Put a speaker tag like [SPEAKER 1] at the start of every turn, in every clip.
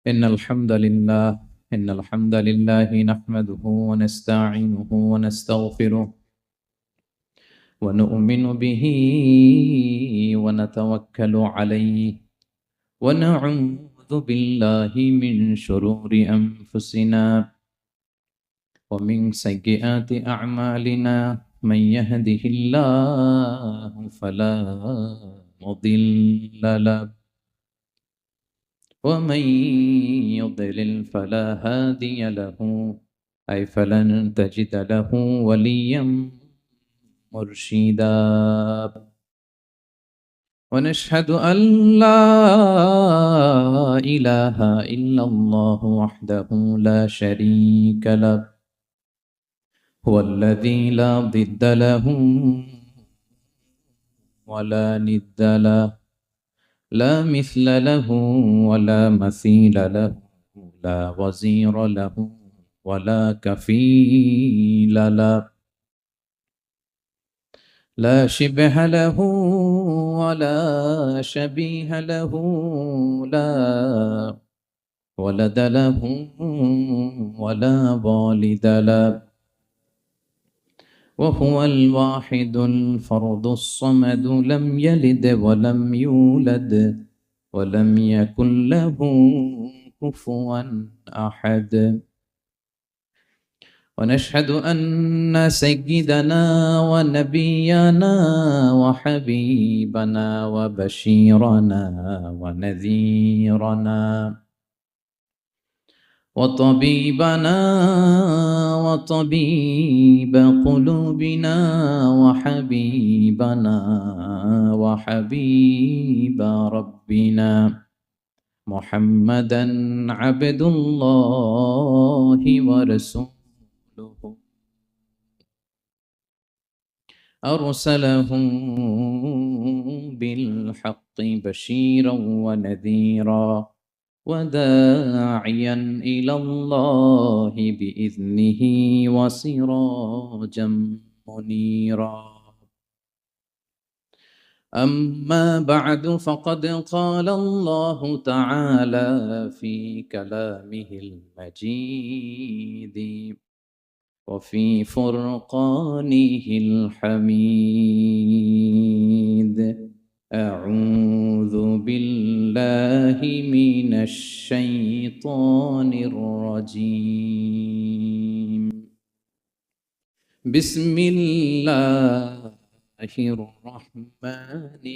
[SPEAKER 1] إن الحمد لله نحمده ونستعينه ونستغفره ونؤمن به ونتوكل عليه ونعوذ بالله من شرور أنفسنا ومن سيئات أعمالنا من يهده الله فلا مضل له ومن يضلل فلا هادي له أي فلن تجد له وليا مرشدا ونشهد أن لا إله إلا الله وحده لا شريك له هو الذي لا ضد له ولا ند له لا مثل له ولا مثيل له لا وزير له ولا كفيل له لا شبه له ولا شبيه له لا ولد له ولا والد له وهو الواحد الفرد الصمد لم يلد ولم يولد ولم يكن له كفوا أحد ونشهد أن سيدنا ونبينا وحبيبنا وبشيرنا ونذيرنا وطبيبنا وطبيب قلوبنا وحبيبنا وحبيب ربنا محمدا عبد الله ورسوله أرسله بالحق بشيرا ونذيرا وداعيا إلى الله بإذنه وسراجا منيرا أما بعد فقد قال الله تعالى في كلامه المجيد وفي فرقانه الحميد أعوذ بالله من الشيطان الرجيم بسم الله الرحمن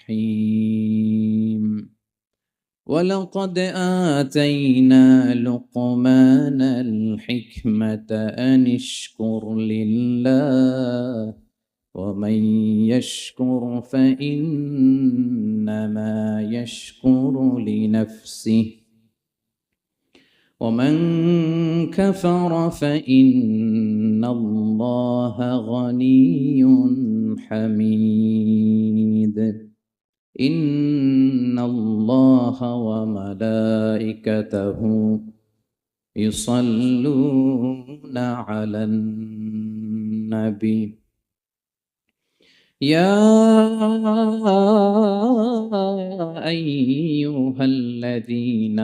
[SPEAKER 1] الرحيم ولقد آتينا لقمان الحكمة أن اشكر لله ومن يشكر فإنما يشكر لنفسه ومن كفر فإن الله غني حميد إن الله وملائكته يصلون على النبي يا أيها الذين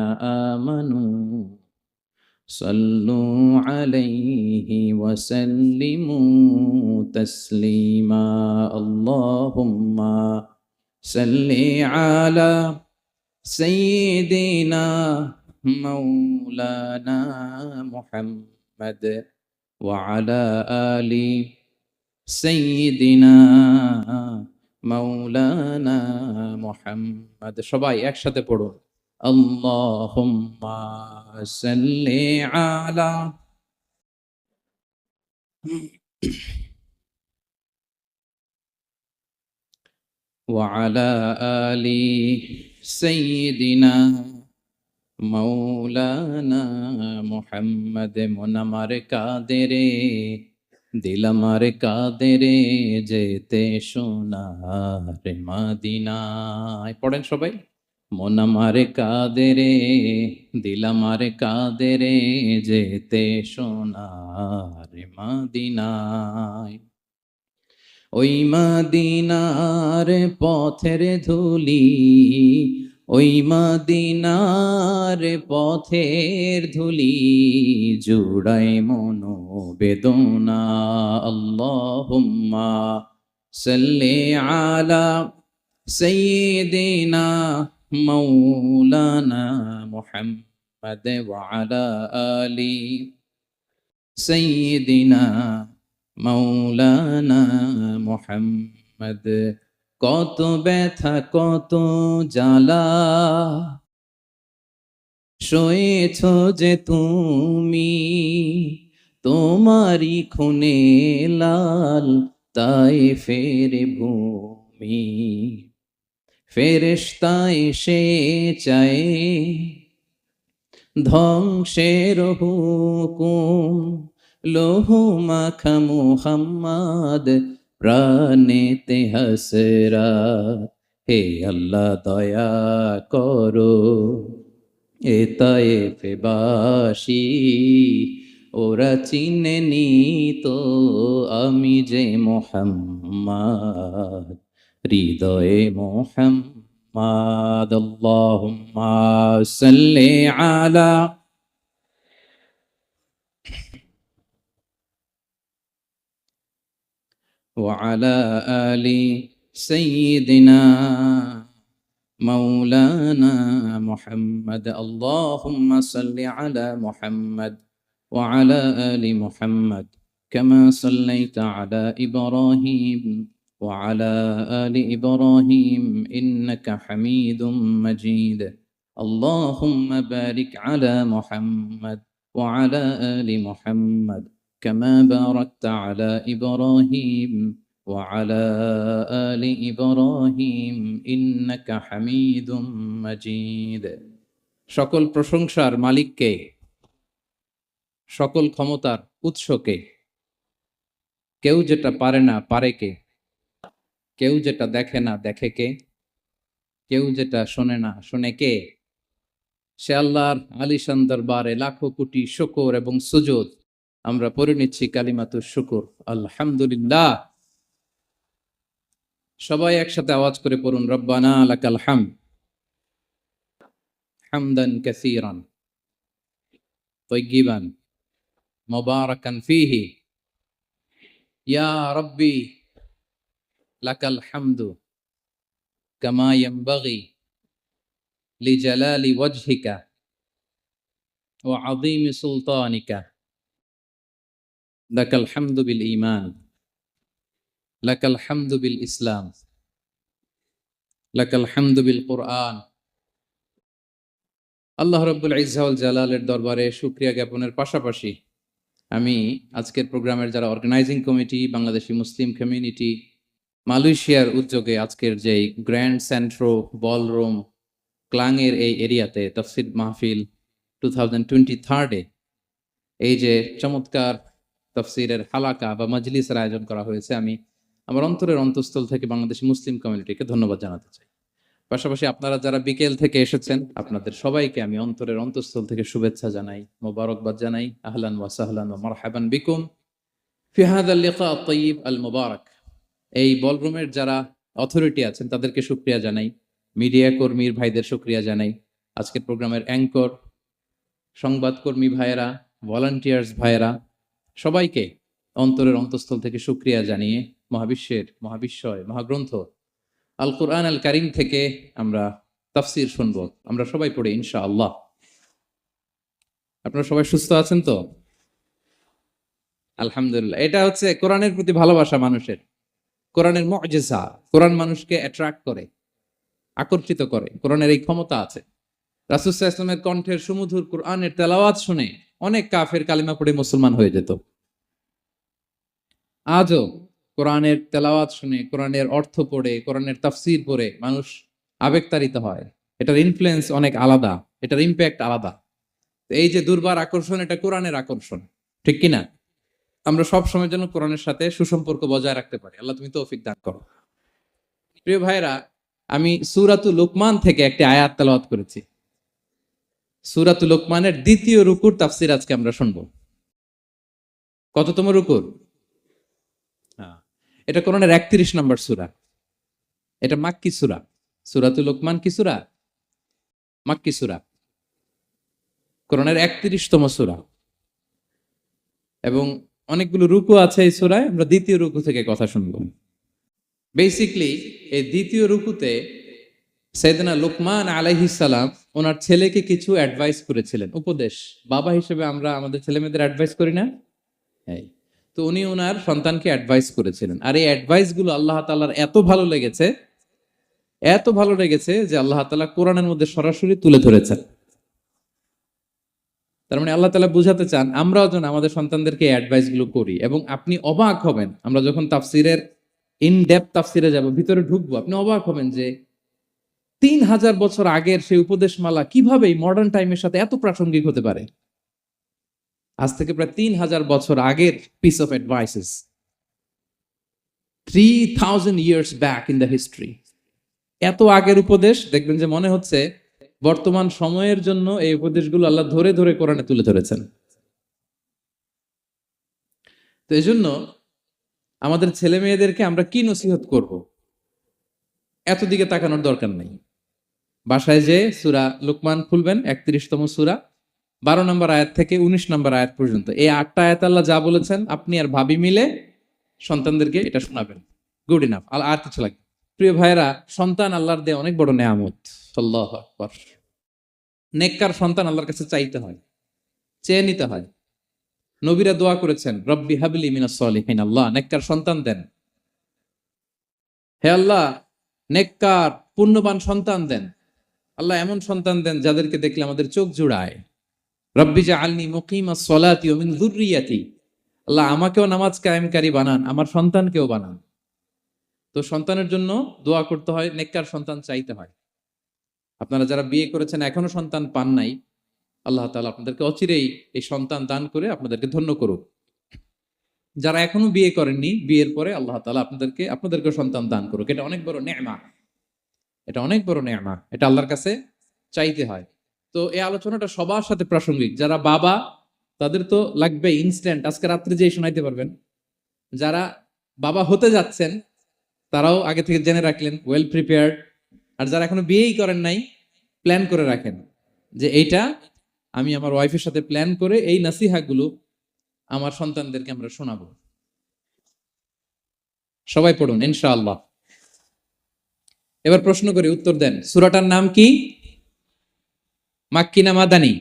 [SPEAKER 1] آمنوا صلوا عليه وسلموا تسليما اللهم صل على سيدنا مولانا محمد وعلى آل سيدنا مولانا محمد সবাই একসাথে পড়ুন আল্লাহুম্মা সাল্লি আলা وعلى آل سيدنا মৌলানা মুহাম্মদ মন আমার কাদেরে দিল আমার কাদেরে যেতে সোনার মদিনায় পড়েন সবাই মন আমার কাদেরে দিল আমার কাদেরে যেতে সোনার মদিনায় ওই মদিনার পথের ধুলি ওই মদিনার পথের ধুলি জুড়াই মনোবেদনা। আল্লাহুম্মা সাল্লি আলা সাইয়্যিদিনা মাওলানা মুহাম্মদ ওয়া আলা আলি সাইয়্যিদিনা মাওলানা মুহাম্মদ। কত ব্যথা কত জ্বালা সয়েছ যে তুমি, তোমারই খুনে লাল তাই ফেরে ভূমি। ফেরেশতা এসে চায় ধ্বংসের হুকুম, লৌহ মাখা মুহাম্মদ প্রাণেতে হাসরাত। হে আল্লাহ দয়া করো, এ তায়েফবাসী ওরা চিনেনি তো আমি যে মুহাম্মদ, হৃদয়ে মুহাম্মদ। আল্লাহুম্মা সাল্লি আলা ওয়া আলা আলি সাইয়্যিদিনা مولانا محمد. اللهم صل على محمد وعلى آل محمد كما صليت على إبراهيم وعلى آل إبراهيم إنك حميد مجيد. اللهم بارك على محمد وعلى آل محمد كما باركت على إبراهيم وعلى آل إبراهيم إنك حميد مجيد. সকল প্রশংসার মালিককে, সকল ক্ষমতার উৎসকে। কেউ যেটা পারে না পারে কে, কেউ যেটা দেখে না দেখে কে, কেউ যেটা শোনে না শোনে কে। সে আল্লাহর আলিশান দরবারে লাখো কোটি শুকর এবং সুজুদ আমরা পড়ে নিচ্ছি কালিমাতুশ শুকর, আলহামদুলিল্লাহ। সবাই একসাথে আওয়াজ করে পড়ুন, রব্বানা লাকাল হামদ হামদান কাসীরান তাইয়্যিবান মুবারাকান ফীহি ইয়া রাব্বি লাকাল হামদু কামা ইয়ানবাগি লিজালালি ওয়াজহিকা ওয়া আযীমি সুলতানিকা। লাকাল হামদু বিল ঈমান, লাকাল হামদু বিল ইসলাম, লাকাল হামদু বিল কুরআন। আল্লাহ রাব্বুল ইজ্জা ওয়াল জালালের দরবারে শুকরিয়া জ্ঞাপনের পাশাপাশি আমি আজকের প্রোগ্রামের যারা অর্গানাইজিং কমিটি, বাংলাদেশি মুসলিম কমিউনিটি, মালয়েশিয়ার উদ্যোগে আজকের যে গ্র্যান্ড সেন্ট্রো বলরুম ক্লাংয়ের এই এরিয়াতে তাফসীর মাহফিল 2023 এই যে চমৎকার তাফসীরের হালাকা বা মজলিসের আয়োজন করা হয়েছে, আমি আমার অন্তরের অন্তঃস্থল থেকে বাংলাদেশি মুসলিম কমিউনিটিকে ধন্যবাদ জানাতে চাই। পাশাপাশি আপনারা যারা বিকেল থেকে এসেছেন আপনাদের সবাইকে আমি অন্তরের অন্তঃস্থল থেকে শুভেচ্ছা জানাই, মোবারকবাদ জানাই। আহলান ওয়া সাহলান ওয়া মারহাবান বিকুম ফি হাযাল লিকা আত-তাইয়্যিব আল মুবারাক। এই বলরুমের যারা অথরিটি আছেন তাদেরকে শুকরিয়া জানাই, মিডিয়া কর্মীর ভাইদের শুকরিয়া জানাই, আজকের প্রোগ্রামের অ্যাঙ্কর, সংবাদকর্মী ভাইয়েরা, ভলান্টিয়ার্স ভাইয়েরা, সবাইকে অন্তরের অন্তঃস্থল থেকে শুকরিয়া জানিয়ে মহাবিশ্বয় মহাগ্রন্থ আল কুরআন আল কারীম থেকে আমরা তাফসীর শুনবো। আমরা সবাই পড়ি ইনশাআল্লাহ। আপনারা সবাই সুস্থ আছেন তো? আলহামদুলিল্লাহ। এটা হচ্ছে কোরআনের প্রতি ভালোবাসা মানুষের, কোরআনের মুজিজা। কোরআন মানুষকে অ্যাট্রাক্ট করে, আকর্ষিত করে। কোরআনের এই ক্ষমতা আছে। রাসূল সাল্লাল্লাহু আলাইহি ওয়াসাল্লামের কণ্ঠের সুমধুর কোরআনের তেলাওয়াত শুনে অনেক কাফের কালিমা পড়ে মুসলমান হয়ে যেত। আজও কোরআনের তেলাওয়াত শুনে, কোরআনের অর্থ পড়ে, কোরআনের তাফসীর পড়ে মানুষ আবেগতাড়িত হয়। এটার ইনফ্লুয়েন্স অনেক আলাদা, এটার ইম্প্যাক্ট আলাদা। এই যে দুর্বার আকর্ষণ, এটা কোরআনের আকর্ষণ, ঠিক কিনা? আমরা সব সময় যেন কোরআনের সাথে সুসম্পর্ক বজায় রাখতে পারি। আল্লাহ তুমি তৌফিক দান করো। প্রিয় ভাইরা, আমি সূরাতুল লুকমান থেকে একটি আয়াত তেলাওয়াত করেছি। সূরাতুল লুকমানের 2য় রুকুর তাফসীর আজকে আমরা শুনবো। কততম রুকুর? এটা কোরআনের 31 নম্বর সূরা। এটা মাক্কি সূরা। সূরাতুল লুকমান কি সূরা? মাক্কি সূরা, কোরআনের 31তম সূরা, এবং অনেকগুলো রুকু আছে এই সূরায়। আমরা দ্বিতীয় রুকু থেকে কথা শুনবো। বেসিকলি এই দ্বিতীয় রুকুতে সাইয়েদনা লুকমান আলাইহিস সালাম ওনার ছেলেকে কিছু অ্যাডভাইস করেছিলেন, উপদেশ। বাবা হিসেবে আমরা আমাদের ছেলেমেয়েদের অ্যাডভাইস করি না? হ্যাঁ। তো উনি ওনার সন্তানকে অ্যাডভাইস করেছিলেন, আর এই অ্যাডভাইস গুলো আল্লাহ তাআলার এত ভালো লেগেছে, এত ভালো লেগেছে যে আল্লাহ তাআলা কোরআনের মধ্যে সরাসরি তুলে ধরেছেন। তার মানে আল্লাহ তাআলা বুঝাতে চান আমরাও যেন আমাদের সন্তানদেরকে অ্যাডভাইস গুলো করি। এবং আপনি অবাক হবেন, আমরা যখন তাফসিরের ইন ডেপথ তাফসিরে যাব, ভিতরে ঢুকবো, আপনি অবাক হবেন যে 3000 বছর আগের সেই উপদেশমালা কিভাবে মডার্ন টাইমের সাথে এত প্রাসঙ্গিক হতে পারে। আজ থেকে প্রায় 3000 বছর আগের piece of advises, 3000 years back in the history. এত আগের উপদেশ, দেখবেন যে মনে হচ্ছে বর্তমান সময়ের জন্য এই উপদেশগুলো আল্লাহ ধরে ধরে কোরআনে তুলে ধরেছেন। তো এই জন্য আমাদের ছেলে মেয়েদেরকে আমরা কি নসিহত করব, এত দিকে তাকানোর দরকার নেই। বাসায় যে সূরা লুকমান খুলবেন, 31তম সূরা, 12 নম্বর আয়াত থেকে 19 নম্বর আয়াত পর্যন্ত, এই 8টা আয়াত আল্লাহ যা বলেছেন আপনি আর ভাবি মিলে সন্তানদেরকে এটা শোনাবেন। গুড ইনাফ, আর কিছু লাগে। প্রিয় ভাইরা, সন্তান আল্লাহর দেয়া অনেক বড় নেয়ামত। আল্লাহু আকবার। নেককার সন্তান আল্লাহর কাছে চাইতে হয়, চেয়ে নিতে হয়। নবীরা দোয়া করেছেন, রব্বি হাবলি মিনাস সলিহিন, আল্লাহ নেককার সন্তান দেন। হে আল্লাহ, নেককার পুণ্যবান সন্তান দেন। আল্লাহ এমন সন্তান দেন যাদেরকে দেখলে আমাদের চোখ জুড়ায়। রব্বি জাআলনি মুকিমাস সলাতি ওয়া মিন যুররিয়াতি, আল্লাহ আমাকেও নামাজ কায়েমকারী বানান, আমার সন্তানকেও বানান। তো সন্তানের জন্য দোয়া করতে হয়, নেককার সন্তান চাইতে হয়। আপনারা যারা বিয়ে করেছেন এখনো সন্তান পান নাই, আল্লাহ তাআলা আপনাদেরকে অচিরেই এই সন্তান দান করে আপনাদেরকে ধন্য করুক। যারা এখনো বিয়ে করেননি, বিয়ের পরে আল্লাহ তাআলা আপনাদেরকে সন্তান দান করুক। এটা অনেক বড় নেয়ামত, এটা অনেক বড় নেয়ামত, এটা আল্লাহর কাছে চাইতে হয়। তো এই আলোচনাটা সবার সাথে প্রাসঙ্গিক। যারা বাবা তাদের তো লাগবে ইনস্ট্যান্ট, আজকে রাত্রে যেই শোনাইতে পারবেন। যারা বাবা হতে যাচ্ছেন তারাও আগে থেকে জেনে রাখলেন, ওয়েল প্রিপেয়ার্ড। আর যারা এখনো বিয়েই করেন নাই, প্ল্যান করে রাখেন যে এইটা আমি আমার ওয়াইফের সাথে প্ল্যান করে এই নাসিহাগুলো আমার সন্তানদেরকে আমরা শোনাবো। সবাই পড়ুন ইনশাআল্লাহ। এবার প্রশ্ন করে উত্তর দেন, সূরাটার নাম কি? মাক্কি না মাদানী?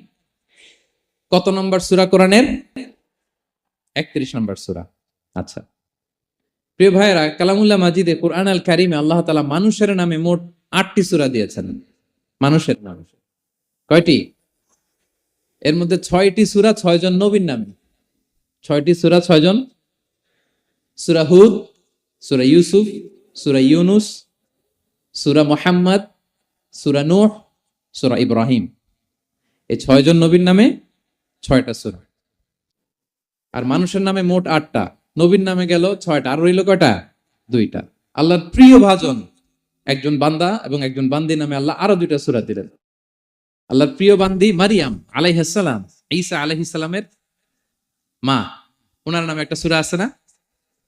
[SPEAKER 1] কত নম্বর সূরা কোরআনের? 31 নম্বর সূরা। আচ্ছা প্রিয় ভাইয়েরা, কালামুল্লাহ মাজিদে কোরআন আল কারিমে আল্লাহ তাআলা মানুষের নামে মোট 8টি সূরা দিয়েছেন। মানুষের নামে কয়টি? এর মধ্যে 6টি সূরা 6 জন নবীর নামে। 6টি সূরা 6 জন। সূরা হুদ, সূরা ইউসুফ, সূরা ইউনুস, সূরা মুহাম্মদ, সূরা নূহ, সূরা ইব্রাহিম। এই 6 জন নবীর নামে 6টা সূরা। আর মানুষের নামে মোট 8টা, নবীর নামে গেল 6টা, আর রইল কয়টা? 2টা। আল্লাহর প্রিয় ভাজন একজন বান্দা এবং একজন বান্দির নামে আল্লাহ আরো 2টা সূরা দিলেন। আল্লাহর প্রিয় বান্দি মারিয়াম আলাইহিস সালাম, ঈসা আলাইহিস সালামের মা, ওনার নামে একটা সূরা আছে না?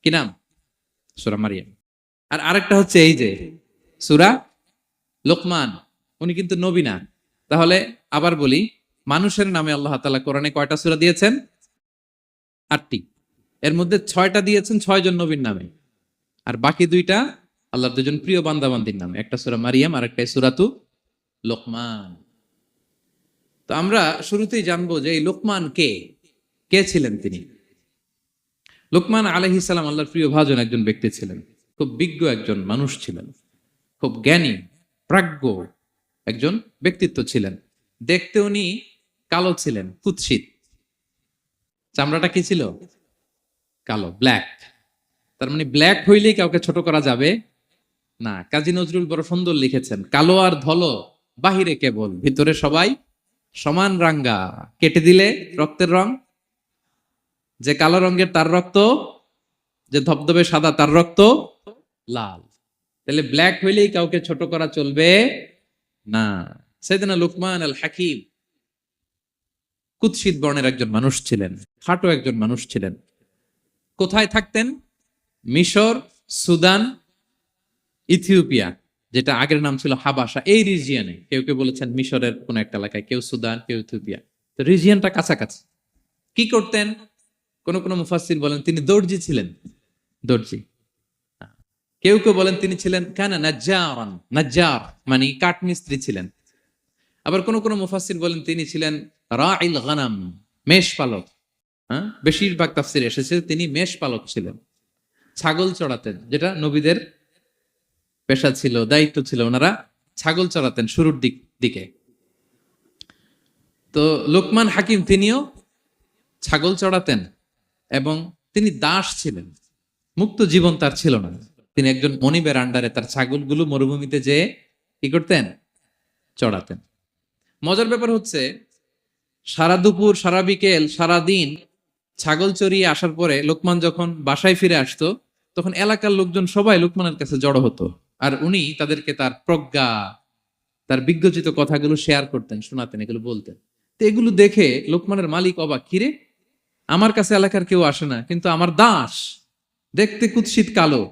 [SPEAKER 1] কি নাম? সূরা মারিয়াম। আর আরেকটা হচ্ছে এই যে সূরা লোকমান, উনি কিন্তু নবী না। তাহলে আবার বলি, মানুষের নামে আল্লাহ তাআলা কোরআনে কয়টা সূরা দিয়েছেন? 8টি। এর মধ্যে 6টা দিয়েছেন 6 জন নবীর নামে, আর বাকি 2টা আল্লাহর 2জন প্রিয় বান্দাবান্দির নামে। একটা সূরা মারিয়াম আর একটা সূরাতু লোকমান। তো আমরা শুরুতেই জানবো যে এই লোকমান কে, কে ছিলেন তিনি? লোকমান আলাইহিস সালাম আল্লাহর প্রিয় ভাজন একজন ব্যক্তি ছিলেন, খুব বিজ্ঞ একজন মানুষ ছিলেন, খুব জ্ঞানী প্রাজ্ঞ একজন ব্যক্তিত্ব ছিলেন। দেখতে উনি কালো ছিলেন, কুৎসিত। চামড়াটা কি ছিল? কালো, ব্ল্যাক। তার মানে ব্ল্যাক হইলেই কাউকে ছোট করা যাবে না। কাজী নজরুল বড় সুন্দর লিখেছেন, কালো আর ধলো বাহিরে কেবল, ভিতরে সবাই সমান রাঙ্গা। কেটে দিলে রক্তের রং, যে কালো রঙের তার রক্ত, যে ধবধবে সাদা তার রক্ত লাল। তাহলে ব্ল্যাক হইলেই কাউকে ছোট করা চলবে না। সাইয়েদনা লুকমান আল হাকিম কুৎসিত বর্ণের একজন মানুষ ছিলেন, খাটো একজন মানুষ ছিলেন। কোথায় থাকতেন? মিশর, সুদান, ইথিওপিয়া, যেটা আগের নাম ছিল হাবাসা, এই রিজিয়নে, কেউ কেউ বলেছেন মিশরের কোন একটা এলাকায়, কেউ সুদান, কেউ ইথিওপিয়া, তো রিজিয়নটা কাছাকাছি। কি করতেন? কোন কোন মুফাসসির বলেন তিনি দর্জি ছিলেন, দর্জি। কেউ কেউ বলেন তিনি ছিলেন কানা নাজ্জারান, নাজ্জার মানে কাঠমিস্ত্রি ছিলেন। আবার কোন কোন মুফাসসির বলেন তিনি ছিলেন রাইল গানাম, মেষ পালক। হ্যাঁ, বেশিরভাগ তাফসিরে এসেছে তিনি মেষ পালক ছিলেন, ছাগল চড়াতেন, যেটা নবীদের পেশা ছিল, দায়িত্ব ছিল, ওনারা ছাগল চড়াতেন শুরুর দিকে। তো লোকমান হাকিম তিনিও ছাগল চড়াতেন এবং তিনি দাস ছিলেন, মুক্ত জীবন তার ছিল না। তিনি একজন মনিবের আন্ডারে তার ছাগলগুলো মরুভূমিতে যেয়ে কি করতেন? চড়াতেন। মজার ব্যাপার হচ্ছে, সারা দুপুর, সারা বিকেল, সারা দিন ছাগল চড়িয়ে আসার পরে লোকমান যখন বাসায় ফিরে আসতো, তখন এলাকার লোকজন সবাই লোকমানের কাছে জড়ো হতো, আর উনি তাদেরকে তার প্রজ্ঞা, তার বিজ্ঞচিত কথাগুলো শেয়ার করতেন, শোনাতেন, এগুলো বলতেন। তো এগুলো দেখে লোকমানের মালিক অবাক, কিরে, আমার কাছে এলাকার কেউ আসে না, কিন্তু আমার দাস দেখতে কুৎসিত কালো,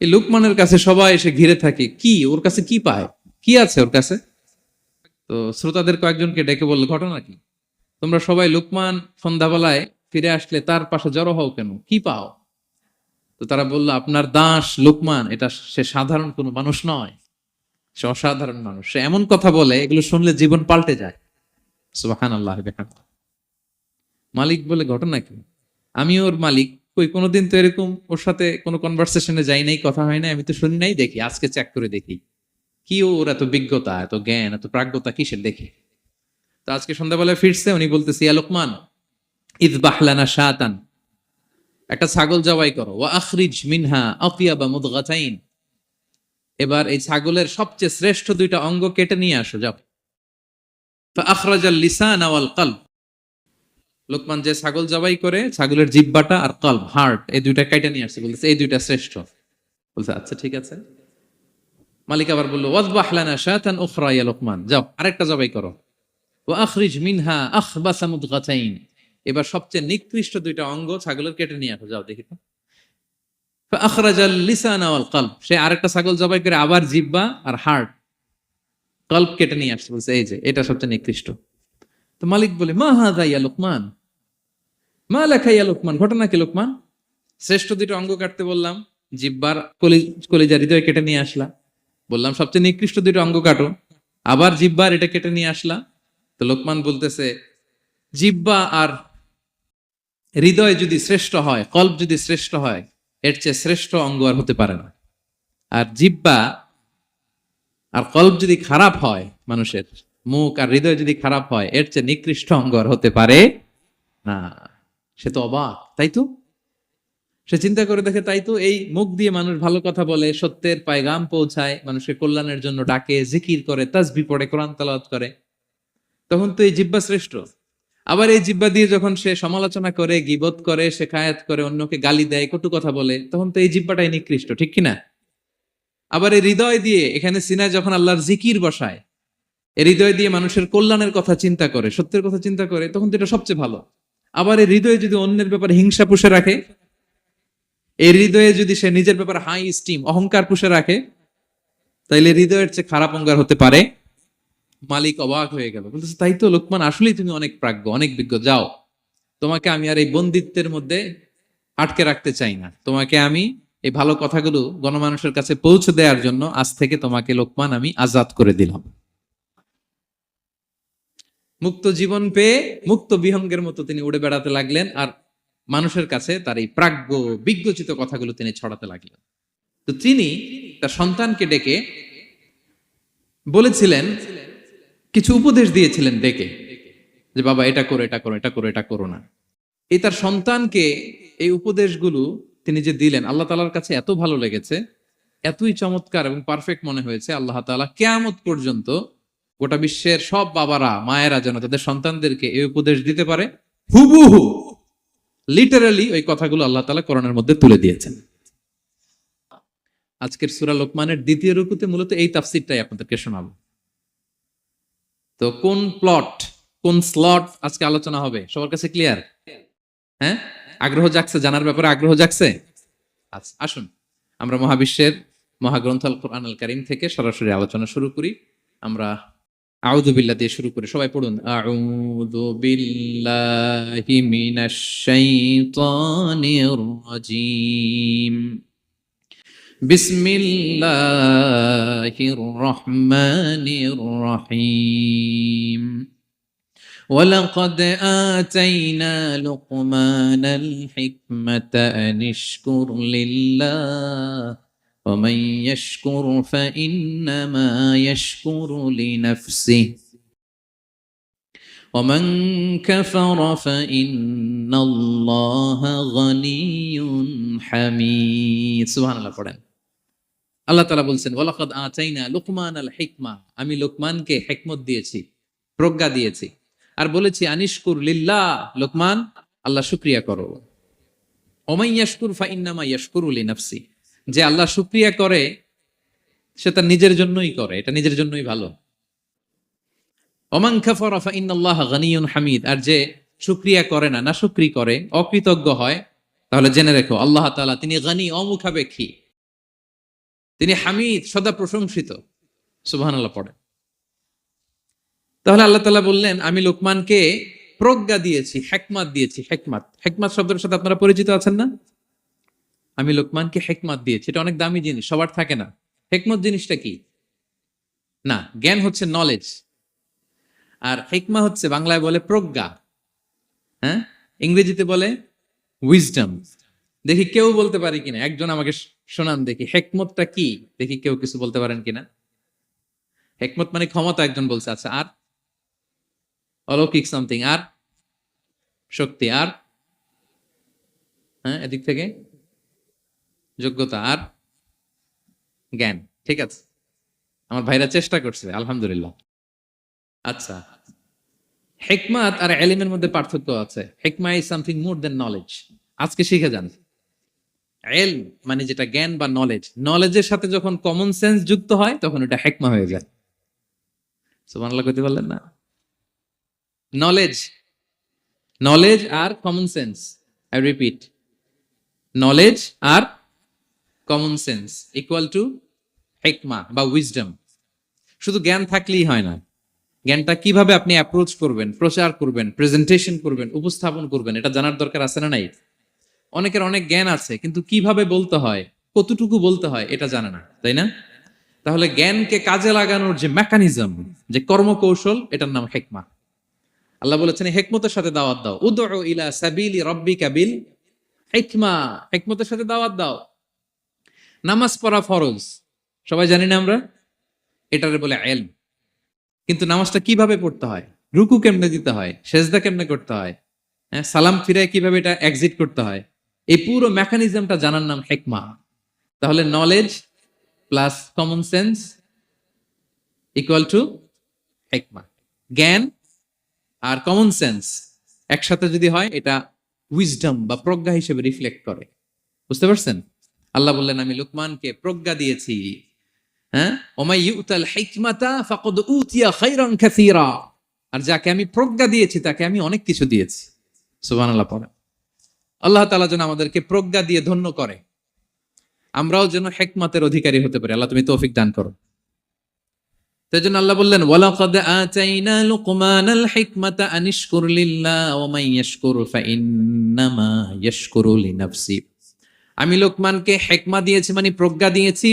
[SPEAKER 1] এই লোকমানের কাছে সবাই এসে ঘিরে থাকে, কি ওর কাছে কি পায়, কি আছে ওর কাছে? তো শ্রোতাদের কয়েকজনকে ডেকে বলল, ঘটনা কি? তোমরা সবাই লোকমান সন্ধ্যাবেলায় ফিরে আসলে তার পাশে জড়ো হও কেন, কি পাও? তো তারা বলল, আপনার দাস লোকমান, এটা সে সাধারণ কোনো মানুষ নয়, সে অসাধারণ মানুষ, সে এমন কথা বলে এগুলো শুনলে জীবন পাল্টে যায়। সুবহানাল্লাহ। মালিক বলে, ঘটনা কি? আমি ওর মালিক, কই কোনোদিন তো এরকম ওর সাথে কোনো কনভারসেশনে যাই নাই, কথা হয় নাই, আমি তো শুনি নাই, দেখি আজকে চেক করে দেখি কি ওর এত বিজ্ঞতা, এত জ্ঞান, এত প্রাজ্ঞতা কিসের, দেখি। তো আজকে সন্ধ্যাবেলায় ফিরছে, উনি বলতেছে, ইয়া লোকমান, ইযবাহ লানা শাতান, একটা ছাগল জবাই করো, ওয়া আখরিজ মিনহা আতিয়াবা মুদগাতাইন, এবার এই ছাগলের সবচেয়ে শ্রেষ্ঠ দুইটা অঙ্গ কেটে নিয়ে আসো, যাও। ফাআখরাজাল লিসান ওয়াল কলব, লোকমান যে ছাগল জবাই করে ছাগলের জিহ্বাটা আর কলব, হার্ট, এই দুইটা কেটে নিয়ে আসছে, বলতেছে এই দুইটা শ্রেষ্ঠ। বলছে আচ্ছা ঠিক আছে। মালিক আবার বললো, ওয়াযবাহ লানা শাতান উখরা ইয়া লোকমান, যাও আরেকটা জবাই করো, ওয়া আখরিজ মিনহা আখবাসা মুদগাতাইন, এবার সবচেয়ে নিকৃষ্ট দুইটা অঙ্গ ছাগলের কেটে নিয়ে আসো, যাও দেখি তো। ফাআখরাজাল লিসান ওয়াল কলব, সে আরেকটা ছাগল জবাই করে আবার জিহ্বা আর হার্ট, কলব কেটে নিয়ে আসছে, বলছে এই যে এটা সবচেয়ে নিকৃষ্ট। তো মালিক বলে, মা হাযা ইয়া লোকমান, মা লাকা ইয়া লোকমান, ঘটনা কি লোকমান? শ্রেষ্ঠ দুটো অঙ্গ কাটতে বললাম, জিহ্বার কলিজা হৃদয় কেটে নিয়ে আসলা, বললাম সবচেয়ে নিকৃষ্ট দুটো অঙ্গ কাটো, আবার জিহ্বার এটা কেটে নিয়ে আসলা। তো লোকমান বলতেছে, জিহ্বা আর হৃদয় যদি শ্রেষ্ঠ হয়, কলব যদি শ্রেষ্ঠ হয়, এর চেয়ে শ্রেষ্ঠ অঙ্গ আর হতে পারে না। আর জিহ্বা আর কলব যদি খারাপ হয়, মানুষের মুখ আর হৃদয় যদি খারাপ হয়, এর চেয়ে নিকৃষ্ট অঙ্গ আর হতে পারে না। সে তো অবাক, তাই তো? সে চিন্তা করে দেখে, তাই তো, এই মুখ দিয়ে মানুষ ভালো কথা বলে, সত্যের পায়গাম পৌঁছায়, মানুষের কল্যাণের জন্য ডাকে, জিকির করে, তাসবিহ পড়ে, কোরআন তেলাওয়াত করে, তখন তো এই জিহ্বা শ্রেষ্ঠ। আবার এই জিহ্বা দিয়ে যখন সে সমালোচনা করে, গীবত করে, শেখায়াত করে, অন্যকে গালি দেয়, কটু কথা বলে, তখন তো এই জিহ্বাটাই নিকৃষ্ট, ঠিক কিনা? আবার এই হৃদয় দিয়ে, এখানে সিনায় যখন আল্লাহর জিকির বসায়, এই হৃদয় দিয়ে মানুষের কল্যাণের কথা চিন্তা করে, সত্যের কথা চিন্তা করে, তখন তো এটা সবচেয়ে ভালো। আবার এই হৃদয়ে যদি অন্যের ব্যাপারে হিংসা পুষে রাখে, এই হৃদয়ে যদি সে নিজের ব্যাপারে হাই স্টিম, অহংকার পুষে রাখে, তাইলে হৃদয়ের চেয়ে খারাপ অঙ্গার হতে পারে। মালিক অবাক হয়ে গেল, বলতেছে, তাই তো লোকমান, আসলেই তুমি অনেক প্রাজ্ঞ, অনেক বিজ্ঞ, যাও, তোমাকে আমি আর এই বন্দিত্বের মধ্যে আটকে রাখতে চাই না, তোমাকে আমি এই ভালো কথাগুলো গণমানুষের কাছে পৌঁছে দেওয়ার জন্য আজ থেকে তোমাকে লোকমান আমি আজাদ করে দিলাম। মুক্ত জীবন পেয়ে মুক্ত বিহঙ্গের মতো তিনি উড়ে বেড়াতে লাগলেন, আর মানুষের কাছে তার এই প্রাজ্ঞ বিজ্ঞচিত কথাগুলো তিনি ছড়াতে লাগলেন। তো তিনি তার সন্তানকে ডেকে বলেছিলেন, কিছু উপদেশ দিয়েছিলেন ডেকে, যে বাবা এটা করো, এটা করো, এটা করো, এটা করো না। এই তার সন্তানকে এই উপদেশগুলো তিনি যে দিলেন, আল্লাহ তাআলার কাছে এত ভালো লেগেছে, এতই চমৎকার এবং পারফেক্ট মনে হয়েছে, আল্লাহ তাআলা কিয়ামত পর্যন্ত গোটা বিশ্বের সব বাবারা, মায়েরা যেন তাদের সন্তানদেরকে এই উপদেশ দিতে পারে, হুবহু লিটারালি ওই কথাগুলো আল্লাহ তাআলা কোরআনের মধ্যে তুলে দিয়েছেন। আজকের সূরা লোকমানের দ্বিতীয় রুকুতে মূলত এই তাফসীরটাই আপনাদেরকে শোনাবো। তো কোন প্লট, কোন স্লট আজকে আলোচনা হবে, সবার কাছে ক্লিয়ার? হ্যাঁ, আগ্রহ জাগছে, জানার ব্যাপারে আগ্রহ জাগছে? আচ্ছা, আসুন আমরা মহাবিশ্বের মহাগ্রন্থ আল কোরআন আল কারীম থেকে সরাসরি আলোচনা শুরু করি। আমরা আউযু বিল্লাহ দিয়ে শুরু করি। সবাই পড়ুন, আউযু বিল্লাহি মিনাশ শাইতানির রাজীম, বিসমিল্লাহির রহমানির রহিম। ولقد آتينا لقمان الحكمة أن اشكر لله ومن يشكر فإنما يشكر لنفسه ومن كفر فإن الله غني حميد। সুবহান আল্লাহ পড়েন। আল্লাহ তাআলা বলছেন, ওয়ালাকাদ আতাইনা লুকমানাল হিকমা, আমি লোকমানকে হিকমত দিয়েছি, প্রজ্ঞা দিয়েছি, আর বলেছি আনিশকুর লিল্লাহ, লোকমান আল্লাহ শুকরিয়া করো। ওমাই ইয়াশকুর ফাইন্নামা ইয়াশকুরু লিনাফসি, যে আল্লাহ শুকরিয়া করে সে তার নিজের জন্যই করে, এটা নিজের জন্যই ভালো। ওমান কাফারা ফাইন্নাল্লাহা গানিয়ুন হামিদ, আর যে শুকরিয়া করে না, নাশুকরি করে, অকৃতজ্ঞ হয়, তাহলে জেনে রেখো আল্লাহ তাআলা তিনি গানি, অমুখাপেক্ষী, তিনি হামিদ, সদা প্রশংসিত। সুবহানাল্লাহ পড়ে। তাহলে আল্লাহ তাআলা বললেন আমি লোকমানকে প্রজ্ঞা দিয়েছি, হিকমত দিয়েছি। হিকমত, হিকমত শব্দের সাথে আপনারা পরিচিত আছেন না? আমি লোকমানকে হিকমত দিয়েছি, এটা অনেক দামি জিনিস, সবার থাকে না। হিকমত জিনিসটা কি? না, জ্ঞান হচ্ছে নলেজ, আর হিকমা হচ্ছে বাংলায় বলে প্রজ্ঞা, হ্যাঁ, ইংরেজিতে বলে উইজডম। দেখি কেউ বলতে পারে কিনা, একজন আমাকে শোনান দেখি হিকমতটা কি, দেখি কেউ কিছু বলতে পারেন কিনা। হিকমত মানে ক্ষমতা, একজন বলছে। আচ্ছা, আর অলৌকিক সামথিং, আর শক্তি, আর হ্যাঁ এদিক থেকে যোগ্যতা, আর জ্ঞান। ঠিক আছে, আমার ভাইরা চেষ্টা করছে, আলহামদুলিল্লাহ। আচ্ছা, হিকমত আর ইলমের মধ্যে পার্থক্য আছে। হিকমা is something more than knowledge. আজকে শিখে যান। ইলম মানে যেটা জ্ঞান বা নলেজ, নলেজের সাথে যখন কমন সেন্স যুক্ত হয় তখন এটা হিকমা হয়ে যায়। সুবহানাল্লাহ কইতে পারলেন না? নলেজ, নলেজ আর common sense, I repeat, knowledge আর কমন সেন্স ইকুয়াল টু হিকমা বা উইজডম। শুধু জ্ঞান থাকলেই হয় না, জ্ঞানটা কিভাবে আপনি অ্যাপ্রোচ করবেন, প্রচার করবেন, প্রেজেন্টেশন করবেন, উপস্থাপন করবেন, এটা জানার দরকার আছে না নাই? অনেকের অনেক জ্ঞান আছে কিন্তু কিভাবে বলতে হয়, কতটুকু বলতে হয় এটা জানে না, তাই না? তাহলে জ্ঞানকে কাজে লাগানোর যে মেকানিজম, যে কর্মকৌশল, এটার নাম হিকমা। আল্লাহ বলেছেন হিকমতের সাথে দাওয়াত দাও, উদউ ইলা সাবিলি রাব্বিকা বিল হিকমা, হিকমতের সাথে দাওয়াত দাও। নামাজ পড়া ফরজ, সবাই জানি না আমরা, এটারে বলে ইলম। কিন্তু নামাজটা কিভাবে পড়তে হয়, রুকু কেমনে দিতে হয়, সেজদা কেমনে করতে হয়, হ্যাঁ, সালাম ফিরায় কিভাবে এটা এক্সিট করতে হয়, এই পুরো মেকানিজমটা জানার নাম হিকমা। তাহলে knowledge plus common sense equal to হিকমা। জ্ঞান আর কমন সেন্স একসাথে যদি হয় এটা উইজডম বা প্রজ্ঞা হিসেবে রিফ্লেক্ট করে। বুঝতে পারছেন? আল্লাহ বললেন আমি লোকমানকে প্রজ্ঞা দিয়েছি। হ্যাঁ, ওমাই ইউতাল হিকমাতা ফাকাদ উতিয়া খায়রান কাসীরা, আর যাকে আমি প্রজ্ঞা দিয়েছি তাকে আমি অনেক কিছু দিয়েছি। সুবহানাল্লাহ পড়ে। আল্লাহ তাআলা যেন আমাদেরকে প্রজ্ঞা দিয়ে ধন্য করে, আমরাও যেন হিকমতের অধিকারী হতে পারি। আল্লাহ তুমি তৌফিক দান করো। তাই জন্য আল্লাহ বললেন ওয়ালাকাদ আতাইনা লুকমানাল হিকমাতা আনিশকুর লিল্লাহ ওয়া মান ইয়াশকুর ফাইন্নামা ইয়াশকুরু লিনাফসি। আমি লোকমানকে হিকমা দিয়েছি মানে প্রজ্ঞা দিয়েছি,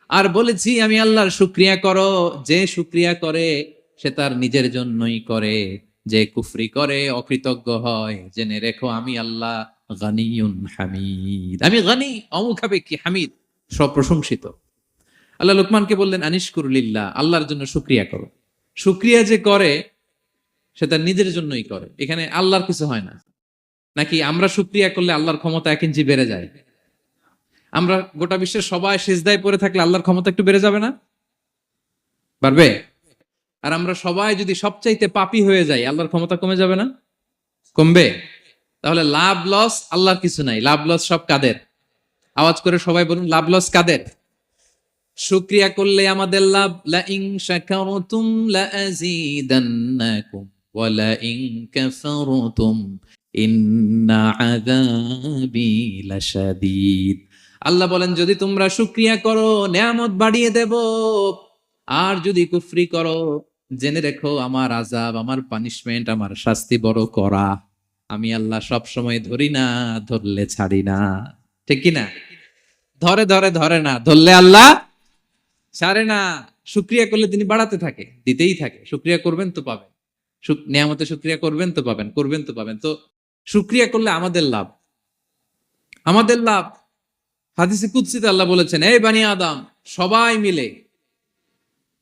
[SPEAKER 1] আর বলেছি আমি আল্লাহর শুকরিয়া করো। যে শুকরিয়া করে সে তার নিজের জন্যই করে, যে কুফরি করে, অকৃতজ্ঞ হয়, জেনে রেখো আমি আল্লাহ গানিয়ুন হামিদ, আমি গানি, অমুখাপেক্ষী, হামিদ, সপ্রশংসিত। আল্লাহ লোকমানকে বললেন আনিশকুর লিল্লাহ, আল্লাহর জন্য শুকরিয়া করো। শুকরিয়া যে করে সে তার নিজের জন্যই করে, এখানে আল্লাহর কিছু হয় না। নাকি আমরা শুকরিয়া করলে আল্লাহর ক্ষমতা 1 ইঞ্চি বেড়ে যায়? আমরা গোটা বিশ্বের সবাই সিজদায় পড়ে থাকলে আল্লাহর ক্ষমতা একটু বেড়ে যাবে না? বাড়বে। আর আমরা সবাই যদি সবচাইতে পাপী হয়ে যাই আল্লাহর ক্ষমতা কমে যাবে না? কমবে। তাহলে লাভ লস আল্লাহর কিছু নাই, লাভ লস সব কাদের? আওয়াজ করে সবাই বলুন, লাভ লস কাদের? শুকরিয়া করলে আমাদের লাভ। লা ইন শাকারতুম লা আযীদান্নাকুম ওয়া লা ইন কাফারতুম ইন্না আযাবি লাশাদীদ। আল্লাহ বলেন যদি তোমরা শুকরিয়া করো নেয়ামত বাড়িয়ে দেব, আর যদি কুফরি করো জেনে রেখো আমার আযাব, আমার পানিশমেন্ট, আমার শাস্তি বড় করা। আমি আল্লাহ সব সময় ধরি না, ধরলে ছাড়ি না। ঠিক কি না? ধরে ধরে ধরে না, ধরলে আল্লাহ ছাড়ে না। শুকরিয়া করলে তিনি বাড়াতে থাকে, দিতেই থাকে। শুকরিয়া করবেন তো পাবেন, নিয়ামতে শুকরিয়া করবেন তো পাবেন, করবেন তো পাবেন। তো শুকরিয়া করলে আমাদের লাভ, আমাদের লাভ। হাদিসে কুদসিতে আল্লাহ বলেছেন, এই বানি আদম সবাই মিলে,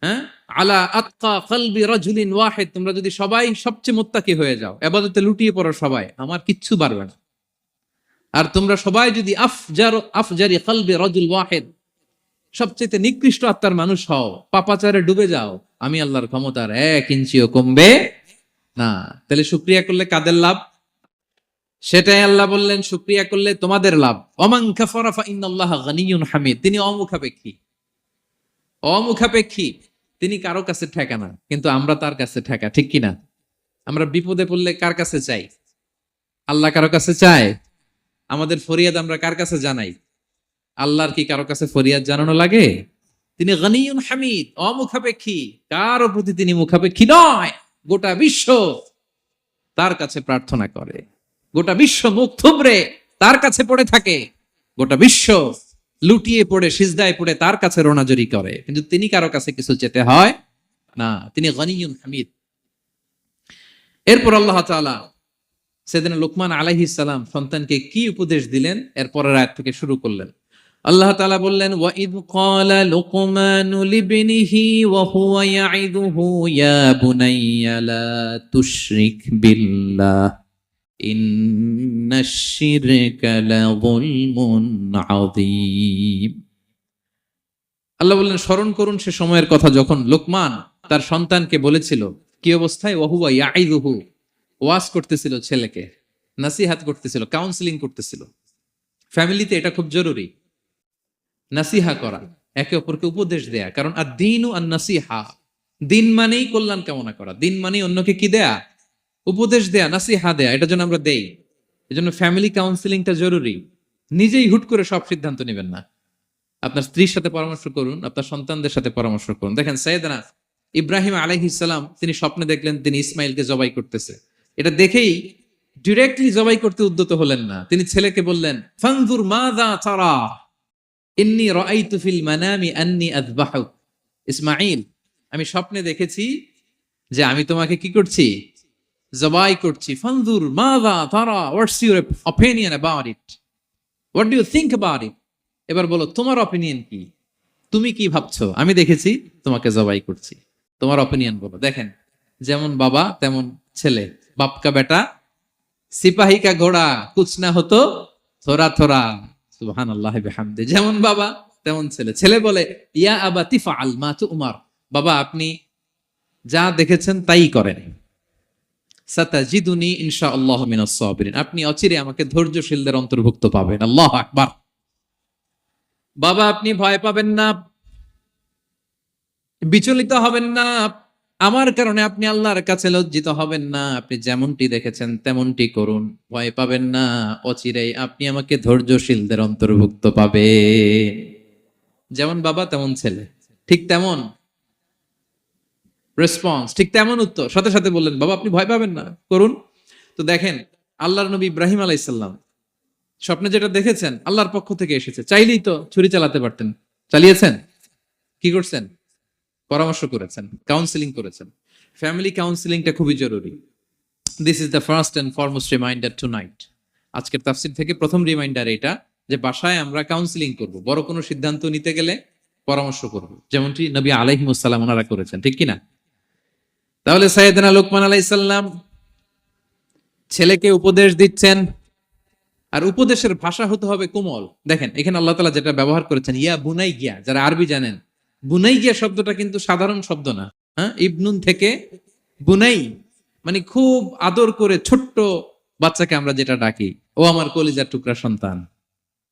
[SPEAKER 1] হ্যাঁ, আলা আতকা কলবি রাজুলিন ওয়াহিদ, তোমরা যদি সবাই সবচেয়ে মুত্তাকি হয়ে যাও, ইবাদতে লুটিয়ে পড়ো সবাই, আমার কিচ্ছু পারবে না। আর তোমরা সবাই যদি আফজারি কলবি রাজুল ওয়াহিদ, সবচেয়ে নিকৃষ্ট আত্মার মানুষ হও, পাপাচারে ডুবে যাও, আমি আল্লাহর ক্ষমতার 1 ইঞ্চিও কমবে না। তাহলে শুকরিয়া করলে কাদের লাভ? সেটাই আল্লাহ বললেন, শুকরিয়া করলে তোমাদের লাভ। ওমান কাফারা ফা ইন্নাল্লাহা গানিয়্যুন হামিদ, তিনি অমুখাপেক্ষী, অমুখাপেক্ষী, তিনি কারো কাছে ঠেকা না, কিন্তু আমরা তার কাছে ঠেকা। ঠিক কিনা? আমরা বিপদে পড়লে কার কাছে চাই? আল্লাহ কারো কাছে চায়? আমাদের ফরিয়াদ আমরা কার কাছে জানাই? আল্লাহর কি কারো কাছে ফরিয়াদ জানানো লাগে? তিনি গানিয়ুন হামিদ, অমুখাপেক্ষী, কারো প্রতি তিনি মুখাপেক্ষী নয়। গোটা বিশ্ব তার কাছে প্রার্থনা করে, গোটা বিশ্ব মুখ থুবড়ে তার কাছে পড়ে থাকে, গোটা বিশ্ব লুটিয়ে পড়ে সিজদায় পড়ে তার কাছে রোনাজরি করে, কিন্তু তিনি কারো কাছে কিছু চেতে হয় না। তিনি গানিয়ুন হামিদ। এরপর আল্লাহ তাআলা সেদিন লোকমান আলাইহিস সালাম সন্তানকে কি উপদেশ দিলেন এর পরের আয়াত থেকে শুরু করলেন। আল্লাহ তাআলা বললেন, ওয়া ইয ক্বালা লুকমানু লিবনিহি ওয়া হুয়া ইয়াইদুহু ইয়া বুনাইয়া লা তুশরিক বিল্লাহ ইন্নাশ শিরকা লাযুলমুন আযীম। আল্লাহ বললেন, স্মরণ করুন সে সময়ের কথা যখন লোকমান তার সন্তানকে বলেছিল, কি অবস্থায়? ওয়া হুয়া ইয়াইদুহু, ওয়াজ করতেছিল ছেলেকে, নাসিহাত করতেছিল, কাউন্সিলিং করতেছিল। ফ্যামিলিতে এটা খুব জরুরি, নাসিহা করা, একে অপরকে উপদেশ দেয়া। কারণ আদ-দীনু আন-নাসিহা, দিন মানেই কল্যাণ কামনা করা, দিন মানেই অন্যকে কি দেয়া? উপদেশ দেয়া, নাসিহা দেয়া। এটা যেন আমরা দেই। এজন্য ফ্যামিলি কাউন্সিলিংটা জরুরি। নিজেই হুট করে সব সিদ্ধান্ত নেবেন না। আপনার স্ত্রীর সাথে পরামর্শ করুন, আপনার সন্তানদের সাথে পরামর্শ করুন। দেখেন সাইয়েদনা ইব্রাহিম আলাইহিস সালাম, তিনি স্বপ্নে দেখলেন তিনি ইসমাইলকে জবাই করতেছে। এটা দেখেই ডিরেক্টলি জবাই করতে উদ্যত হলেন না, তিনি ছেলেকে বললেন, ফানজুর মাযা তারা ইন্নী রাআইতু ফিল মানামি আন্নী আযবাহুক। ইসমাঈল, আমি স্বপ্নে দেখেছি যে আমি তোমাকে কি করছি? জবাই করছি। ফানজুর মাযা তারা, what's your opinion about it, what do you think about it. এবার বলো তোমার অপিনিয়ন কি, তুমি কি ভাবছো? আমি দেখেছি তোমাকে জবাই করছি, তোমার অপিনিয়ন বলো। দেখেন, যেমন বাবা তেমন ছেলে, বাপ কা বেটা সিপাহী কা ঘোড়া কুছ না হতো থোড়া থোড়া। সুবহানাল্লাহি বিহামদি। যেমন বাবা তেমন ছেলে। ছেলে বলে, ইয়া আবাতি ফাআল মা তুমার, বাবা আপনি যা দেখেছেন তাই করেন। সাতাজিদুনি ইনশাআল্লাহু মিনাস সাবিরিন, আপনি অচিরে আমাকে ধৈর্যশীলদের অন্তর্ভুক্ত পাবেন। আল্লাহু আকবার। বাবা আপনি ভয় পাবেন না, বিচলিত হবেন না, আমার কারণে আপনি আল্লাহর কাছে লজ্জিত হবেন না। আপনি যেমনটি দেখেছেন তেমনটি করুন, ভয় পাবেন না, অচিরেই আপনি আমাকে ধৈর্যশীলদের অন্তর্ভুক্ত পাবে। যেমন বাবা তেমন ছেলে, ঠিক তেমন রেসপন্স, ঠিক তেমন উত্তর। সাথে সাথে বললেন, বাবা আপনি ভয় পাবেন না, করুন। তো দেখেন, আল্লাহর নবী ইব্রাহিম আলাইহিসসালাম স্বপ্নে যেটা দেখেছেন আল্লাহর পক্ষ থেকে এসেছে, চাইলেই তো ছুরি চালাতে পারতেন, চালিয়েছেন? কি করছেন? পরামর্শ করেছেন, কাউন্সিলিং করেছেন। ফ্যামিলি কাউন্সিলিংটা খুবই জরুরি। This is the first and foremost reminder tonight. আজকের তাফসীর থেকে প্রথম রিমাইন্ডার এটা, যে বাসায় আমরা কাউন্সিলিং করব, বড় কোনো সিদ্ধান্ত নিতে গেলে পরামর্শ করব, যেমনটি নবী আলাইহিস সালাম ওনারা করেছেন। ঠিক কিনা? তাহলে সাইয়েদনা লোকমান আলাইহিস সালাম ছেলেকে উপদেশ দিচ্ছেন, আর উপদেশের ভাষা হতে হবে কোমল। দেখেন এখানে আল্লাহ তাআলা যেটা ব্যবহার করেছেন, ইয়া বুনাই গিয়া, যারা আরবি জানেন, বুনাই গিয়া শব্দটা কিন্তু সাধারণ শব্দ না। হ্যাঁ, ইবনুন থেকে বুনাই, মানে খুব আদর করে ছোট্ট বাচ্চাকে আমরা যেটা ডাকি, ও আমার কলিজার টুকরা সন্তান,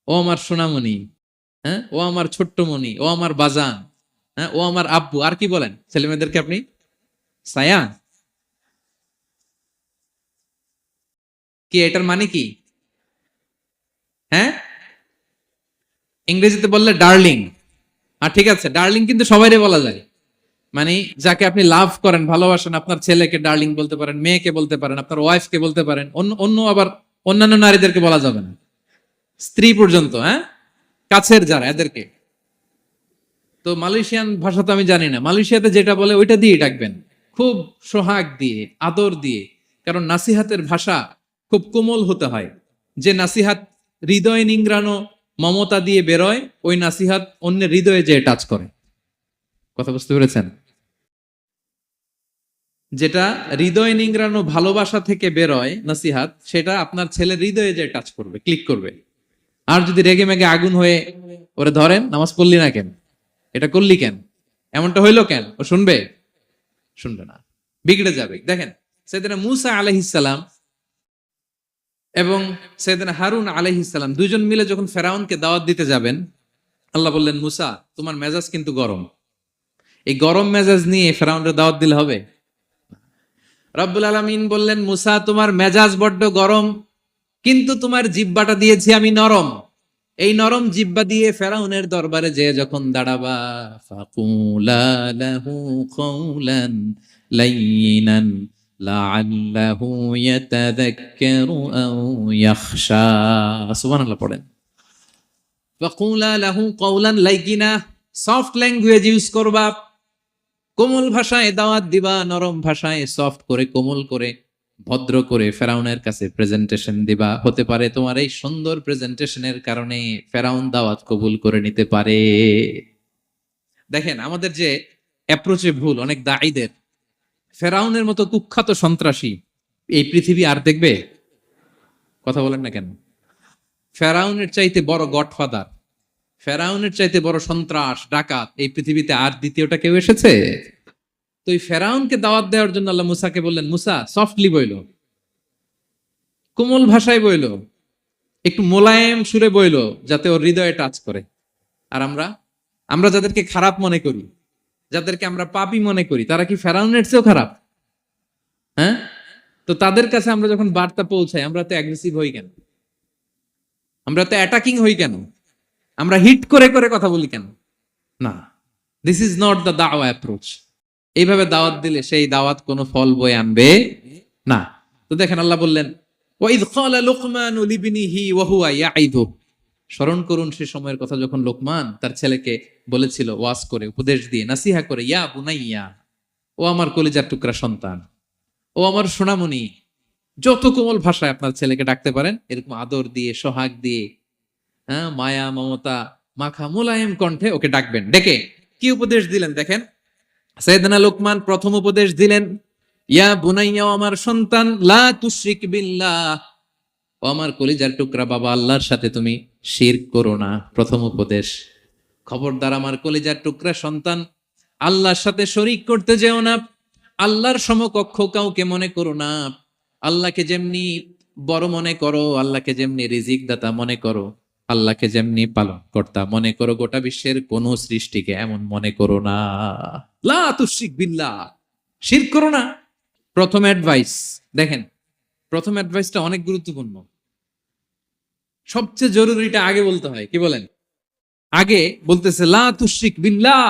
[SPEAKER 1] ও আমার সোনামণি, হ্যাঁ, ও আমার ছোট্ট মণি, ও আমার বাজান, হ্যাঁ, ও আমার আব্বু। আর কি বলেন ছেলে মেয়েদেরকে আপনি? সায়ান। কি এটার মানে কি? হ্যাঁ, ইংরেজিতে বললে ডার্লিং। আর ঠিক আছে, ডার্লিং কিন্তু সবাইরে বলা যায়, মানে যাকে আপনি লাভ করেন, ভালোবাসেন, আপনার ছেলেকে ডার্লিং বলতে পারেন, মেয়েকে বলতে পারেন, আপনার ওয়াইফকে বলতে পারেন, অন্য আবার অন্যান্য নারীদেরকে বলা যাবে না, স্ত্রী পর্যন্ত, হ্যাঁ, কাছের যারা এদেরকে। তো মালয়েশিয়ান ভাষা তো আমি জানি না, মালয়েশিয়াতে যেটা বলে ওইটা দিয়ে ডাকবেন, খুব সোহাগ দিয়ে, আদর দিয়ে, কারণ নাসিহাতের ভাষা খুব কোমল হতে হয়। যে নাসিহাত হৃদয় নিংড়ানো মমতা দিয়ে বেরোয়, ওই নাসিহাত অন্যের হৃদয়ে যে টাচ করে। কথা বুঝতে পেরেছেন? যেটা হৃদয় নিংড়ানো ভালোবাসা থেকে বেরোয় নাসিহাত, সেটা আপনার ছেলের হৃদয়ে যে টাচ করবে, ক্লিক করবে। আর যদি রেগে মেগে আগুন হয়ে ওরে ধরেন, নামাজ পড়লি না কেন, এটা করলি কেন, এমনটা হইলো কেন, ও শুনবে? শুনবে না, বিগড়ে যাবে। দেখেন সাইয়েদনা মূসা আলাইহিস সালাম এবং সাইয়েদনা হারুন আলাইহিস সালাম দুইজন মিলে যখন ফেরাউনকে দাওয়াত দিতে যাবেন, আল্লাহ বললেন, মূসা তোমার মেজাজ কিন্তু গরম, এই গরম মেজাজ নিয়ে ফেরাউনের দাওয়াত দিলে হবে? রব্বুল আলামিন বললেন, মূসা তোমার মেজাজ বড্ড গরম, কিন্তু তোমার জিহ্বাটা দিয়েছি আমি নরম। এই নরম জিহ্বা দিয়ে ফেরাউনের দরবারে যে যখন দাঁড়াবা, ফাকুলা লাহু কাওলান লাইয়িনান লাআল্লাহু ইয়াতাযাক্কারু আও ইয়াখশা। সুবহানাল্লাহ পড়েন। ফাকুলা লাহু কাওলান লাইয়িনা, সফট ল্যাঙ্গুয়েজ ইউজ করবা, কোমল ভাষায় দাওয়াত দিবা, নরম ভাষায় সফট করে, কোমল করে, ভদ্র করে ফেরাউনের কাছে প্রেজেন্টেশন দিবা। হতে পারে তোমার এই সুন্দর প্রেজেন্টেশনের কারণে ফেরাউন দাওয়াত কবুল করে নিতে পারে। দেখেন আমাদের যে অ্যাপ্রোচে ভুল অনেক দায়ীদের। ফেরাউনের মতো কুখ্যাত সন্ত্রাসী এই পৃথিবী আর দেখবে? কথা বলেন না কেন? ফেরাউনের চাইতে বড় গডফাদার, ফেরাউনের চাইতে বড় সন্ত্রাস ডাকাত এই পৃথিবীতে আর দ্বিতীয়টা কেউ এসেছে? তো এই ফেরাউনকে দাওয়াত দেওয়ার জন্য আল্লাহ মুসাকে বললেন, মুসা সফটলি বইলো, কোমল ভাষায় বইলো, একটু মোলায়েম সুরে বইলো, যাতে ওর হৃদয়ে টাচ করে। আর আমরা যাদেরকে খারাপ মনে করি, যাদেরকে আমরা পাপী মনে করি, তারা কি ফেরাউনের চেয়েও খারাপ? হ্যাঁ, তো তাদের কাছে আমরা যখন বার্তা পৌঁছাই, আমরা তো অ্যাগ্রেসিভ হই কেন, আমরা তো অ্যাটাকিং হই কেন, আমরা হিট করে করে কথা বলি কেন? না, দিস ইজ নট দ্য দাওয়া অ্যাপ্রোচ। এইভাবে দাওয়াত দিলে সেই দাওয়াত কোনো ফল বয়ে আনবে না। তো দেখেন আল্লাহ বললেন, ওয়াইদ ক্বালা লুকমানু লিবনিহি ওয়া হুয়া ইয়াইদু, স্মরণ করুন সে সময়ের কথা যখন লোকমান তার ছেলেকে বলেছিল, ওয়াজ করে, উপদেশ দিয়ে, নাসিহা করে, ইয়া বুনাইয়া, ও আমার কলিজার টুকরা সন্তান, ও আমার সোনামণি। যত কোমল ভাষায় আপনার ছেলেকে ডাকতে পারেন, এরকম আদর দিয়ে, সোহাগ দিয়ে, হ্যাঁ, মায়া মমতা মাখা মোলায়েম কণ্ঠে ওকে ডাকবেন। ডেকে কি উপদেশ দিলেন দেখেন। সাইয়েদনা লোকমান প্রথম উপদেশ দিলেন, ইয়া বুনাইয়া, আমার সন্তান, লা তুশরিক বিল্লাহ, ও আমার কলিজার টুকরা বাবা, আল্লাহর সাথে তুমি শিরক করো না। প্রথম উপদেশ, খবরদার আমার কলিজার টুকরা সন্তান, আল্লাহর সাথে শরিক করতে যেও না, আল্লাহর সমকক্ষ কাউকে মনে করো না। আল্লাহকে যেমনি বড় মনে করো, আল্লাহকে যেমনি রিজিক দাতা মনে করো, আল্লাহকে যেমনি পালন কর্তা মনে করো, গোটা বিশ্বের কোন সৃষ্টিকে এমন মনে করো না। লা তুশরিক বিল্লাহ, শিরক করো না। প্রথম অ্যাডভাইস দেখেন, প্রথম অ্যাডভাইসটা অনেক গুরুত্বপূর্ণ। সবচেয়ে জরুরিটা আগে বলতে হয়। কি বলেন? আগে বলতেছে লা তুশরিক বিল্লাহ,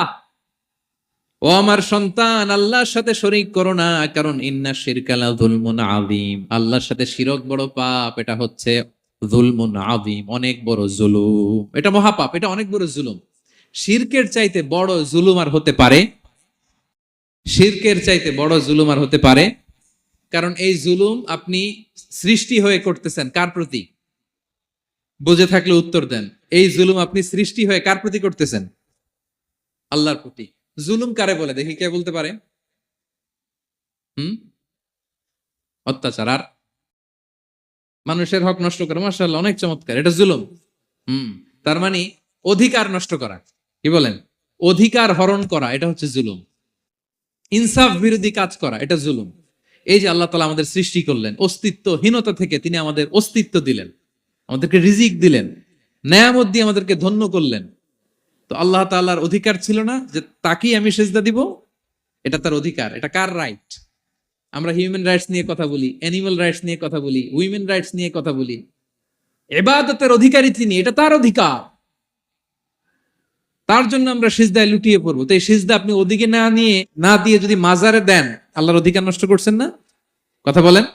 [SPEAKER 1] ও আমার সন্তান, আল্লাহর সাথে শরীক করো না, কারণ ইন্না শিরকা লা যুলমুন আযীম, আল্লাহর সাথে শিরক বড় পাপ, এটা হচ্ছে যুলমুন আযীম, অনেক বড় জুলুম, এটা মহাপাপ, এটা অনেক বড় জুলুম। শিরকের চাইতে বড় জুলুম আর হতে পারে? শিরকের চাইতে বড় জুলুম আর হতে পারে? কারণ এই জুলুম আপনি সৃষ্টি হয়ে করতেছেন কার প্রতি? বুঝে থাকলে উত্তর দেন। এই জুলুম আপনি সৃষ্টি হয়ে কার প্রতি করতেছেন? আল্লাহর প্রতি। জুলুম কারে বলে দেখি, কে বলতে পারে? অত্যাচার আর মানুষের হক নষ্ট করা, মাশাআল্লাহ অনেক চমৎকার, এটা জুলুম। তার মানে অধিকার নষ্ট করা। কি বলেন? অধিকার হরণ করা, এটা হচ্ছে জুলুম। ইনসাফ বিরোধী কাজ করা, এটা জুলুম। এই যে আল্লাহ তাআলা আমাদের সৃষ্টি করলেন, অস্তিত্বহীনতা থেকে তিনি আমাদের অস্তিত্ব দিলেন, আমাদেরকে রিজিক দিলেন, নেয়ামত দিয়ে আমাদেরকে ধন্য করলেন। তো আল্লাহ তাআলার অধিকার ছিল না যে তাকেই আমি সেজদা দিব? এটা তার অধিকার। এটা কার রাইট? আমরা হিউম্যান রাইটস নিয়ে কথা বলি, অ্যানিমাল রাইটস নিয়ে কথা বলি, উইমেন রাইটস নিয়ে কথা বলি। ইবাদতের অধিকারী তিনি, এটা তার অধিকার। তার জন্য আমরা সিজদায় লুটিয়ে পড়বো। তো এই সিজদা আপনি ওদিকে না দিয়ে যদি মাজারে দেন, আল্লাহর অধিকার নষ্ট করছেন না? কথা বলেন,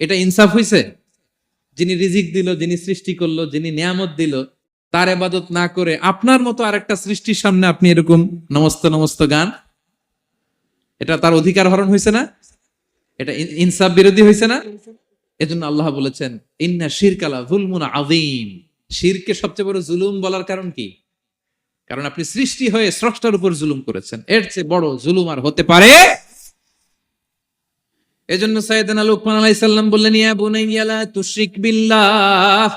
[SPEAKER 1] এটা ইনসাফ হইছে? যিনি রিজিক দিল, যিনি সৃষ্টি করলো, যিনি নিয়ামত দিল, তার ইবাদত না করে আপনার মতো আরেকটা সৃষ্টির সামনে আপনি এরকম নমস্ত নমস্ত গান, এটা তার অধিকার হরণ হয়েছে না? এটা ইনসাফ বিরোধী হয়েছে না? এজন্য আল্লাহ বলেছেন ইন্না শিরকালা যুলমুন আযীম। শিরকে সবচেয়ে বড় জুলুম বলার কারণ কি? কারণ আপনি সৃষ্টি হয়ে স্রষ্টার উপর জুলুম করেছেন। এর চেয়ে বড় জুলুম আর হতে পারে? এজন্য সাইয়েদনা লুকমান আলাইহিস সালাম বললেন, ইয়া বুনাইয়া লা তুশরিক বিল্লাহ,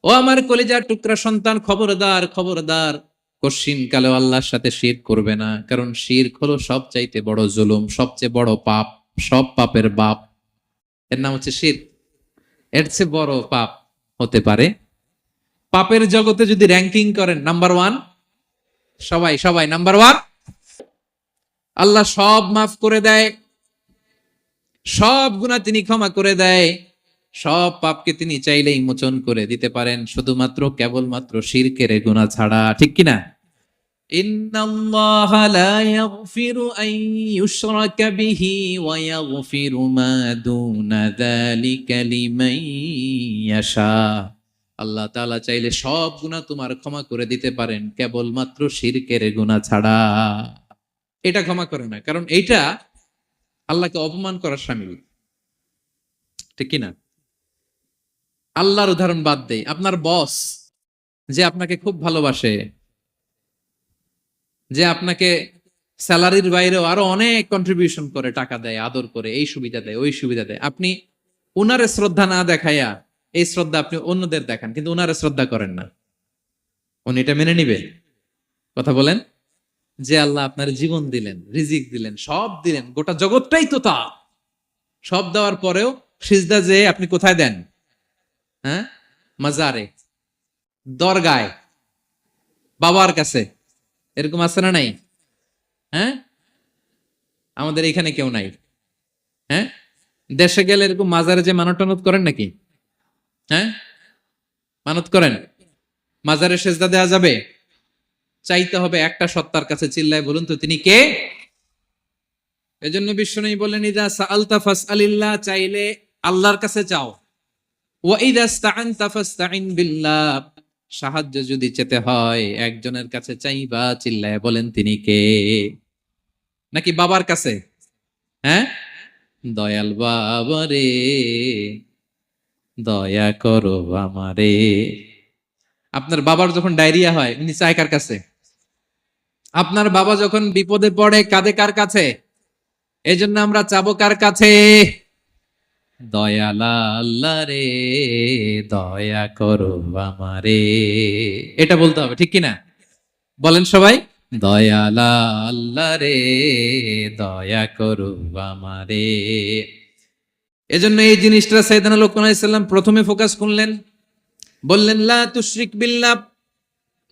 [SPEAKER 1] ও আমার কলিজার টুকরা সন্তান, খবরদার খবরদার, কশিন কালেও আল্লাহর সাথে শিরক করবে না। কারণ শিরক হলো সবচাইতে বড় জুলুম, সবচেয়ে বড় পাপ, সব পাপের বাপ। এর নাম হচ্ছে শিরক। এর চেয়ে বড় পাপ হতে পারে? পাপের জগতে যদি র্যাঙ্কিং করেন, নাম্বার ওয়ান, সবাই সবাই নাম্বার ওয়ান। আল্লাহ সব মাফ করে দেয়, সব গুনাহ তিনি ক্ষমা করে দেয়, সব পাপকে তিনি চাইলেই মোচন করে দিতে পারেন, শুধুমাত্র কেবলমাত্র শিরকের গুনাহ ছাড়া। ঠিক কিনা? ইন্নাল্লাহা লা ইয়াগফিরু আন ইউশরাকা বিহি ওয়া ইয়াগফিরু মা দুনা যালিকা লিমান ইয়াশা। আল্লাহ তাআলা চাইলে সব গুনাহ তোমার ক্ষমা করে দিতে পারেন, কেবলমাত্র শিরকের গুনাহ ছাড়া। এটা ক্ষমা করে না, কারণ এইটা আল্লাহকে অপমান করার শামিল। ঠিক কিনা? আল্লাহর উদাহরণ বাদ দেই, আপনার বস যে আপনাকে খুব ভালোবাসে, যে আপনাকে স্যালারির বাইরেও আরো অনেক কন্ট্রিবিউশন করে, টাকা দেয়, আদর করে, এই সুবিধা দেয়, ওই সুবিধা দেয়, আপনি উনারে শ্রদ্ধা না দেখাইয়া এই শ্রদ্ধা আপনি অন্যদের দেখান, কিন্তু উনারে শ্রদ্ধা করেন না, উনি এটা মেনে নিবে? কথা বলেন। যে আল্লাহ আপনার জীবন দিলেন, রিজিক দিলেন, সব দিলেন, গোটা জগৎটাই তো তা, সব দেওয়ার পরেও সিজদা যে আপনি কোথায় দেন? হ্যাঁ, মাজারে, দরগায়, বাবার কাছে। এরকম আছে না নাই? হ্যাঁ, আমাদের এখানে কেউ নাই। হ্যাঁ, দেশে গেলে এরকম মাজারে যে মানত টানত করেন নাকি? হ্যাঁ, মানত করেন? মাজারে সেজদা দেওয়া যাবে? চাইতে হবে একটা সত্তার কাছে, চিল্লায় বলুন তো তিনি কে? এজন্য বিশ্বনবী বলেন, ইযা সাআলতা ফাসআলিল্লাহ, চাইলে আল্লাহর কাছে চাও। ওয়া ইযা ইসতাআনতা ফাসতাইন বিল্লাহ, সাহায্য যদি চেতে হয় একজনের কাছে চাইবা, চিল্লায় বলেন তিনি কে? নাকি বাবার কাছে? হ্যাঁ, দয়াল বাবা রে দয়া করো আমারে। আপনার বাবার যখন ডায়রিয়া হয় উনি চায় কার কাছে? আপনার বাবা যখন বিপদে পড়ে কাঁদে কার কাছে? এজন্য আমরা চাবো কার কাছে? দয়ালা আল্লাহ রে দয়া করো আমারে। এটা বলতে হবে, ঠিক কিনা? বলেন সবাই, দয়ালা আল্লাহ রে দয়া করো আমারে। এজন্য এই জিনিসটা সাইয়েদনা লুকমান আলাইহিস সালাম প্রথমে ফোকাস করলেন, বললেন লা তুশরিক বিল্লাহ,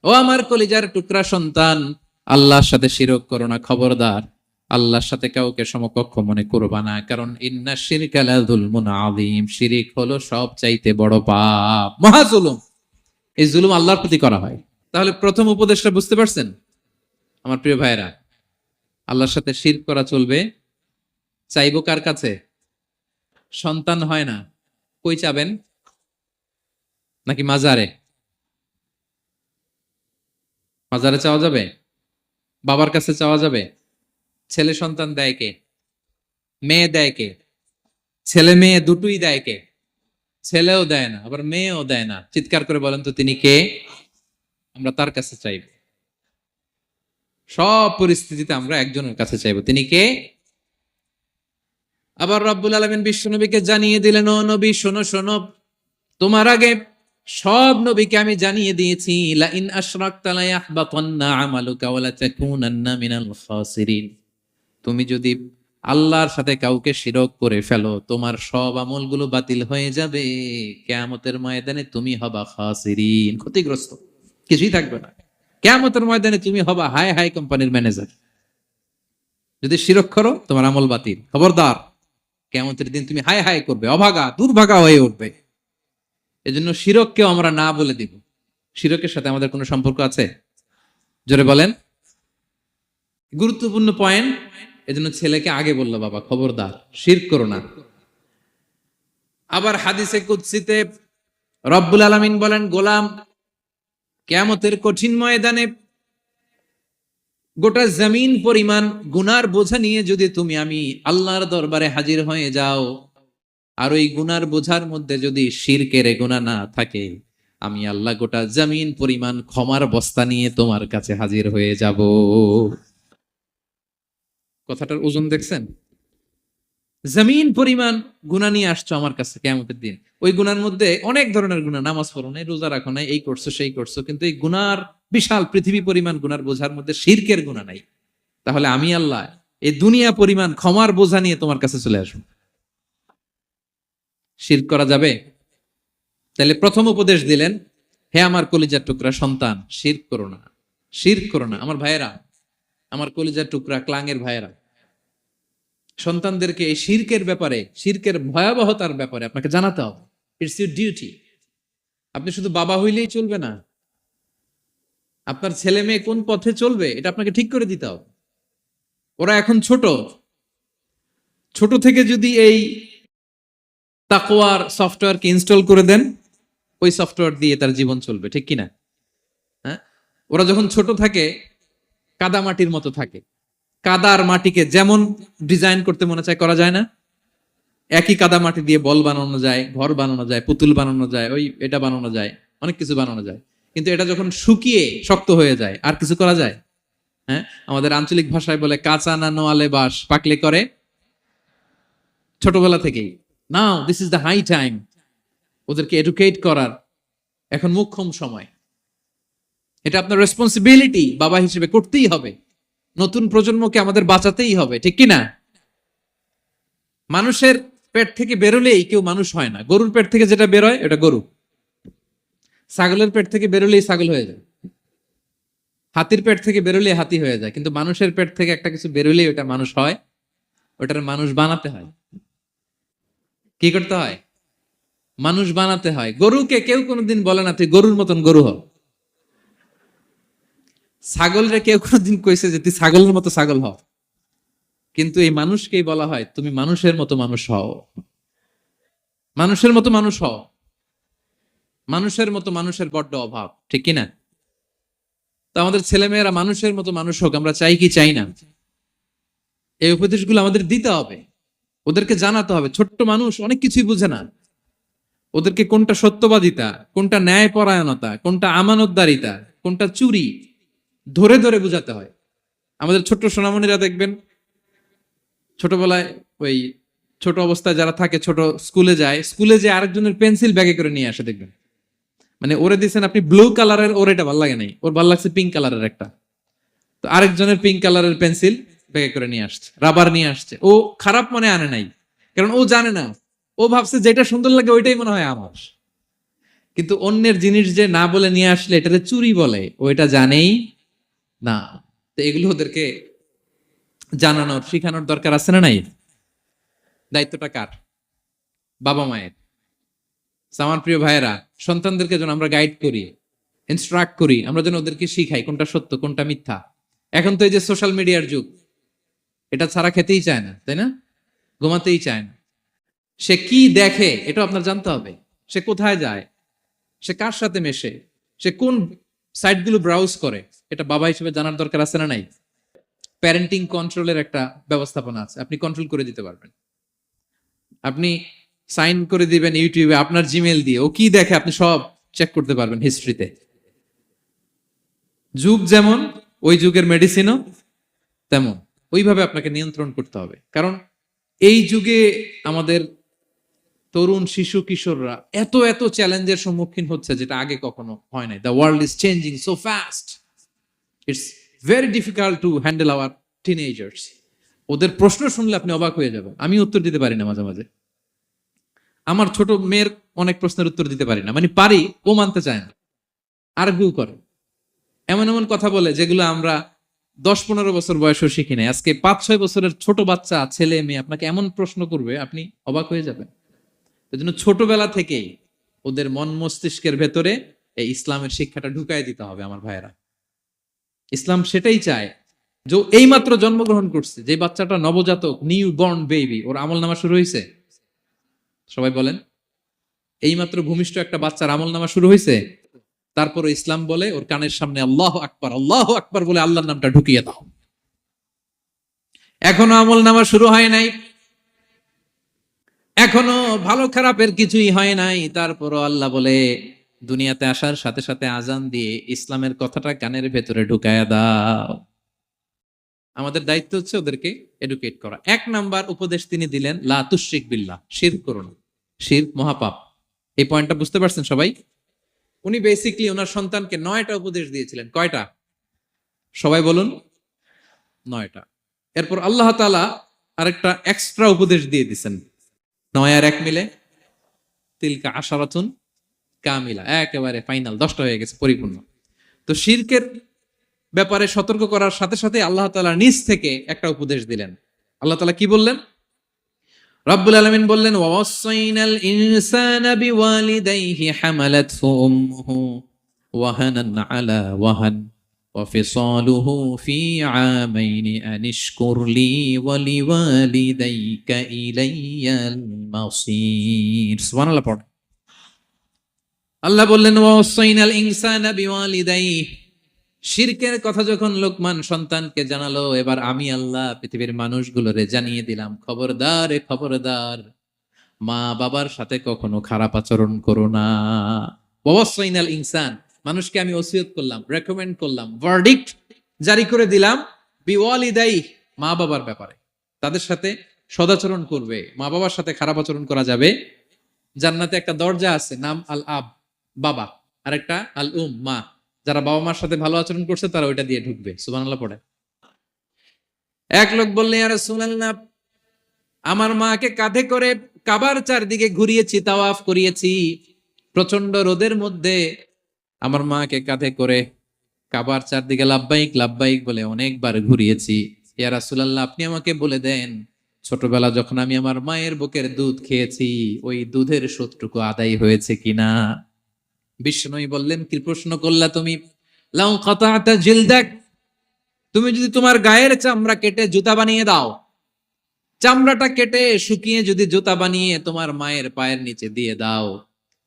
[SPEAKER 1] ও আমার কলিজার টুকরা সন্তান, আল্লাহর সাথে শিরক করো না, খবরদার। আল্লাহর সাথে কাউকে সমকক্ষ মনে করবা না, কারণ ইন্না শিরকা লা যুলমুন আযীম, শিরিক হলো সবচাইতে বড় পাপ, মহা জুলুম। এই জুলুম আল্লাহর প্রতি করা হয়। তাহলে প্রথম উপদেশটা বুঝতে পারছেন আমার প্রিয় ভাইরা? আল্লাহর সাথে শিরক করা চলবে, চাইবো কার কাছে? সন্তান হয় না, কই চাবেন? নাকি মাজারে? মাজারে চাওয়া যাবে? বাবার কাছে চাওয়া যাবে? ছেলে সন্তান দেয় কে? মেয়ে দেয় কে? ছেলে মেয়ে দুটোই দেয় কে? ছেলেও দেয় না, আবার মেয়েও দেয় না। চিৎকার করে বলেন তো তিনি কে? আমরা তার কাছে চাইব, সব পরিস্থিতিতে আমরা একজনের কাছে চাইব, তিনি কে? আবার রব্বুল আলামিন বিশ্বনবীকে জানিয়ে দিলেন, ও নবী শোনো শোনো, তোমার আগে সব নবীকে আমি জানিয়ে দিয়েছি, লা ইন আশরাকতা লা ইয়াহবাতান্না আমালুকা ওয়া লা তাকুনান্না মিনাল খাসিরিন। তুমি যদি আল্লাহর সাথে কাউকে শিরক করে ফেলো, তোমার সব আমলগুলো বাতিল হয়ে যাবে, কিয়ামতের ময়দানে তুমি হবা খাসিরিন, ক্ষতিগ্রস্ত, কিছুই থাকবে না। কিয়ামতের ময়দানে তুমি হবা হাই হাই কোম্পানির ম্যানেজার। যদি শিরক করো তোমার আমল বাতিল, খবরদার, কিয়ামতের দিন তুমি হাই হাই করবে, অভাগা দুর্ভাগা হয়ে উঠবে। এজন্য শিরককেও আমরা না বলে দিব। শিরকের সাথে আমাদের কোনো সম্পর্ক আছে? জোরে বলেন। গুরুত্বপূর্ণ পয়েন্ট, এজন্য ছেলেকে আগে বললো, বাবা খবরদার শিরক করো না। আবার হাদিসে কুদসিতে রব্বুল আলামিন বলেন, গোলাম কিয়ামতের কঠিন ময়দানে গোটা জমিন পরিমাণ গুনার বোঝা নিয়ে যদি তুমি আমি আল্লাহর দরবারে হাজির হয়ে যাও, আর ওই গুনার বোঝার মধ্যে যদি শিরকের গুনাহ না থাকে, আমি আল্লাহ গোটা জমিন পরিমাণ ক্ষমার বস্তা নিয়ে তোমার কাছে হাজির হয়ে যাব। কথাটার ওজন দেখছেন? জমিন পরিমাণ গুনাহ নিয়ে আসছো আমার কাছে কিয়ামতের দিন। ওই গুনার মধ্যে অনেক ধরনের গুনাহ, নামাজ পড়ো নাই, রোজা রাখো নাই, এই করছো সেই করছো, কিন্তু এই গুনার বিশাল পৃথিবী পরিমাণ গুনার বোঝার মধ্যে শিরকের গুনাহ নাই। তাহলে আমি আল্লাহ এই দুনিয়া পরিমাণ ক্ষমার বোঝা নিয়ে তোমার কাছে চলে আসবো। শিরক করা যাবে? তাহলে প্রথম উপদেশ দিলেন, হে আমার কলিজার টুকরা সন্তান, শিরক করো না, শিরক করো না। আমার ভাইয়েরা, আমার কলিজার টুকরা ক্লাঙের ভাইয়েরা, সন্তানদেরকে এই শিরকের ব্যাপারে, শিরকের ভয়াবহতার ব্যাপারে আপনাকে জানাতে হবে। It's your duty. আপনি শুধু বাবা হইলেই চলবে না, আপনার ছেলে মেয়ে কোন পথে চলবে এটা আপনাকে ঠিক করে দিতে হবে। ওরা এখন ছোট, ছোট থেকে যদি এই তাকওয়ার সফটওয়্যারকে ইনস্টল করে দেন, ওই সফটওয়্যার দিয়ে তার জীবন চলবে, ঠিক কিনা? হ্যাঁ, ওরা যখন ছোট থাকে কাদা মাটির মতো থাকে, কাদার মাটিকে যেমন ডিজাইন করতে মনে চায় করা যায় না? একই কাদা মাটি দিয়ে বল বানানো যায়, ঘর বানানো যায়, পুতুল বানানো যায়, ওই এটা বানানো যায়, অনেক কিছু বানানো যায়। কিন্তু এটা যখন শুকিয়ে শক্ত হয়ে যায়, আর কিছু করা যায়? হ্যাঁ, আমাদের আঞ্চলিক ভাষায় বলে কাঁচা না নোয়ালে বাঁশ, পাকলে করে। ছোটবেলা থেকেই now this is the high time ওদেরকে এডুকেট করার, এখন মোক্ষম সময়। এটা আপনার রেসপন্সিবিলিটি, বাবা হিসেবে করতেই হবে। নতুন প্রজন্মকে আমাদের বাঁচাতেই হবে, ঠিক কিনা? মানুষের পেট থেকে বেরোলেই কেউ মানুষ হয় না। গরুর পেট থেকে যেটা বেরোয় এটা গরু, ছাগলের পেট থেকে বেরোলেই ছাগল হয়ে যায়, হাতির পেট থেকে বেরোলেই হাতি হয়ে যায়। কিন্তু মানুষের পেট থেকে একটা কিছু বেরোলেই ওটা মানুষ হয়, ওটার মানুষ বানাতে হয়। কি করতে হয়? মানুষ বানাতে হয়। গরুকে কেউ কোনোদিন বলে না তুই গরুর মতন গরু হ। ছাগলরে কেউ কোনোদিন কইছে যে তুই ছাগলের মতো ছাগল হ। কিন্তু এই মানুষকেই বলা হয় তুমি মানুষের মতো মানুষ হও, মানুষের মতো মানুষ হও। মানুষের মতো মানুষের বড্ড অভাব, ঠিক কিনা? তো আমাদের ছেলেমেয়েরা মানুষের মতো মানুষ হোক, আমরা চাই কি চাই না? এই উপদেশগুলো আমাদের দিতে হবে, ওদেরকে জানাতে হবে। ছোট্ট মানুষ অনেক কিছুই বুঝে না, ওদেরকে কোনটা সত্যবাদিতা, কোনটা ন্যায়পরায়ণতা, কোনটা আমানতদারিতা, কোনটা চুরি, ধরে ধরে বুঝাতে হয়। আমাদের ছোট্ট সোনামণিরা দেখবেন ছোটবেলায় ওই ছোট অবস্থায় যারা থাকে, ছোট স্কুলে যায়, স্কুলে যে আরেকজনের পেন্সিল ব্যাগে করে নিয়ে আসে দেখবেন। মানে ওরে দিচ্ছেন আপনি ব্লু কালারের, ওর এটা ভালো লাগে নাই, ওর ভালো লাগছে পিঙ্ক কালারের একটা, তো আরেকজনের পিঙ্ক কালারের পেন্সিল ব্যাগে করে নিয়ে আসছে, রাবার নিয়ে আসছে। ও খারাপ মনে আনে নাই, কারণ ও জানে না, ও ভাবছে যেটা সুন্দর লাগে ওইটাই মনে হয় আমার। কিন্তু অন্যের জিনিস যে না বলে নিয়ে আসলে এটাতে চুরি বলে, ও এটা জানেই না। তো এগুলো ওদেরকে জানানোর, শিখানোর দরকার আছে না নাই? দায়িত্বটা কার? বাবা মায়ের। আমার প্রিয় ভাইয়েরা, সন্তানদেরকে যেন আমরা গাইড করি, ইনস্ট্রাক্ট করি, আমরা যেন ওদেরকে শিখাই কোনটা সত্য কোনটা মিথ্যা। এখন তো এই যে সোশ্যাল মিডিয়ার যুগ, এটা ছাড়া খেতেই চায় না, তাই না? ঘুমাতেই চায় না। সে কি দেখে এটা আপনার জানতে হবে। সে কোথায় যায়, সে কার সাথে মেশে, সে কোন সাইটগুলো ব্রাউজ করে, এটা বাবা হিসেবে জানার দরকার আছে না নাই? প্যারেন্টিং কন্ট্রোলের একটা ব্যবস্থাপনা আছে, আপনি কন্ট্রোল করে দিতে পারবেন। আপনি সাইন করে দিবেন ইউটিউবে আপনার জিমেল দিয়ে, ও কি দেখে আপনি সব চেক করতে পারবেন হিস্ট্রিতে। যুগ যেমন, ওই যুগের মেডিসিনও তেমন। ওইভাবে আপনাকে নিয়ন্ত্রণ করতে হবে, কারণ এই যুগে আমাদের তরুণ শিশু কিশোররা এত এত চ্যালেঞ্জের সম্মুখীন হচ্ছে যেটা আগে কখনো হয় নাই। The world is changing so fast, it's very difficult to handle our teenagers. ওদের প্রশ্ন শুনলে আপনি অবাক হয়ে যাবেন। আমি উত্তর দিতে পারি না মাঝে মাঝে, আমার ছোট মেয়ের অনেক প্রশ্নের উত্তর দিতে পারি না, মানে পারি, ও মানতে চায় না, আর্গুও করে, এমন এমন কথা বলে যেগুলো আমরা 10-15 বছর বয়সেও শিখি নাই। আজকে 5-6 বছরের ছোট বাচ্চা, ছেলে মেয়ে আপনাকে এমন প্রশ্ন করবে আপনি অবাক হয়ে যাবেন। এই জন্য ছোটবেলা থেকেই ওদের মন মস্তিষ্কের ভেতরে এই ইসলামের শিক্ষাটা ঢুকাই দিতে হবে আমার ভাইয়েরা। ইসলাম সেটাই চায়। যে এইমাত্র জন্মগ্রহণ করছে যে বাচ্চাটা, নবজাতক, নিউ বর্ন বেবি, ওর আমল নামা শুরু হয়েছে? সবাই বলেন, এইমাত্র ভূমিষ্ঠ একটা বাচ্চার আমল নামা শুরু হয়েছে? তারপর ইসলাম বলে ওর কানের সামনে আল্লাহ আকবার বলে আল্লাহর নামটা ঢুকিয়ে দাও। এখনো আমল নামা শুরু হয় নাই, এখনো ভালো খারাপের কিছুই হয় নাই, তারপরও আল্লাহ বলে দুনিয়াতে আসার সাথে সাথে আজান দিয়ে ইসলামের কথাটা কানের ভেতরে ঢুকায়া দাও। আমাদের দায়িত্ব হচ্ছে ওদেরকে এডুকেট করা। এক নাম্বার উপদেশ তিনি দিলেন, লা তুশরিক বিল্লাহ, শিরক করো না। শিরক মহাপাপ। এই পয়েন্টটা বুঝতে পারছেন সবাই? উনি বেসিকলি ওনার সন্তানকে 9টা উপদেশ দিয়েছিলেন। কয়টা? সবাই বলুন। 9টা। এরপর আল্লাহ তাআলা আরেকটা এক্সট্রা উপদেশ দিয়ে দিয়েছেন। 9 আর 1 মিলে তিলকা আশারাতুন কামিলা, একেবারে ফাইনাল, 10টা হয়ে গেছে, পরিপূর্ণ। তো শিরকের ব্যাপারে সতর্ক করার সাথে সাথে আল্লাহ তাআলা নিজ থেকে একটা উপদেশ দিলেন। আল্লাহ তাআলা কি বললেন? রব্বুল আলামিন বললেন, ওয়াসাইনাল ইনসানা বিওয়ালিদাইহি হামালাতহু উম্মুহু ওয়াহানান আলা ওয়াহান ওয়া ফিসালুহু ফি আমাইনি আনিশকুর লি ওয়া লিওয়ালিদাইকা ইলাইয়াল মাসির। সুবহানাল্লাহ পড়। আল্লাহ বললেন, ওয়াসাইনাল ইনসানা বিওয়ালিদাইহি, শিরকের কথা যখন লোকমান সন্তানকে জানালো, এবার আমি আল্লাহ পৃথিবীর মানুষগুলোরে জানিয়ে দিলাম, খবরদার এ খবরদার, মা বাবার সাথে কখনো খারাপ আচরণ করো না। ওয়াসাইনাল ইনসান, মানুষকে আমি ওসিয়ত করলাম, রেকমেন্ড করলাম, ভার্ডিক্ট জারি করে দিলাম, বিওয়ালিদাই, মা বাবার ব্যাপারে তাদের সাথে সদাচরণ করবে। মা বাবার সাথে খারাপ আচরণ করা যাবে। জান্নাতে একটা দরজা আছে, নাম আল আব, বাবা, আর একটা আল উম, মা। যারা বাবা মার সাথে ভালো আচরণ করছে তারা ওইটা দিয়ে ঢুকবে। সুবহানাল্লাহ পড়ে। এক লোক বললে, ইয়া রাসূলুল্লাহ, আমার মাকে কাঁধে করে কাবার চারদিকে ঘুরিয়েছি, তাওয়াফ করিয়েছি, প্রচন্ড রোদের মধ্যে আমার মাকে কাঁধে করে কাবার চারদিকে লাব্বাইক লাব্বাইক বলে অনেকবার ঘুরিয়েছি। ইয়া রাসূলুল্লাহ, আপনি আমাকে বলে দেন, ছোটবেলা যখন আমি আমার মায়ের বুকের দুধ খেয়েছি, ওই দুধের শোধটুকু আদায় হয়েছে কিনা? বিষ্ণুই বললেন, কি প্রশ্ন করলা তুমি? লাউ কাতাতা জিলদাক, তুমি যদি তোমার গায়ের চামড়া কেটে জুতা বানিয়ে দাও, চামড়াটা কেটে শুকিয়ে যদি জুতা বানিয়ে তোমার মায়ের পায়ের নিচে দিয়ে দাও,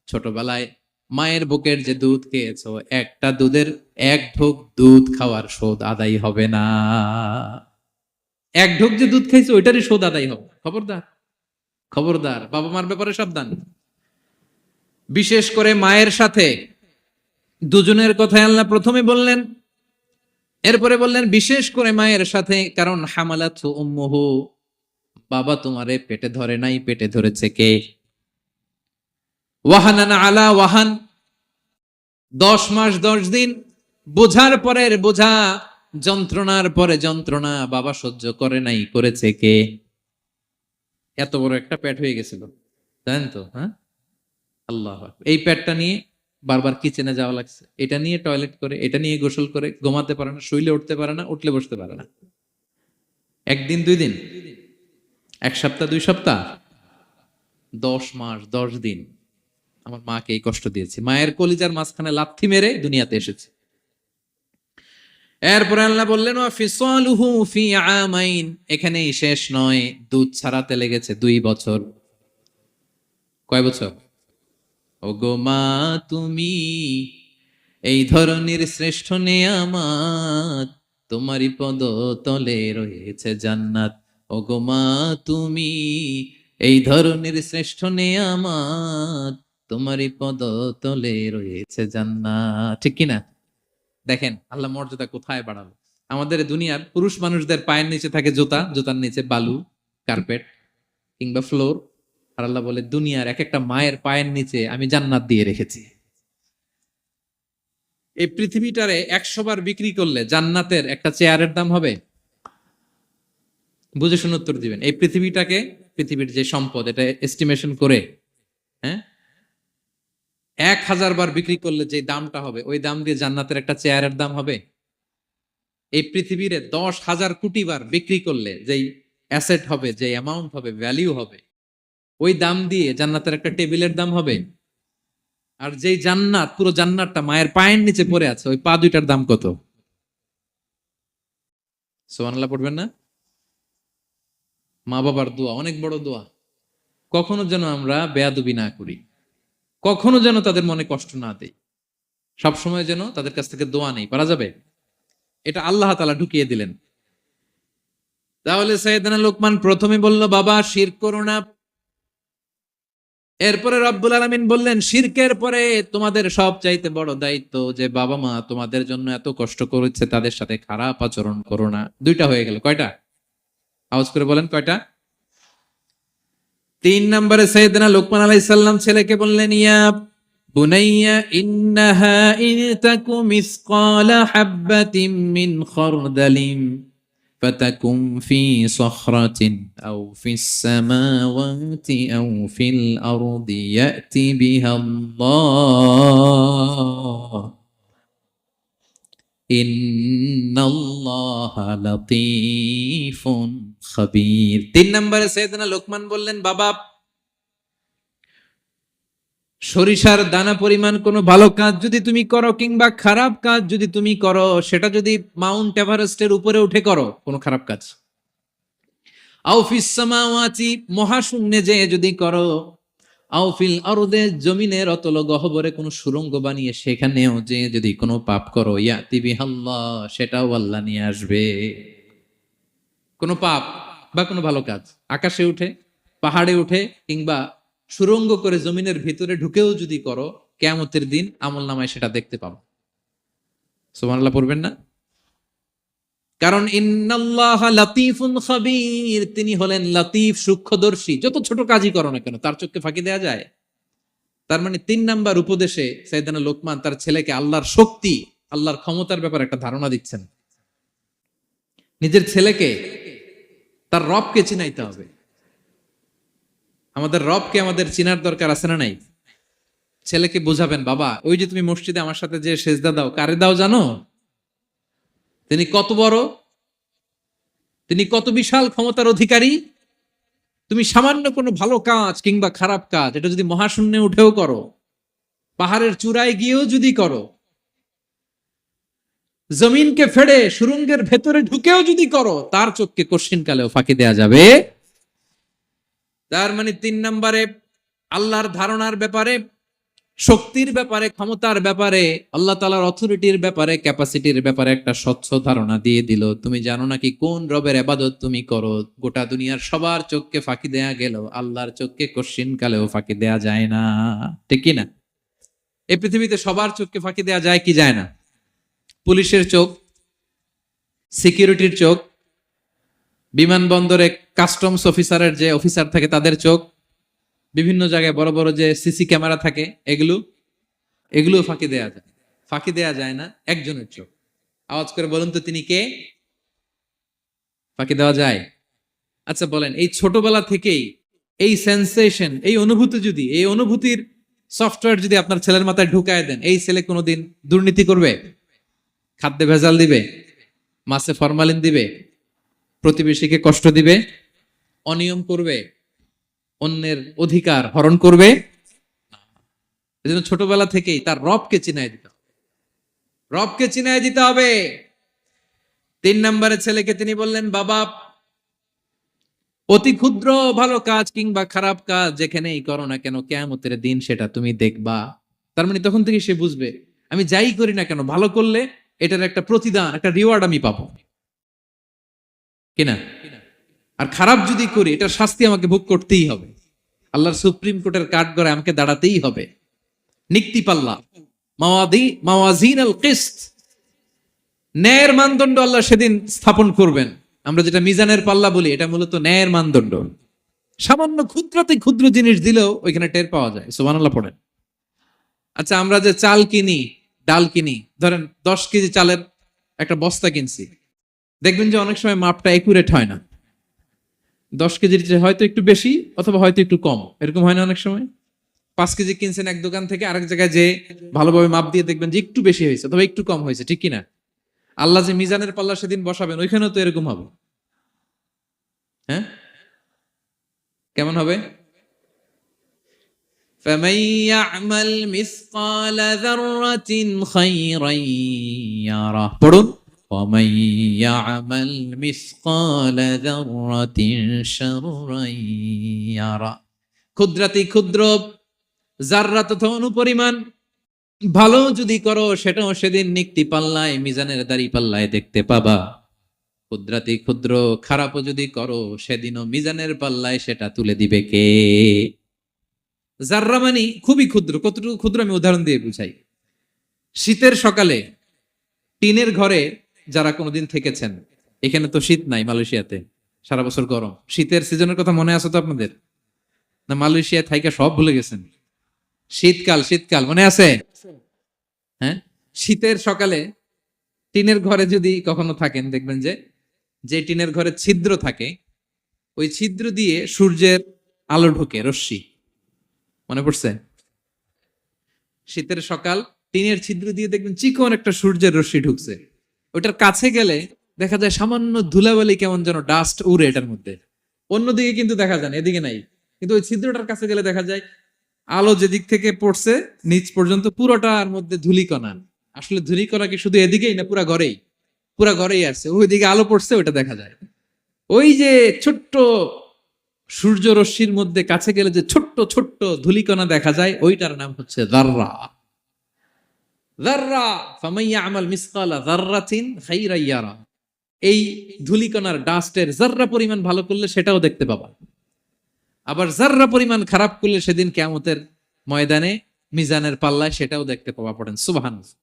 [SPEAKER 1] ছোটবেলায় মায়ের বুকের যে দুধ খেয়েছো, একটা দুধের 1 ঢোক দুধ খাওয়ার শোধ আদায় হবে না। 1 ঢোক যে দুধ খাইছো ওইটারই শোধ আদায় হবে। খবরদার, খবরদার, বাবা মার ব্যাপারে সাবধান। বিশেষ করে মায়ের সাথে, দুজনের কথাই আল্লাহ প্রথমে বললেন, এরপরে বললেন বিশেষ করে মায়ের সাথে, কারণ হামালাতহু উম্মুহু, বাবা তোমারে পেটে ধরে নাই, পেটে ধরেছে কে? ওয়াহানান আলা ওয়াহান, 10 মাস 10 দিন বোঝার পরের বোঝা, যন্ত্রণার পরে যন্ত্রণা বাবা সহ্য করে নাই, করেছে কে? এত বড় একটা পেট হয়ে গেছিল, জানেন তো? হ্যাঁ, আল্লাহ। এই পেটটা নিয়ে বারবার কিচেনে যাওয়া লাগছে, এটা নিয়ে টয়লেট করে, এটা নিয়ে গোসল করে, ঘুমাতে পারে না, শুইলে উঠতে পারে না, উঠলে বসতে পারে না। 1 দিন 2 দিন, 1 সপ্তাহ 2 সপ্তাহ, 10 মাস 10 দিন আমার মাকে এই কষ্ট দিয়েছে। মায়ের কলিজার মাঝখানে লাথি মেরে দুনিয়াতে এসেছে। এরপরে আল্লাহ বললেন, ওয়া ফিসালুহু ফি আমাইন, এখানেই শেষ নয়, দুধ ছাড়াতে লেগেছে 2 বছর। কয় বছর? ওগো মা তুমি এই ধরনের শ্রেষ্ঠ নেয়ামত, তোমারই পদ তলে রয়েছে জান্নাত। ওগো মা তুমি এই ধরনের শ্রেষ্ঠ নেয়ামত, তোমারই পদ তলে রয়েছে জান্নাত। ঠিক কিনা? দেখেন আল্লাহ মর্যাদা কোথায় বাড়ালো। আমাদের দুনিয়ার পুরুষ মানুষদের পায়ের নিচে থাকে জুতা, জুতার নিচে বালু, কার্পেট কিংবা ফ্লোর। আর আল্লাহ বলে, দুনিয়ার এক একটা মায়ের পায়ের নিচে আমি জান্নাত দিয়ে রেখেছি। এই পৃথিবীটারে 100 বার বিক্রি করলে জান্নাতের একটা চেয়ারের দাম হবে? বুঝে শুনে উত্তর দিবেন। এই পৃথিবীটাকে, পৃথিবীর যে সম্পদ, এটা এস্টিমেশন করে, হ্যাঁ, 1000 বার বিক্রি করলে যে দামটা হবে, ওই দাম দিয়ে জান্নাতের একটা চেয়ারের দাম হবে? এই পৃথিবীরে 10,000 কোটি বার বিক্রি করলে যেই অ্যাসেট হবে, যে অ্যামাউন্ট হবে, ভ্যালিউ হবে, ওই দাম দিয়ে জান্নাতের একটা টেবিলের দাম হবে? আর যেই জান্নাত, পুরো জান্নাতটা মায়ের পায়ের নিচে পড়ে আছে, ওই পা দুইটার দাম কত? সুবহানাল্লাহ পড়বেন না? মা বাবার দোয়া অনেক বড় দোয়া। কখনো যেন আমরা বেয়াদবি না করি, কখনো যেন তাদের মনে কষ্ট না দেই, সবসময় যেন তাদের কাছ থেকে দোয়া নেই। পারা যাবে? এটা আল্লাহ তাআলা ঢুকিয়ে দিলেন। তাহলে সাইয়েদনা লোকমান প্রথমে বলল, বাবা শিরক করো না। এরপরে রব্বুল আলামিন বললেন, শিরকের পরে তোমাদের সবচাইতে বড় দায়িত্ব যে বাবা মা তোমাদের জন্য এত কষ্ট করেছে, তাদের সাথে খারাপ আচরণ করো না। দুইটা হয়ে গেল। কয়টা? আওয়াজ করে বলেন কয়টা? 3 নম্বরে সাইয়েদনা লোকমান আলাইহিস সালাম ছেলেকে বললেন, ইয়া বুনাইয়া ইন্নাহা ইন তাকু মিসকালা হাববাতিন মিন খারদালিন ফাতাকুম ফি সখরাতিন আও ফিস সামাওয়াতি আও ফিল আরদি ইয়াতি বিহাল্লাহ ইন্নাল্লাহা লাতীফুন খাবীর। 3 নম্বরে সাইয়েদনা লোকমান বললেন, বাবা সরিষার দানা পরিমাণ কোনো ভালো কাজ যদি তুমি করো কিংবা খারাপ কাজ যদি তুমি করো, সেটা যদি মাউন্ট এভারেস্টের উপরে উঠে করো কোনো খারাপ কাজ, আও ফিস সামাওয়াতি মহাশূন্যে যে যদি করো, আও ফিল আরদে জমিনের অতল গহ্বরে কোনো সুড়ঙ্গ বানিয়ে সেখানেও যে যদি কোনো পাপ করো, ইয়াতি বিহাল্লাহ সেটাও আল্লাহ নিয়ে আসবে। কোনো পাপ বা কোনো ভালো কাজ আকাশে উঠে, পাহাড়ে উঠে কিংবা সুড়ঙ্গ করে জমিনের ভিতরে ঢুকেও যদি করো, কিয়ামতের দিন আমলনামায় সেটা দেখতে পাবো। সুবহানাল্লাহ পড়বেন না? কারণ ইন্নাল্লাহা লাতীফুন খাবীর, তিনি হলেন লতিফ সূক্ষ্মদর্শী। যত ছোট কাজই করো না কেন তার চোখে ফাঁকি দেয়া যায়। তার মানে 3 নাম্বার উপদেশে সাইয়েদনা লোকমান তার ছেলেকে আল্লাহর শক্তি, আল্লাহর ক্ষমতার ব্যাপারে একটা ধারণা দিচ্ছেন। নিজের ছেলেকে তার রবকে চিনাইতে হবে। আমাদের রবকে আমাদের চিনার দরকার আছে না নাই? ছেলেকে বোঝাবেন, বাবা ওই যে তুমি মসজিদে আমার সাথে যে সেজদা দাও, কারে দাও জানো? তিনি কত বড়, তিনি কত বিশাল ক্ষমতার অধিকারী। তুমি সামান্য কোনো ভালো কাজ কিংবা খারাপ কাজ এটা যদি মহাশূন্যে উঠেও করো, পাহাড়ের চূড়ায় গিয়েও যদি করো, জমিনকে ফেড়ে সুড়ঙ্গের ভেতরে ঢুকেও যদি করো, তার চোখকে কশিনকালেও ফাঁকি দেয়া যাবে। তার মানে 3 নম্বরে আল্লাহর ধারণার ব্যাপারে, শক্তির ব্যাপারে, ক্ষমতার ব্যাপারে, আল্লাহ তাআলার অথরিটির ব্যাপারে, ক্যাপাসিটির ব্যাপারে একটা স্বচ্ছ ধারণা দিয়ে দিল। তুমি জানো নাকি কোন রবের ইবাদত তুমি করো? গোটা দুনিয়ার সবার চোখকে ফাঁকি দেয়া গেল, আল্লাহর চোখকে কশিনকালেও ফাঁকি দেয়া যায় না। ঠিক কি না? এই পৃথিবীতে সবার চোখকে ফাঁকি দেয়া যায় কি যায় না? পুলিশের চোখ, সিকিউরিটির চোখ, বিমানবন্দরে কাস্টমস অফিসারের যে অফিসার থাকে তাদের চোখ, বিভিন্ন জায়গায় বড় বড় যে সিসি ক্যামেরা থাকে, এগুলো ফাঁকি দেয়া যায়। ফাঁকি দেয়া যায় না একজনের চোখ। আওয়াজ করে বলুন তো তিনি কে? ফাঁকি দেওয়া যায়? আচ্ছা বলেন, এই ছোটবেলা থেকেই এই সেন্সেশন, এই অনুভূতি যদি, এই অনুভূতির সফটওয়্যার যদি আপনার ছেলের মাথায় ঢুকায় দেন, এই ছেলে কোনোদিন দুর্নীতি করবে? খাদ্যে ভেজাল দিবে? মাছে ফরমালিন দিবে? প্রতিবেশীকে কষ্ট দিবে? অনিয়ম করবে? অন্যের অধিকার হরণ করবে? এজন্য ছোটবেলা থেকেই তার রবকে চিনাই দিতে হবে। রবকে চিনাই দিতে হবে। 3 নম্বরে ছেলেকে তিনি বললেন, বাবা অতি ক্ষুদ্র ভালো কাজ কিংবা খারাপ কাজ যেখানেই করো না কেন, কিয়ামতের দিন সেটা তুমি দেখবা। তার মানে তখন থেকে সে বুঝবে, আমি যাই করি না কেন, ভালো করলে এটার একটা প্রতিদান, একটা রিওয়ার্ড আমি পাবো কিনা। আর খারাপ যদি করি এটার শাস্তি আমাকে ভোগ করতেই হবে। আল্লাহর সুপ্রিম কোর্টের কাঠগড়ায় আমাকে দাঁড়াতেই হবে। নিক্তি পাল্লা, মাওয়াজিন আল কিসত, ন্যায়ের মানদণ্ড আল্লাহ সেদিন স্থাপন করবেন। আমরা যেটা মিজানের পাল্লা বলি, এটা মূলত ন্যায়ের মানদণ্ড। সামান্য ক্ষুদ্রাতি ক্ষুদ্র জিনিস দিলেও ওইখানে টের পাওয়া যায়। সুবহানাল্লাহ পড়েন। আচ্ছা আমরা যে চাল কিনি, ডাল কিনি, ধরেন 10 কেজি চালের একটা বস্তা কিনছি, দেখবেন যে অনেক সময় মাপটা একুরেট হয় না। 10 কেজির চেয়ে হয়তো একটু বেশি অথবা হয়তো একটু কম, এরকম হয় না অনেক সময়? 5 কেজি কিনছেন এক দোকান থেকে, আরেক জায়গায় যে ভালোভাবে মাপ দিয়ে দেখবেন যে একটু বেশি হয়েছে অথবা একটু কম হয়েছে, ঠিক কিনা? আল্লাহ যে মিজানের পাল্লা সেদিন বসাবেন, ওইখানেও তো এরকম হবে। হ্যাঁ, কেমন হবে? فَمَن يَعْمَلْ مِثْقَالَ ذَرَّةٍ خَيْرًا يَرَهُ। পড়ুন, ومن يعمل مثقال ذرة شرا يره। ক্ষুদ্রাতি ক্ষুদ্র যাররা তথা অনুপরিমাণ ভালো যদি করো সেটাও সেদিন নিক্তি পাল্লায় মিজানের দাড়ি পাল্লায় দেখতে পাবা। ক্ষুদ্রাতি ক্ষুদ্র খারাপও যদি করো সেদিনও মিজানের পাল্লায় সেটা তুলে দিবে কে? যাররা মানে খুবই ক্ষুদ্র। কতটুকু ক্ষুদ্র আমি উদাহরণ দিয়ে বুঝাই। শীতের সকালে টিনের ঘরে যারা কোনোদিন থেকেছেন, এখানে তো শীত নাই, মালয়েশিয়াতে সারা বছর গরম। শীতের সিজনের কথা মনে আছে তো আপনাদের? না মালয়েশিয়া থাইকা সব ভুলে গেছেন? শীতকাল শীতকাল মনে আছে? হ্যাঁ, শীতের সকালে টিনের ঘরে যদি কখনো থাকেন দেখবেন যে টিনের ঘরে ছিদ্র থাকে, ওই ছিদ্র দিয়ে সূর্যের আলো ঢোকে, রশ্মি। মনে পড়ছে? শীতের সকাল টিনের ছিদ্র দিয়ে দেখবেন চিকন একটা সূর্যের রশ্মি ঢুকছে। ওটার কাছে গেলে দেখা যায় সামান্য ধুলাবালি কেমন যেন ডাস্ট উড়ে এটার মধ্যে। অন্যদিকে কিন্তু দেখা যায় না, এদিকে নাই, কিন্তু ওই ছিদ্রটার কাছে গেলে দেখা যায় আলো যেদিক থেকে পড়ছে নিচ পর্যন্ত পুরোটার মধ্যে ধূলিকণা। আসলে ধূলিকণা কি শুধু এদিকেই না, পুরা ঘরেই আছে, ওইদিকে আলো পড়ছে ওইটা দেখা যায়। ওই যে ছোট্ট সূর্য রশ্মির মধ্যে কাছে গেলে যে ছোট্ট ছোট্ট ধূলিকণা দেখা যায়, ওইটার নাম হচ্ছে যাররা। যাররা ফামাইয়া আমাল মিসকালা যাররাতিন খাইরান ইয়ারা। এই ধূলিকণার ডাস্টের যাররা পরিমাণ ভালো করলে সেটাও দেখতে পাবা, আবার যাররা পরিমাণ খারাপ করলে সেদিন কিয়ামতের ময়দানে মিজানের পাল্লায় সেটাও দেখতে পাওয়া। পড়েন সুবহানাল্লাহ।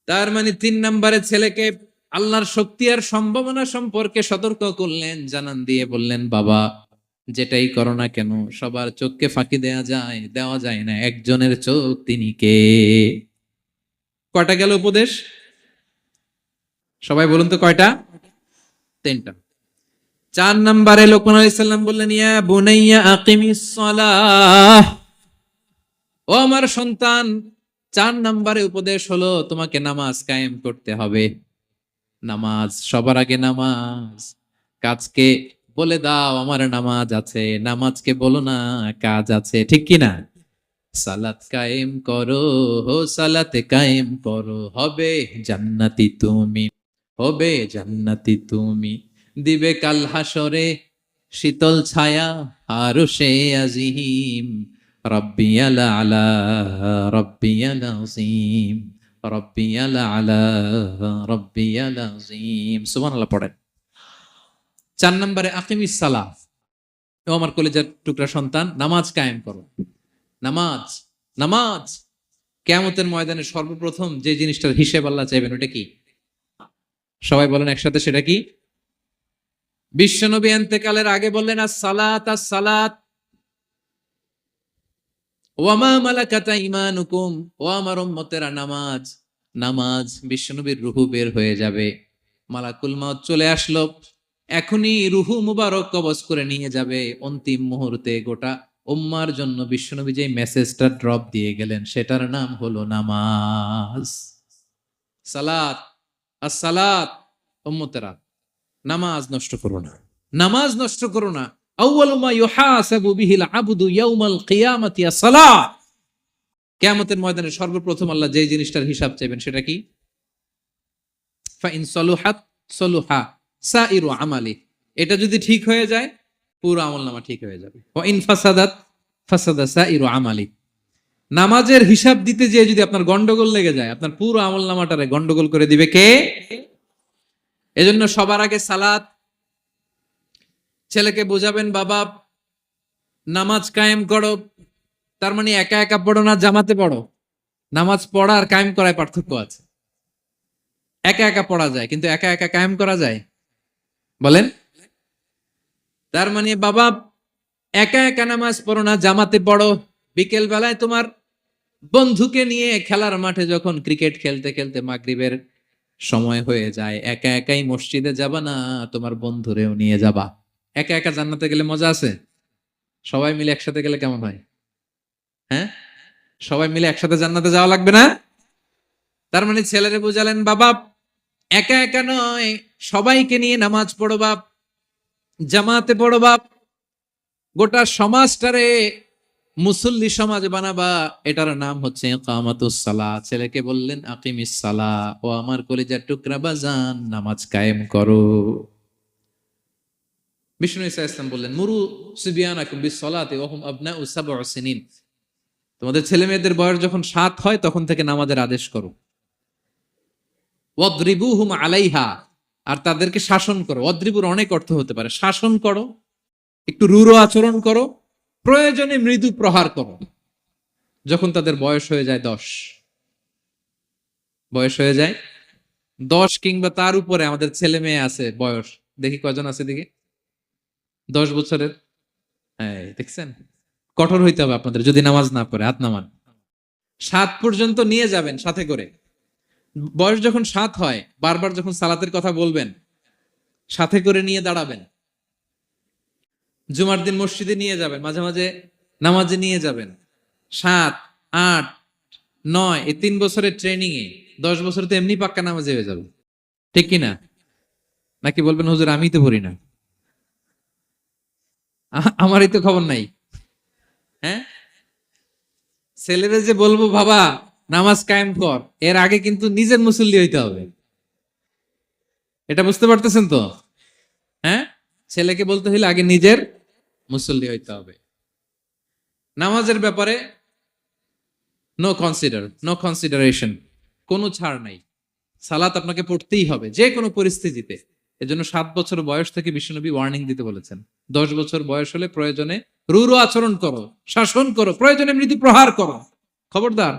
[SPEAKER 1] তার মানে 3 নম্বরে ছেলেকে আল্লাহর শক্তি আর সম্ভাবনা সম্পর্কে সতর্ক করলেন, জানান দিয়ে বললেন, বাবা যেটাই করো না কেন সবার চোখকে ফাঁকি দেওয়া যায় না, একজনের চোখ তিনি কে? কয়টা গেল উপদেশ? সবাই বলুন তো কয়টা? 3টা। 4 নম্বরে লোকমান আলাইহিস সালাম বললেন, ইয়া বুনাইয়া আকিমিস সালাহ। ও আমার সন্তান, 4 নম্বরে উপদেশ হলো তোমাকে নামাজ কায়েম করতে হবে। নামাজ, সবার আগে নামাজ। কাজকে বলে দাও আমার নামাজ আছে, নামাজকে বলো না কাজ আছে, ঠিক কি না? সালাত কায়েম করো, সালাতে কায়েম করো, হবে জান্নাতি তুমি, হবে জান্নাতি তুমি, দিবে কাল হাসরে শীতল ছায়া আরশে আজিম, রব্বিয়াল আলা রব্বিয়াল আযীম, রব্বিয়াল আলা রব্বিয়াল আযীম। সুবহানাল্লাহ পড়েন। 4 নম্বরে আকিমিস সালাহ। ও আমার কলেজের টুকরা সন্তান, নামাজ কায়েম করো। নামাজ নামাজ কিয়ামতের ময়দানে সর্বপ্রথম যে জিনিসটার হিসেব আল্লাহ চাইবেন ওটা কি? সবাই বলেন একসাথে, সেটা কি? বিশ্বনবী ইন্তেকালের আগে বললেন, আস-সালাত আস-সালাত ওয়া মা মালাকাত ঈমানুকুম। ও আমার উম্মতেরা, নামাজ নামাজ। বিশ্বনবীর রূহ বের হয়ে যাবে, মালাকুল মউত চলে আসলো, এখনই রূহ মুবারক কবজ করে নিয়ে যাবে। অন্তিম মুহূর্তে গোটা উম্মার জন্য বিশ্বনবী যে মেসেজটা ড্রপ দিয়ে গেলেন সেটার নাম হলো নামাজ। সালাত আস-সালাত। উম্মতেরা, নামাজ নষ্ট করো না, নামাজ নষ্ট করো না। আউয়ালু মা ইউহাসাবু বিহিল আবদু ইয়াউমাল কিয়ামাতি আস-সালাত। কিয়ামতের ময়দানে সর্বপ্রথম আল্লাহ যে জিনিসটার হিসাব চাইবেন সেটা কি? ফা ইন সলুহাত সলুহা সাইরু আমালি। এটা যদি ঠিক হয়ে যায় পুরো আমলনামা ঠিক হয়ে যাবে। ওয়া ইন ফাসাদাত ফাসাদা সাইরু আমালি। নামাজের হিসাব দিতে যে যদি আপনার গন্ডগোল লেগে যায়, আপনার পুরো আমলনামাটারে গন্ডগোল করে দিবে কে? এজন্য সবার আগে সালাত। ছেলেকে বোঝাবেন, বাবা নামাজ কায়েম করো, তার মানে একা একা পড়ো না, জামাতে পড়ো। নামাজ পড়া আর কায়েম করায় পার্থক্য আছে। একা একা পড়া যায়, কিন্তু একা একা কায়েম করা যায়? বলেন। তার মানে বাবা একা একা নামাজ পড়ো না, জামাতে পড়ো। বিকেল বেলায় তোমার বন্ধুকে নিয়ে খেলার মাঠে যখন ক্রিকেট খেলতে খেলতে মাগরিবের সময় হয়ে যায়, একা একাই মসজিদে যাবা না, তোমার বন্ধুরেও নিয়ে যাবা। একা একা জান্নাতে গেলে মজা আছে, সবাই মিলে একসাথে গেলে কেমন হয়? হ্যাঁ, সবাই মিলে একসাথে জান্নাতে যাওয়া লাগবে না? তার মানে ছেলেরে বুঝালেন, বাবা একা একা নয়, সবাইকে নিয়ে নামাজ পড়ো বাপ, জামাতে পড়ো বাপ। গোটা সমাজটারে মুসল্লি সমাজ বানাবা, এটার নাম হচ্ছে ইকামাতুস সালাহ। ছেলেকে বললেন আকিমিস সালাহ, ও আমার কলিজার টুকরা বাজান, নামাজ কায়েম করো। বিষ্ণু ঈসা ইসলাম বললেন মুরু সিবিয়ানাকুম বিসসালাতি ওয়া হুম আবনাউ সাবউ সিনিন, তোমাদের ছেলে মেয়েদের বয়স যখন 7 হয় তখন থেকে নামাজের আদেশ করো। ওয়াদরিবুহুম আলাইহা, আর তাদেরকে শাসন করো। ওয়াদরিবুর অনেক অর্থ হতে পারে, শাসন করো, একটু রূঢ় আচরণ করো, প্রয়োজনে মৃদু প্রহার করো। যখন তাদের বয়স হয়ে যায় 10, বয়স হয়ে যায় 10 কিংবা তার উপরে, আমাদের ছেলে মেয়ে আছে বয়স, দেখি কয়জন আছে দিকে 10 বছরের। হ্যাঁ দেখছেন, কঠোর হইতে হবে আপনাদের যদি নামাজ না পড়ে। হাত নামান। 7 পর্যন্ত নিয়ে যাবেন সাথে করে। বয়স যখন 7 হয়, বারবার যখন সালাতের কথা বলবেন, সাথে করে নিয়ে দাঁড়াবেন। জুমার দিন মসজিদে নিয়ে যাবেন, মাঝে মাঝে নামাজে নিয়ে যাবেন। 7, 8, 9 এই 3 বছরের ট্রেনিং এ 10 বছর তো এমনি পাক্কা নামাজে হয়ে যাবে, ঠিক কিনা? নাকি বলবেন হুজুর আমি তো পড়ি না, আমারই তো খবর নাই। হ্যাঁ, ছেলেরা যে বলবো বাবা নামাজ কায়েম কর, এর আগে কিন্তু নিজের মুসল্লি হইতে হবে। এটা বুঝতে পারতেছেন তো? হ্যাঁ, ছেলেকে বলতে হইলে আগে নিজের মুসল্লি হইতে হবে। নামাজের ব্যাপারে নো কনসিডারেশন, কোনো ছাড় নাই। সালাত আপনাকে পড়তেই হবে যে কোনো পরিস্থিতিতে। এজন্য 7 বছর বয়স থেকে বিশ্বনবী ওয়ার্নিং দিতে বলেছেন। 10 বছর বয়স হলে প্রয়োজনে রূঢ় আচরণ করো, শাসন করো, প্রয়োজনে মৃদু প্রহার করো। খবরদার,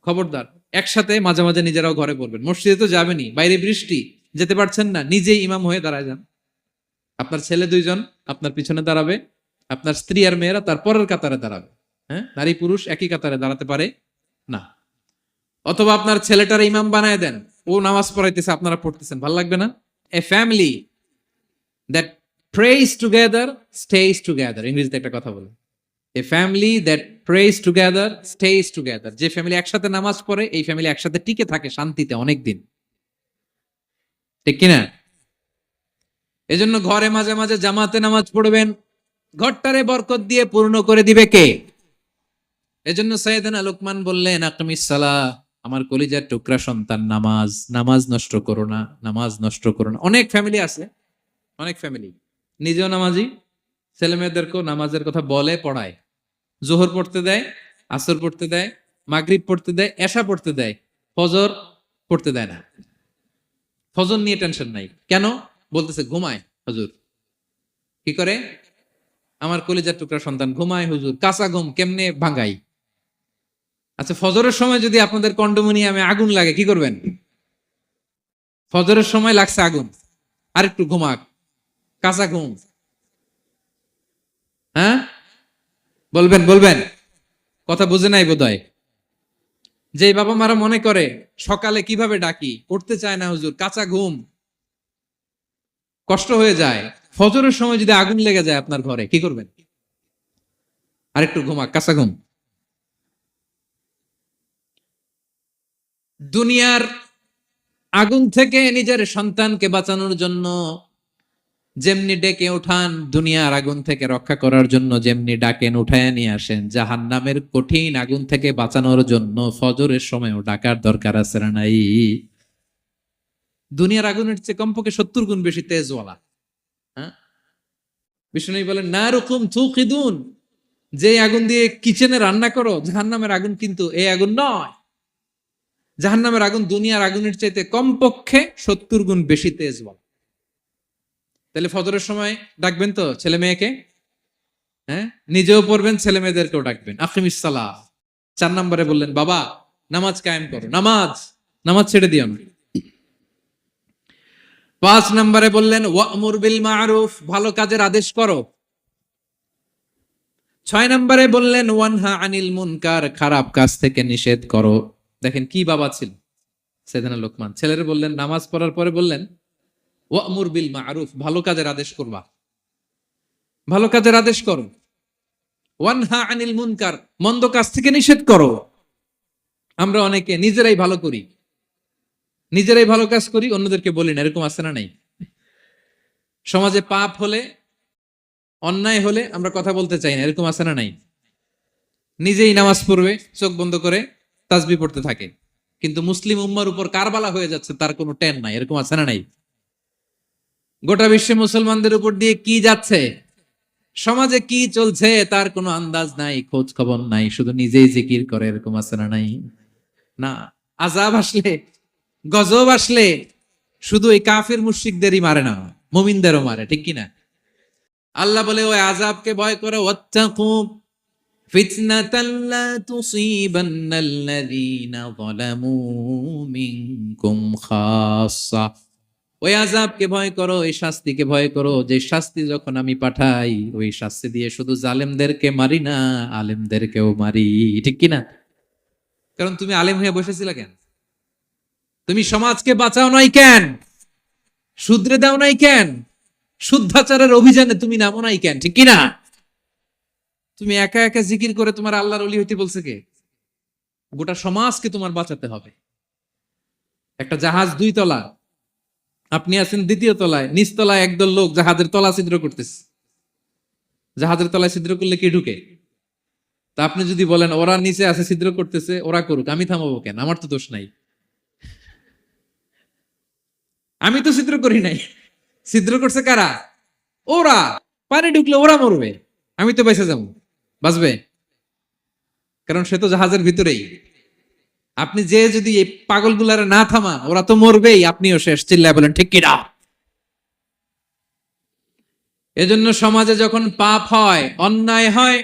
[SPEAKER 1] খবরদার। একসাথে মাঝে মাঝে নিজেরাও ঘরে পড়বেন। মসজিদে তো যাবেনই, বাইরে বৃষ্টি, যেতে পারছেন না, নিজেই ইমাম হয়ে দাঁড়ায় যান। আপনার ছেলে 2 জন আপনার পিছনে দাঁড়াবে, আপনার স্ত্রী আর মেয়েরা তার পরের কাতারে দাঁড়াবে। হ্যাঁ, নারী পুরুষ একই কাতারে দাঁড়াতে পারে না। অথবা আপনার ছেলেটার ইমাম বানায় দেন, ও নামাজ পড়াইতেছে আপনারা পড়তেছেন, ভাল লাগবে না? A family that prays together stays together, ইংরেজিতে একটা কথা বলে। A family that prays together stays together, যে ফ্যামিলি একসাথে নামাজ পড়ে এই ফ্যামিলি একসাথে টিকে থাকে শান্তিতে অনেক দিন, ঠিক কিনা? এজন্য ঘরে মাঝে মাঝে জামাতে নামাজ পড়বেন, ঘরটারে বরকত দিয়ে পূর্ণ করে দিবে কে? এজন্য সাইয়েদনা লোকমান বললেন আকিমিস সালাহ, আমার কলিজার টুকরা সন্তান নামাজ, নামাজ নষ্ট করো না, নামাজ নষ্ট করো না। অনেক ফ্যামিলি আছে, অনেক ফ্যামিলি নিজেও নামাজি, ছেলে মেয়েদেরকেও নামাজের কথা বলে, পড়ায়। জোহর পড়তে দেয়, আসর পড়তে দেয়, মাগরিব পড়তে দেয়, এশা পড়তে দেয়, ফজর পড়তে দেয় না। ফজর নিয়ে টেনশন নাই, কেন? বলতেছে ঘুমায় হুজুর। কি করে? আমার কলিজার টুকরা সন্তান ঘুমায় হুজুর, কাঁচা ঘুম কেমনে ভাঙাই? আচ্ছা, ফজরের সময় যদি আপনাদের কন্ডোমিনিয়ামে আগুন লাগে কি করবেন? ফজরের সময় লাগছে আগুন, আর একটু ঘুমাক, কাঁচা ঘুম। হ্যাঁ, বলবেন বলবেন, কথা বুঝে নাই বোধহয়। যে বাবা মারা মনে করে সকালে কিভাবে ডাকি, উঠতে চায় না হুজুর, কাঁচা ঘুম, কষ্ট হয়ে যায়। ফজরের সময় যদি আগুন লেগে যায় আপনার ঘরে কি করবেন? আর একটু ঘুমাক, কাঁচা ঘুম। দুনিয়ার আগুন থেকে নিজের সন্তানকে বাঁচানোর জন্য যেমনি ডেকে উঠান, দুনিয়ার আগুন থেকে রক্ষা করার জন্য যেমনি ডাকেন, উঠায় নিয়ে আসেন, জাহান্নামের কঠিন আগুন থেকে বাঁচানোর জন্য ফজরের সময়ও ডাকার দরকার আছে না নাই? দুনিয়ার আগুনের চেয়ে কমপক্ষে 70 গুণ বেশি তেজওয়ালা। হ্যাঁ, বিষ্ণু বলেন নারুকুম তুকিদুন, যে আগুন দিয়ে কিচেনে রান্না করো, জাহান্নামের আগুন কিন্তু এই আগুন নয়। জাহান্নামের আগুন দুনিয়ার আগুনের চাইতে কমপক্ষে 70 গুণ বেশি তেজওয়ালা। তাহলে ফজরের সময় ডাকবেন তো ছেলে মেয়েকে, হ্যাঁ, নিজেও পড়বেন, ছেলে মেয়েদেরকেও ডাকবেন। আকিমিস সালাহ। 4 নম্বরে বললেন বাবা নামাজ কায়েম করো, নামাজ, নামাজ ছেড়ে দিও না। 5 নম্বরে বললেন ওয়ামুর বিল মারুফ, ভালো কাজের আদেশ করো। 6 নম্বরে বললেন ওয়ানহা আনিল মুনকার, খারাপ কাজ থেকে নিষেধ করো। দেখেন কি বাবা ছিল সাইয়েদনা লোকমান। ছেলেরা বললেন, নামাজ পড়ার পরে বললেন ওয়ামুর বিল মারুফ, ভালো কাজের আদেশ করবা, ভালো কাজের আদেশ করো। ওয়ানহা আনিল মুনকার, মন্দ কাজ থেকে নিষেধ করো। আমরা অনেকে নিজেরাই ভালো করি, নিজেরাই ভালো কাজ করি, অন্যদেরকে বলি না, এরকম আছে না নাই? সমাজে পাপ হলে, অন্যায় হলে আমরা কথা বলতে চাই না, এরকম আছে না নাই? নিজেই নামাজ পড়বে চোখ বন্ধ করে তাসবিহ পড়তে থাকে, কিন্তু মুসলিম উম্মার উপর কারবালা হয়ে যাচ্ছে তার কোনো টেন নাই। এরকম আছে না নাই? গোটা বিশ্বে মুসলমানদের উপর দিয়ে কি যাচ্ছে, সমাজে কি চলছে তার কোনো আন্দাজ নাই, খোঁজ খবর নাই, শুধু নিজেই জিকির করে। এরকম আছে না নাই? না, আযাব আসলে, গজব আসলে শুধু এই কাফির মুশরিকদেরই মারে না, মুমিনদেরও মারে, ঠিক কি না? আল্লাহ বলে ওই আযাবকে ভয় করো, ওয়াত্তাকু ফিতনাতাল লা তুসিবান্নাল্লাযীনা যালামু মিনকুম খাসসা। ওই আযাবকে ভয় করো, এই শাস্তিকে ভয় করো, যে শাস্তি যখন আমি পাঠাই ওই শাস্তি দিয়ে শুধু জালেমদেরকে মারি না, আলেমদেরকেও মারি, ঠিক কি না? কারণ তুমি আলেম হয়ে বসেছিলে কেন? তুমি সমাজকে বাঁচাও নাই কেন? শুধরে দাও নাই কেন? শুদ্ধাচারের অভিযানে তুমি নামো নাই কেন, ঠিক কি না? তুমি একা একা জিকির করে তোমার আল্লাহর ওলি হইতে বলছে কে? গোটা সমাজকে তোমার বাঁচাতে হবে। একটা জাহাজ 2 তলা, আপনি আছেন 2য় তলায়, নিচ তলায় একদল লোক জাহাজের তলা ছিদ্র করতেছে। জাহাজের তলায় ছিদ্র করলে কি ঢুকে? তা আপনি যদি বলেন ওরা নিচে আছে ছিদ্র করতেছে, ওরা করুক, আমি থামাবো কেন? আমার তো দোষ নাই, আমি তো ছিদ্র করি নাই। ছিদ্র করছে কারা? ওরা। পানি ঢুকলে ওরা মরবে, আমি তো বেঁচে যাবো। বাঁচবে? কারণ সে তো জাহাজের ভিতরেই। আপনি যে যদি এই পাগলগুলারে না থামান, ওরা তো মরবেই, আপনিও শেষ। চিল্লায় বলেন ঠিক কিনা? এজন্য সমাজে যখন পাপ হয়, অন্যায় হয়,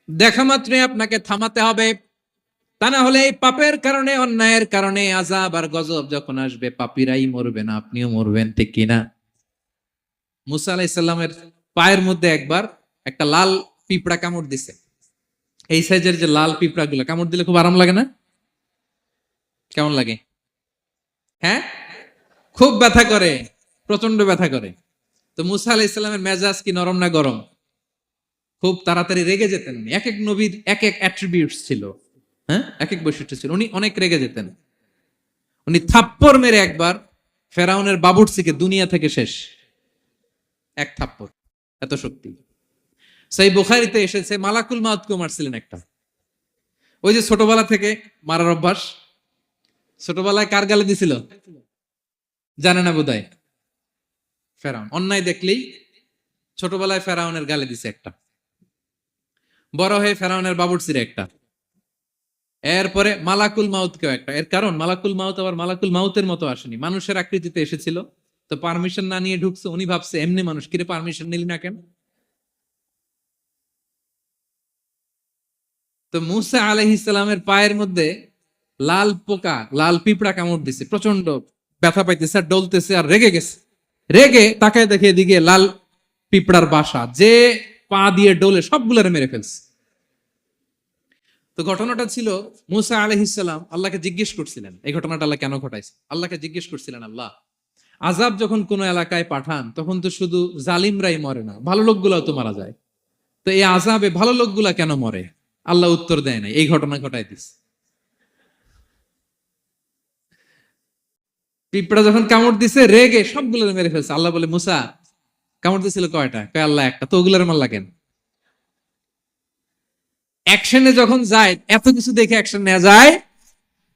[SPEAKER 1] দেখা মাত্রই আপনাকে থামাতে হবে। তা না হলে এই পাপের কারণে, অন্যায়ের কারণে আযাব আর গজব যখন আসবে, পাপীরাই মরবে না, আপনিও মরবেন, ঠিক কিনা? মুসা আলাইহিস সালামের পায়ের মধ্যে একবার একটা লাল পিঁপড়া কামড় দিছে। এই সাইজের যে লাল পিঁপড়া গুলো কামড় দিলে খুব আরাম লাগে না? কেমন লাগে? হ্যাঁ, খুব ব্যথা করে, প্রচন্ড ব্যথা করে। তো মুসা আলাইহিস সালামের মেজাজ কি নরম না গরম? খুব তাড়াতাড়ি রেগে যেতেন। এক এক নবীর এক এক অ্যাট্রিবিউটস ছিল, হ্যাঁ, এক এক বৈশিষ্ট্য ছিল। উনি অনেক রেগে যেতেন। উনি থাপ্পড় মেরে একবার ফেরাউনের বাবুর্চিকে দুনিয়া থেকে শেষ, এক থাপ্পড়, এত শক্তি। সেই বুখারীতে এসেছে মালাকুল মাউতকে মারছিলেন একটা। ওই যে ছোটবেলা থেকে মারার অভ্যাস, ছোটবেলায় কার গালে দিছিল জানে না বোধহয়? ফেরাউন। অন্যায় দেখলেই ছোটবেলায় ফেরাউনের গালে দিছে একটা, বড় হয়ে ফেরাউনের বাবুর্চির একটা, এরপরে মালাকুল মাউতকেও একটা। এর কারণ মালাকুল মাউত আবার মালাকুল মাউতের মতো আসেনি, মানুষের আকৃতিতে এসেছিল। তো পারমিশন না নিয়ে ঢুকছে। উনি ভাবছে এমনি মানুষ, কিরে পারমিশন নিলি না কেন? তো মুসা আলাইহিস সালামের পায়ের মধ্যে লাল পোকা, লাল পিঁপড়া কামড় দিছে, প্রচন্ড ব্যথা পাইতেছে আর ডলতেছে আর রেগে গেছে। রেগে তাকায় দেখে এদিকে লাল পিঁপড়ার বাসা, যে পা দিয়ে ডোলে সবগুলোরে মেরে ফেলছে। তো ঘটনাটা ছিল মুসা আলাইহিস সালাম আল্লাহকে জিজ্ঞেস করছিলেন, এই ঘটনাটা আল্লাহ কেন ঘটাইছে, আল্লাহকে জিজ্ঞেস করছিলেন, আল্লাহ আযাব যখন কোন এলাকায় পাঠান তখন তো শুধু জালিমরাই মরে না, ভালো লোকগুলাও তো মারা যায়। তো এই আযাবে ভালো লোকগুলা কেন মরে? আল্লাহ উত্তর দেয় নাই, এই ঘটনা ঘটাই দিস। পিঁপড়া যখন কামড় দিছে রেগে সবগুলো মেরে ফেলছে। আল্লাহ বলে, মুসা কামড় দিছিল কয়টা? কয় আল্লাহ একটা। তো ওগুলার মারলা কেন? অ্যাকশনে যখন যায় এত কিছু দেখে অ্যাকশন নেওয়া যায়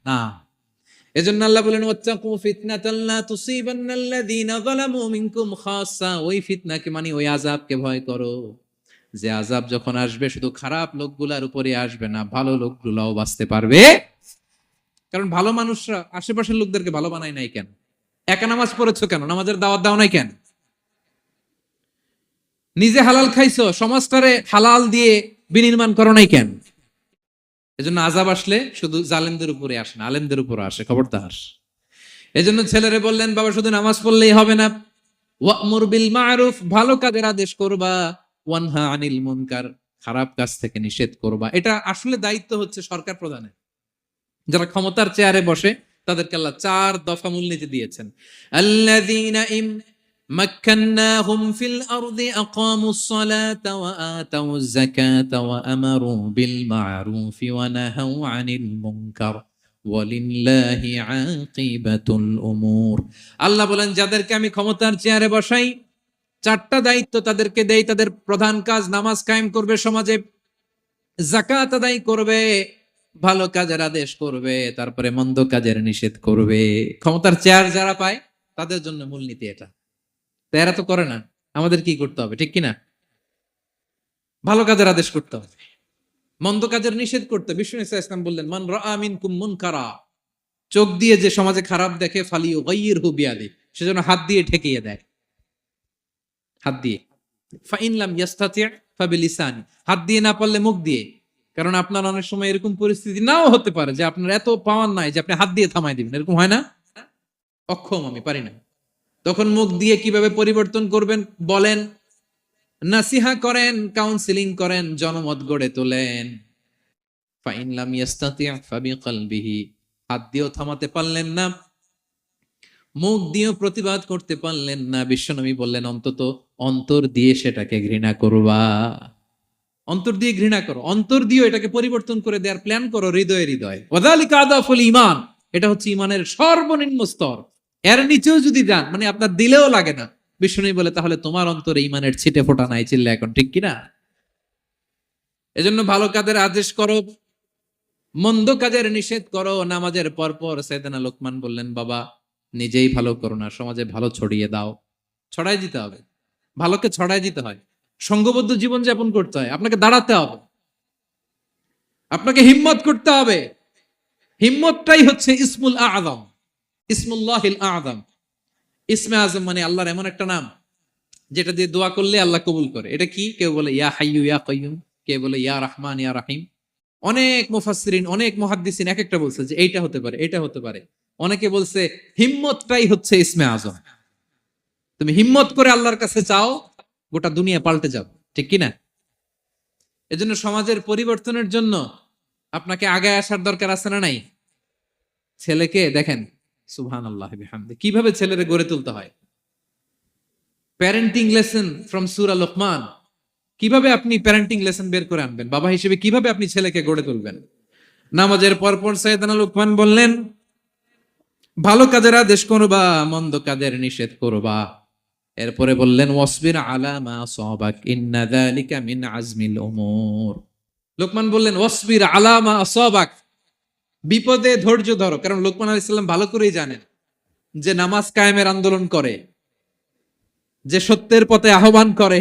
[SPEAKER 1] না। এজন্য আল্লাহ বলেন, ওয়াত্তাকু ফিতনাতাল লা তুসিবান্নাল্লাযীনা যালামু মিনকুম খাসসা। ওই ফিতনাকে মানে ওই আযাবকে ভয় করো, যে আযাব যখন আসবে শুধু খারাপ লোকগুলার উপরে আসবে না, ভালো লোকগুলাও বাঁচতে পারবে। কারণ ভালো মানুষরা আশেপাশের লোকদেরকে ভালো বানায় নাই কেন? একা নামাজ পড়েছো কেন? নামাজের দাওয়াত দাও নাই কেন? নিজে হালাল খাইছো, সমাজটারে হালাল দিয়ে বিনির্মাণ করো নাই কেন? এজন্য আযাব আসলে শুধু জালেমদের উপরে আসে না, আলেমদের উপরে আসে, খবরদার। এজন্য ছেলেরে বললেন, বাবা শুধু নামাজ পড়লেই হবে না, ওয়া'মুর বিল মা'রুফ, ভালো কাজের আদেশ করবা, ওয়ানহা আনিল মুনকার, খারাপ কাজ থেকে নিষেধ করবা। এটা আসলে দায়িত্ব হচ্ছে সরকার প্রধানের। যারা ক্ষমতার চেয়ারে বসে তাদেরকে আল্লাহ 4 দফা মূলনীতি দিয়েছেন। আল্লাযীনা মাক্কান্নাহুম ফিল আরদি আকামুস সালাতা ওয়া আতাউয যাকাতা ওয়া আমারু বিল মা'রুফি ওয়া নাহাউ আনিল মুনকার ওয়ালিল্লাহি আকিবাতুল উমুর। আল্লাহ বলেন, যাদেরকে আমি ক্ষমতার চেয়ারে বসাই 4টা দায়িত্ব তাদেরকে দেই। তাদের প্রধান কাজ নামাজ কায়েম করবে সমাজে, যাকাত আদায় করবে, ভালো কাজের আদেশ করবে, তারপরে মন্দ কাজের নিষেধ করবে। ক্ষমতার চেয়ার যারা পায় তাদের জন্য মূলনীতি এটা। তো এরা তো করে না, আমাদের কি করতে হবে, ঠিক কিনা? ভালো কাজের আদেশ করতে হবে, মন্দ কাজের নিষেধ করতে। বিষ্ণু ইসলাম বললেন, মান রাআ মিনকুম মুনকারা, চোখ দিয়ে যে সমাজে খারাপ দেখে, ফালিয়ুগাইয়িরহু বিয়াদি, সেজন্য হাত দিয়ে ঠেকিয়ে দেয়, হাত দিয়ে। ফাইন লাম ইয়াস্তাতি' ফাবিলিসানি, হাত দিয়ে না পারলে মুখ দিয়ে। কারণ আপনার অনেক সময় এরকম পরিস্থিতি নাও হতে পারে যে আপনার এত পাওয়ার নাই যে আপনি হাত দিয়ে থামাই দিবেন, এরকম হয় না? অক্ষম, আমি পারি না। তখন মুখ দিয়ে কিভাবে পরিবর্তন করবেন বলেন? নাসিহা করেন, কাউন্সিলিং করেন, জনমত গড়ে তোলেন। ফাইন লাম ইয়াস্তাতি' ফাবিকলবিহি, হাত দিয়েও থামাতে পারলেন না, মুখ দিয়েও প্রতিবাদ করতে পারলেন না, বিশ্বনবী বললেন অন্তত অন্তর দিয়ে সেটাকে ঘৃণা করবা। অন্তর দিয়ে ঘৃণা করো, অন্তর দিয়ে এটাকে পরিবর্তন করে দেওয়ার প্ল্যান করো, হৃদয়ে হৃদয়। ওয়াযালিকা আদাফুল ঈমান, এটা হচ্ছে ঈমানের সর্বনিম্ন স্তর। এর নিচেও যদি যান, মানে আপনার দিলেও লাগে না, বিষ্ণু বলে তাহলে তোমার অন্তরে ঈমানের ছিটে ফোঁটা নাই। চিল্লা এখন ঠিক কিনা? এজন্য ভালো কাজের আদেশ করো, মন্দ কাজের নিষেধ করো। নামাজের পরপর সাইয়েদনা লোকমান বললেন, বাবা নিজেই ভালো করো না, সমাজে ভালো ছড়িয়ে দাও। ছড়াই দিতে হবে, ভালোকে ছড়াই দিতে হয়, সংঘবদ্ধ জীবন যাপন করতে হয়, আপনাকে দাঁড়াতে হবে, আপনাকে হিম্মত করতে হবে। হিম্মতটাই হচ্ছে ইসমুল আযম, ইসমুল্লাহিল আযম। ইসমে আযম মানে আল্লাহর এমন একটা নাম যেটা দিয়ে দোয়া করলে আল্লাহ কবুল করে। এটা কি? কেউ বলে ইয়া হাইয়ু ইয়া কাইয়ুম, কেউ বলে ইয়া রহমান ইয়া রাহিম। অনেক মুফাসসিরিন, অনেক মুহাদ্দিসিন এক একটা বলছে যে এইটা হতে পারে, এটা হতে পারে। অনেকে বলছে হিম্মতটাই হচ্ছে ইসমে আযম। তুমি হিম্মত করে আল্লাহর কাছে চাও, গোটা দুনিয়া পাল্টে যাবে, ঠিক কিনা? এজন্য সমাজের পরিবর্তনের জন্য আপনাকে আগে আসার দরকার আছে না নাই? ছেলেকে দেখেন, সুবহানাল্লাহি বিহামদি, কিভাবে ছেলেরে গড়ে তুলতে হয়। প্যারেন্টিং লেসন ফ্রম সূরা লোকমান। কিভাবে আপনি প্যারেন্টিং লেসন বের করে আনবেন, বাবা হিসেবে কিভাবে আপনি ছেলেকে গড়ে তুলবেন? নামাজের পরপর সাইয়েদনা লোকমান বললেন, ভালো কাজের আদেশ করবা, মন্দ কাজের নিষেধ করবা। এরপরে বললেন, ওয়াসবির আলা মা আসাবাক ইন্না যালিকা মিন আজমিল উমুর। লোকমান বললেন, ওয়াসবির আলা মা আসাবাক, বিপদে ধৈর্য ধরো। কারণ লোকমান আলাইহিস সালাম ভালো করেই জানেন যে নামাজ কায়েমের আন্দোলন করে, যে সত্যের পথে আহ্বান করে,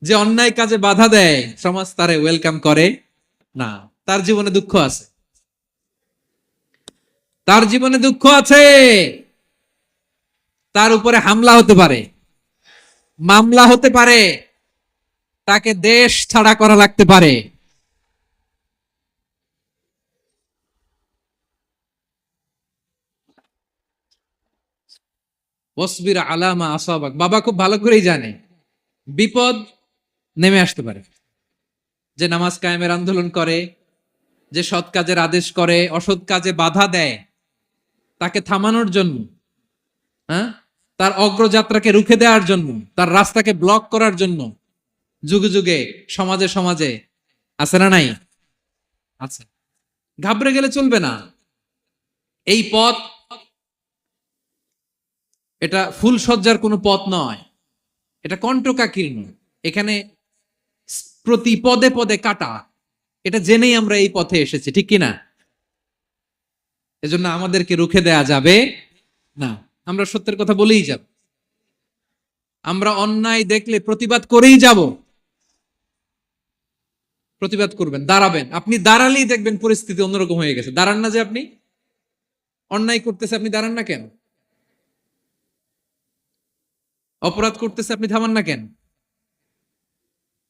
[SPEAKER 1] যে অন্যায় কাজে বাধা দেয়, সমাজ তারে ওয়েলকাম করে না। তার জীবনে দুঃখ আছে, তার জীবনে দুঃখ আছে, তার উপরে হামলা হতে পারে, মামলা হতে পারে, তাকে দেশ ছাড়া করা লাগতে পারে। ওয়াসবির আলা মা আসাবাক, বাবা খুব ভালো করেই জানে বিপদ নেমে আসতে পারে। যে নামাজ কায়েমের আন্দোলন করে, যে সৎ কাজের আদেশ করে, অসৎ কাজে বাধা দেয়, তাকে থামানোর জন্য, হ্যাঁ, তার অগ্রযাত্রাকে রুখে দেওয়ার জন্য, তার রাস্তাকে ব্লক করার জন্য যুগে যুগে সমাজে সমাজে আছে না নাই? আছে। ঘাবড়ে গেলে চলবে না। এই পথ, এটা ফুল সজ্জার কোনো পথ নয়, এটা কণ্টকাকীর্ণ। এখানে প্রতি পদে পদে কাটা, এটা জেনেই আমরা এই পথে এসেছি, ঠিক কিনা? এজন্য আমাদেরকে রুখে দেয়া যাবে না, আমরা সত্যের কথা বলেই যাব, আমরা অন্যায় দেখলে প্রতিবাদ করেই যাব। প্রতিবাদ করবেন, দাঁড়াবেন। আপনি দাঁড়ালেই দেখবেন পরিস্থিতি অন্যরকম হয়ে গেছে। দাঁড়ান না, যে আপনি অন্যায় করতেছে, আপনি দাঁড়ান না কেন? অপরাধ করতেছে, আপনি থামান না কেন?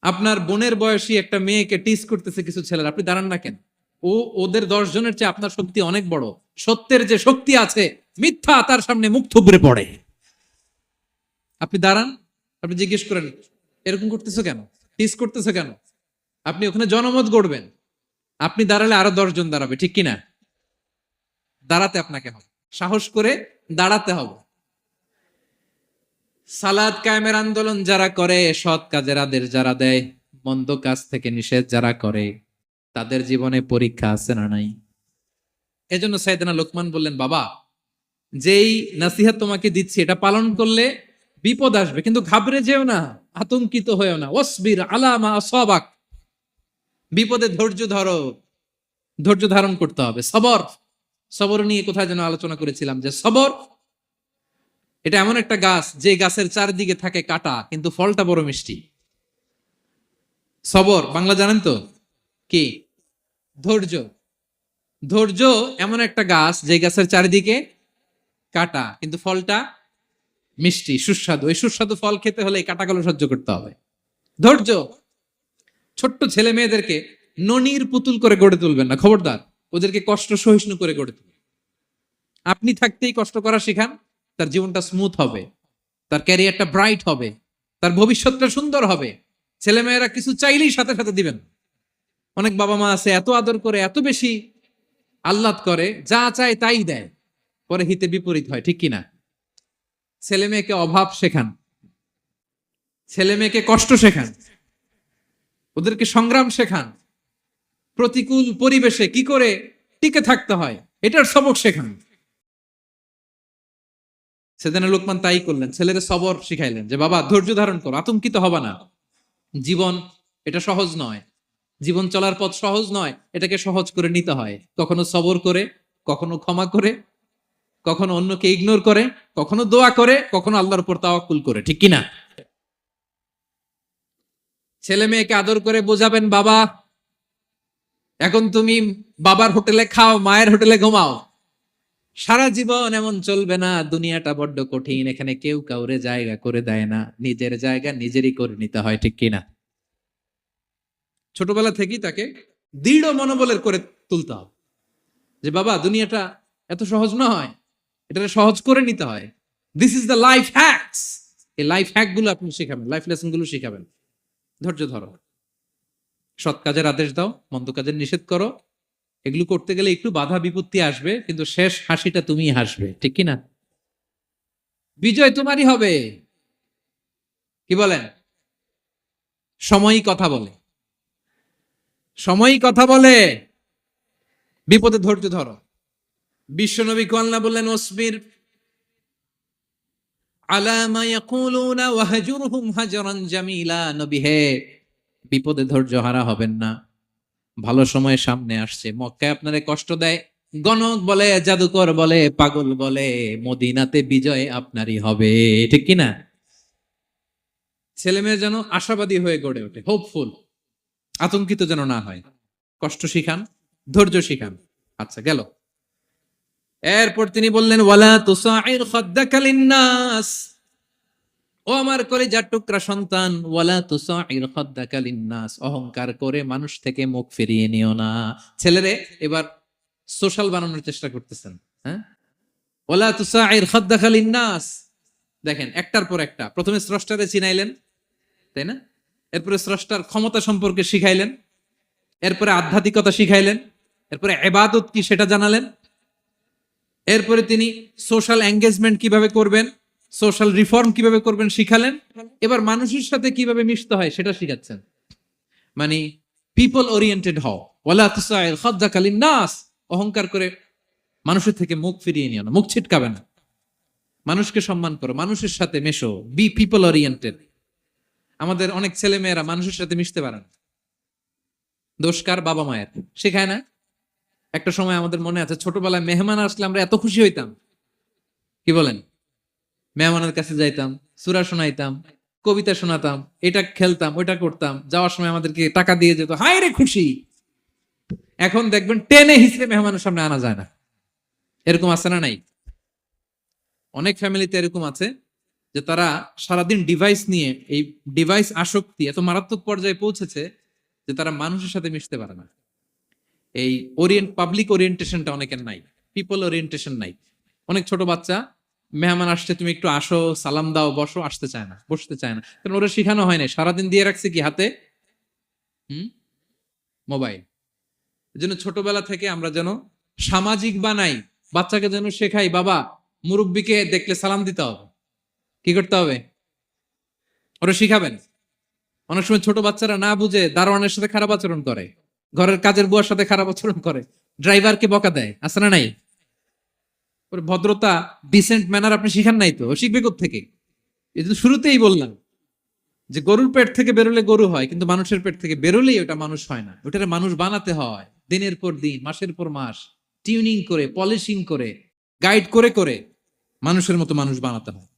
[SPEAKER 1] আপনার বোনের বয়সী একটা মেয়েকে টিস করতেছে কিছু ছেলেরা, আপনি দাঁড়ান না কেন? ওদের 10 জনের চেয়ে আপনার শক্তি অনেক বড়। সত্যের যে শক্তি আছে, মিথ্যা তার সামনে মুখ থুবড়ে পড়ে। আপনি দাঁড়ান, আপনি জিজ্ঞেস করেন এরকম করতেছো কেন, টিস করতেছো কেন? আপনি ওখানে জনমত গড়বেন। আপনি দাঁড়ালে আরো 10 জন দাঁড়াবে, ঠিক কিনা? দাঁড়াতে আপনাকে হবে, সাহস করে দাঁড়াতে হবে। সালাত কায়েমের আন্দোলন যারা করে, সৎ কাজের আদেশ যারা দেয়, মন্দ কাজ থেকে নিষেধ যারা করে, তাদের জীবনে পরীক্ষা আছে না নাই? এজন্য সাইয়েদনা লোকমান বললেন, বাবা যেই নাসিহত তোমাকে দিচ্ছি এটা পালন করলে বিপদ আসবে, কিন্তু ঘাবড়ে যেও না, আতঙ্কিত হয়েও না। ওয়াসবির আলা মা আসাবাক, বিপদে ধৈর্য ধরো, ধৈর্য ধারণ করতে হবে। সবর, সবর নিয়ে কোথায় যেন আলোচনা করেছিলাম যে সবর এটা এমন একটা গাছ যে গাছের চারিদিকে থাকে কাঁটা কিন্তু ফলটা বড় মিষ্টি। সবর বাংলা জানেন তো কি? ধৈর্য। ধৈর্য এমন একটা গাছ যে গাছের চারিদিকে কাঁটা কিন্তু ফলটা মিষ্টি, সুস্বাদু। এই সুস্বাদু ফল খেতে হলে এই কাঁটাগুলো সহ্য করতে হবে। ধৈর্য। ছোট্ট ছেলে মেয়েদেরকে ননির পুতুল করে গড়ে তুলবেন না, খবরদার। ওদেরকে কষ্ট সহিষ্ণু করে গড়ে তুলবেন। আপনি থাকতেই কষ্ট করা শিখান, তার জীবনটা স্মুথ হবে, তার ক্যারিয়ারটা ব্রাইট হবে, তার ভবিষ্যৎটা সুন্দর হবে। ছেলেমেয়েরা কিছু চাইলেই সাথে সাথে দিবেন। অনেক বাবা মা আছে এত আদর করে, এত বেশি আহ্লাদ করে, যা চায় তাই দেয়, পরে হিতে বিপরীত হয়, ঠিক কিনা? ছেলে মেয়েকে অভাব শেখান, ছেলে মেয়েকে কষ্ট শেখান, ওদেরকে সংগ্রাম শেখান, প্রতিকূল পরিবেশে কি করে টিকে থাকতে হয় এটার সবক শেখান। সেদিন লোকমান তাই করলেন, ছেলেদের সবর শিখাইলেন যে বাবা ধৈর্য ধারণ করো, আতঙ্কিত হবা না। জীবন এটা সহজ নয়, জীবন চলার পথ সহজ নয়, এটাকে সহজ করে নিতে হয়। কখনো সবর করে, কখনো ক্ষমা করে, কখনো অন্যকে ইগনোর করে, কখনো দোয়া করে, কখনো আল্লাহর উপর তাওয়াক্কুল করে, ঠিক কিনা? ছেলে মেয়েকে আদর করে বোঝাবেন বাবা এখন তুমি বাবার হোটেলে খাও, মায়ের হোটেলে ঘুমাও। সারা জীবন এমন চলবে না, দুনিয়াটা বড্ড কঠিন, এখানে কেউ কাউরে জায়গা করে দেয় না, নিজের জায়গা নিজেরই করে নিতে হয়, ঠিক কিনা? ছোটবেলা থেকেই তাকে দৃঢ় মনোবলের করে তুলতে হবে যে বাবা দুনিয়াটা এত সহজ নয়, এটা সহজ করে নিতে হয়। This is the life hacks. এই লাইফ হ্যাক গুলো আপনি শিখাবেন, লাইফ লেসন গুলো শিখাবেন। ধৈর্য ধরো, সৎ কাজের আদেশ দাও, মন্দ কাজের নিষেধ করো। এগুলো করতে গেলে একটু বাধা বিপত্তি আসবে, কিন্তু শেষ হাসিটা তুমিই হাসবে, ঠিক কিনা? বিজয় তোমারই হবে। কি বলেন? সময়ই কথা বলে, সময়ই কথা বলে। বিপদে ধৈর্য ধরো। বিশ্বনবী কো আল্লাহ বললেন ওসবির আলা মা ইয়াকুলুনা ওয়াহজুরহুম হাজরান জামিলা। নবী হে, বিপদে ধৈর্য হারা হবেন না। ভালো সময় সামনে আসছে। মক্কায় আপনারে কষ্ট দেয়, গণক বলে, জাদুকর বলে, পাগল বলে, মদিনাতে বিজয় আপনারই হবে, ঠিক কিনা? ছেলে মেয়ে যেন আশাবাদী হয়ে গড়ে ওঠে, হোপফুল, আতঙ্কিত যেন না হয়। কষ্ট শিখান, ধৈর্য শিখান। আচ্ছা গেল। এরপর তিনি বললেন ওয়ালা তুসাইর খাদ্দাকা লিন্নাস। ও আমার কলিজার টুকরা সন্তান, ওয়ালা তুসাইর খাদ্দাকা লিন্নাস, অহংকার করে মানুষ থেকে মুখ ফিরিয়ে নিও না। ছেলেরে এবার সোশ্যাল বানানোর চেষ্টা করতেছেন, হ্যাঁ? ওয়ালা তুসাইর খাদ্দাকা লিন্নাস। দেখেন একটার পর একটা, প্রথমে স্রষ্টারে চিনাইলেন, তাই না? এরপরে স্রষ্টার ক্ষমতা সম্পর্কে শিখাইলেন, এরপরে আধ্যাত্মিকতা শিখাইলেন, এরপরে ইবাদত কি সেটা জানালেন, এরপরে তিনি সোশ্যাল এঙ্গেজমেন্ট কিভাবে করবেন, সোশ্যাল রিফর্ম কিভাবে করবেন শিখালেন। এবার মানুষের সাথে কিভাবে মিশতে হয় সেটা শিখাচ্ছেন। মানে পিপল ওরিয়েন্টেড হও, ওয়ালা তুসাইর খাদ্দাকা লিন্নাস। অহংকার করে মানুষের থেকে মুখ ফিরিয়ে নিও না, মুখ ছিটকাবে না। মানুষকে সম্মান করো, মানুষের সাথে মেশো, বি পিপল ওরিয়েন্টেড। আমাদের অনেক ছেলে মেয়েরা মানুষের সাথে মিশতে পারে না। দোষ কার? বাবা মায়ের, শেখায় না। একটা সময় আমাদের মনে আছে ছোটবেলায় মেহমান আসলে আমরা এত খুশি হইতাম, কি বলেন? মেহমানের কাছে যাইতাম, সূরা শোনাইতাম, কবিতা শোনাতাম, এটা খেলতাম, ওইটা করতাম, যাওয়ার সময় আমাদেরকে টাকা দিয়ে যেত, হায় রে খুশি। এখন দেখবেন টেনে হিসেবে মেহমানের সামনে আনা যায় না। এরকম আছে না নাই? অনেক ফ্যামিলিতে এরকম আছে যে তারা সারাদিন ডিভাইস নিয়ে, এই ডিভাইস আসক্তি এত মারাত্মক পর্যায়ে পৌঁছেছে যে তারা মানুষের সাথে মিশতে পারে না। এই পাবলিক ওরিয়েন্টেশনটা অনেকের নাই, পিপল ওরিয়েন্টেশন নাই। অনেক ছোট বাচ্চা, মেহমান আসছে, তুমি একটু আসো, সালাম দাও, বসো, আসতে চায় না, বসতে চায় না, কারণ ওরা শিখানো হয় না। সারাদিন দিয়ে রাখছে কি হাতে? মোবাইল। এই জন্য ছোটবেলা থেকে আমরা যেন সামাজিক বানাই, বাচ্চাকে যেন শেখাই বাবা মুরব্বীকে দেখলে সালাম দিতে হবে। কি করতে হবে? ওরা শিখাবেন। অনেক সময় ছোট বাচ্চারা না বুঝে দারোয়ানের সাথে খারাপ আচরণ করে, ঘরের কাজের বুয়ার সাথে খারাপ আচরণ করে, ড্রাইভারকে বকা দেয়, আছে না নাই? ওর ভদ্রতা, ডিসেন্ট ম্যানার আপনি শিখান নাই তো, ও শিখবে কোত্থেকে? এই তো শুরুতেই বললাম যে গরুর পেট থেকে বেরোলে গরু হয়, কিন্তু মানুষের পেট থেকে বেরোলেই ওটা মানুষ হয় না। ওটারে মানুষ বানাতে হয় দিনের পর দিন, মাসের পর মাস, টিউনিং করে, পলিশিং করে, গাইড করে করে মানুষের মতো মানুষ বানাতে হয়।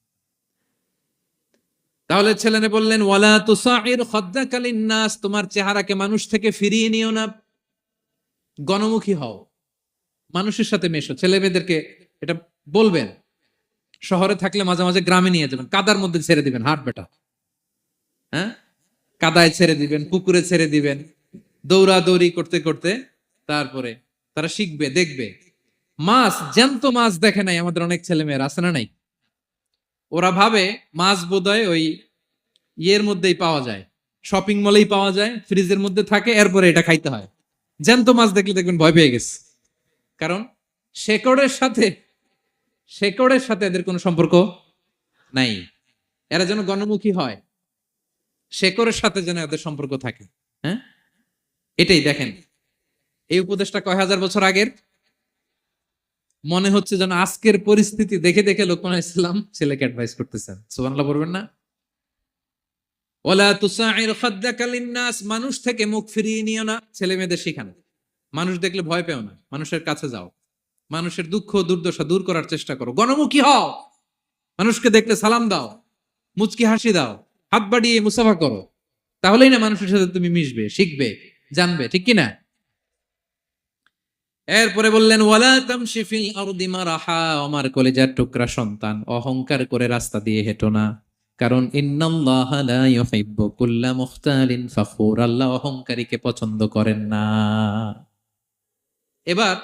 [SPEAKER 1] তাহলে ছেলেনে বললেন, ওয়ালা তুসাইর খাদ্দাকা লিন্নাস, তোমার চেহারাকে মানুষ থেকে ফিরিয়ে নিও না, গণমুখী হও, মানুষের সাথে মেশো। ছেলে মেয়েদেরকে এটা বলবেন। শহরে থাকলে মাঝে মাঝে গ্রামে নিয়ে যাবেন, কাদার মধ্যে ছেড়ে দিবেন, হাট বেটা, হ্যাঁ, কাদায় ছেড়ে দিবেন, পুকুরে ছেড়ে দিবেন, দৌড়াদৌড়ি করতে করতে তারপরে তারা শিখবে, দেখবে। মাছ, জ্যান্ত মাছ দেখে নাই আমাদের অনেক ছেলে মেয়েরা, আছে না নাই? ওরা ভাবে মাছ বোধহয় ওই ইয়ের মধ্যেই পাওয়া যায়, শপিং মলেই পাওয়া যায়, ফ্রিজের মধ্যে থাকে, এরপরে এটা খাইতে হয়। জ্যান্ত মাছ দেখলে দেখবেন ভয় পেয়ে গেছে, কারণ শেকড়ের সাথে এদের কোনো সম্পর্ক নাই। এরা যেন গণমুখী হয়, শেকড়ের সাথে যেন এদের সম্পর্ক থাকে। হ্যাঁ, এটাই দেখেন, এই উপদেশটা কয় হাজার বছর আগের। মনে হচ্ছে যেন আজকের পরিস্থিতি দেখে দেখে লোকমান ইসলাম ছেলেকে অ্যাডভাইস করতেছেন। সুবহানাল্লাহ বলবেন না? ওয়ালা তুসাইর খাদ্দাকা লিন্নাস, মানুষ থেকে মুখ ফিরিয়ে নিও না, ছেলে মেয়েদের শেখানো। মানুষ দেখলে ভয় পেও না, মানুষের কাছে যাও, মানুষের দুঃখ দুর্দশা দূর করার চেষ্টা করো, গণমুখী হও, মানুষকে দেখলে সালাম দাও, মুচকি হাসি দাও, হাত বাড়িয়ে মুসাফা করো। তাহলেই না মানুষের সাথে তুমি মিশবে, শিখবে, জানবে, ঠিক কিনা? এরপরে বললেন, ওয়ালা তামশি ফিল আরদি মারাহা, আমার কলিজার টুকরা সন্তান, অহংকার করে রাস্তা দিয়ে হেঁটো না, কারণ ইন্নাল্লাহা লা ইউহিব্বু কুল্লা মুখতালিন ফাখুর, আল্লাহ অহংকারীকে পছন্দ করেন না। এবার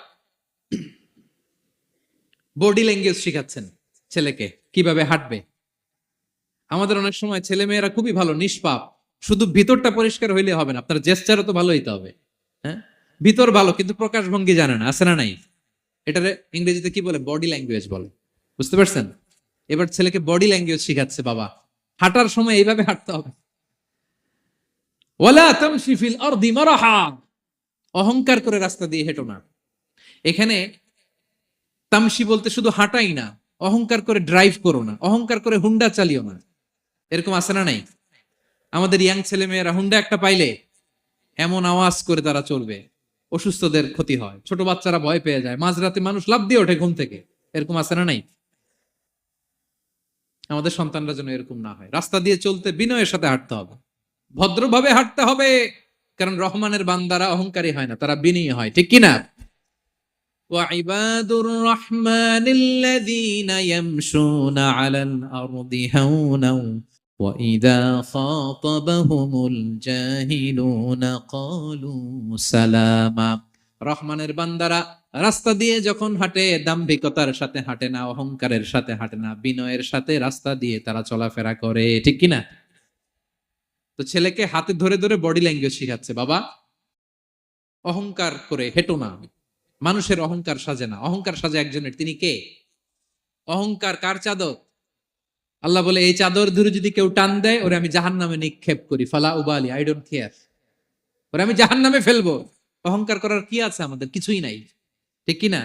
[SPEAKER 1] বডি ল্যাঙ্গুয়েজ শিখাচ্ছেন ছেলেকে, কিভাবে হাঁটবে। আমাদের অনেক সময় ছেলে মেয়েরা খুবই ভালো, নিষ্পাপ, শুধু ভিতরটা পরিষ্কার হইলে হবে না, আপনার জেস্টারও তো ভালো হইতে হবে। হ্যাঁ, ভিতর ভালো কিন্তু প্রকাশ ভঙ্গি জানে না, আছে না নাই? এটারে ইংরেজিতে কি বলে? বডি ল্যাঙ্গুয়েজ বলে। বুঝতে পারছেন? এবার ছেলেকে বডি ল্যাঙ্গুয়েজ শিখাচ্ছে বাবা। হাঁটার সময় এইভাবে হাঁটতে হবে। ওয়ালা তামশি ফিল আরদি মারাহা, অহংকার করে রাস্তা দিয়ে হেঁটো না। এখানে তামশি বলতে শুধু হাঁটাই না, অহংকার করে ড্রাইভ করো না, অহংকার করে হুন্ডা চালিও না। এরকম আছে না নাই? আমাদের ইয়াং ছেলে মেয়েরা হুন্ডা একটা পাইলে এমন আওয়াজ করে তারা চলবে, অসুস্থদের ক্ষতি হয়, ছোট বাচ্চারা ভয় পেয়ে যায়, মাঝরাতে মানুষ লাফ দিয়ে ওঠে ঘুম থেকে। এরকম আছে না নাই? আমাদের সন্তানরা যেন এরকম না হয়। রাস্তা দিয়ে চলতে বিনয়ের সাথে হাঁটতে হবে, ভদ্রভাবে হাঁটতে হবে, কারণ রহমানের বান্দারা অহংকারী হয় না, তারা বিনয়ী হয়, ঠিক কিনা? ওয়াইবাদুর রাহমানিল্লাযীনা ইয়ামশুনা আলাল আরদি হাওনা وَإِذَا خَاطَبَهُمُ الْجَاهِلُونَ قَالُوا سَلَامًا, রহমানের বান্দারা রাস্তা দিয়ে যখন হাঁটে, দাম্ভিকতার সাথে হাঁটে না, অহংকারের সাথে হাঁটে না, বিনয়ের সাথে রাস্তা দিয়ে তারা চলাফেরা করে, ঠিক কিনা? তো ছেলেকে হাতে ধরে ধরে বডি ল্যাঙ্গুয়েজ শিখাচ্ছে, বাবা অহংকার করে হেঁটো না, মানুষের অহংকার সাজে না, অহংকার সাজে একজনের, তিনি কে? অহংকার কার চাদর? আল্লাহ বলে, এই চাদর ধরে যদি কেউ টান দেয়, ওরে আমি জাহান্নামে নিক্ষেপ করি, ফালা উবালি, আই ডোন্ট কেয়ার, ওরে আমি জাহান্নামে ফেলবো। অহংকার করার কি আছে আমাদের? কিছুই নাই, ঠিক কিনা?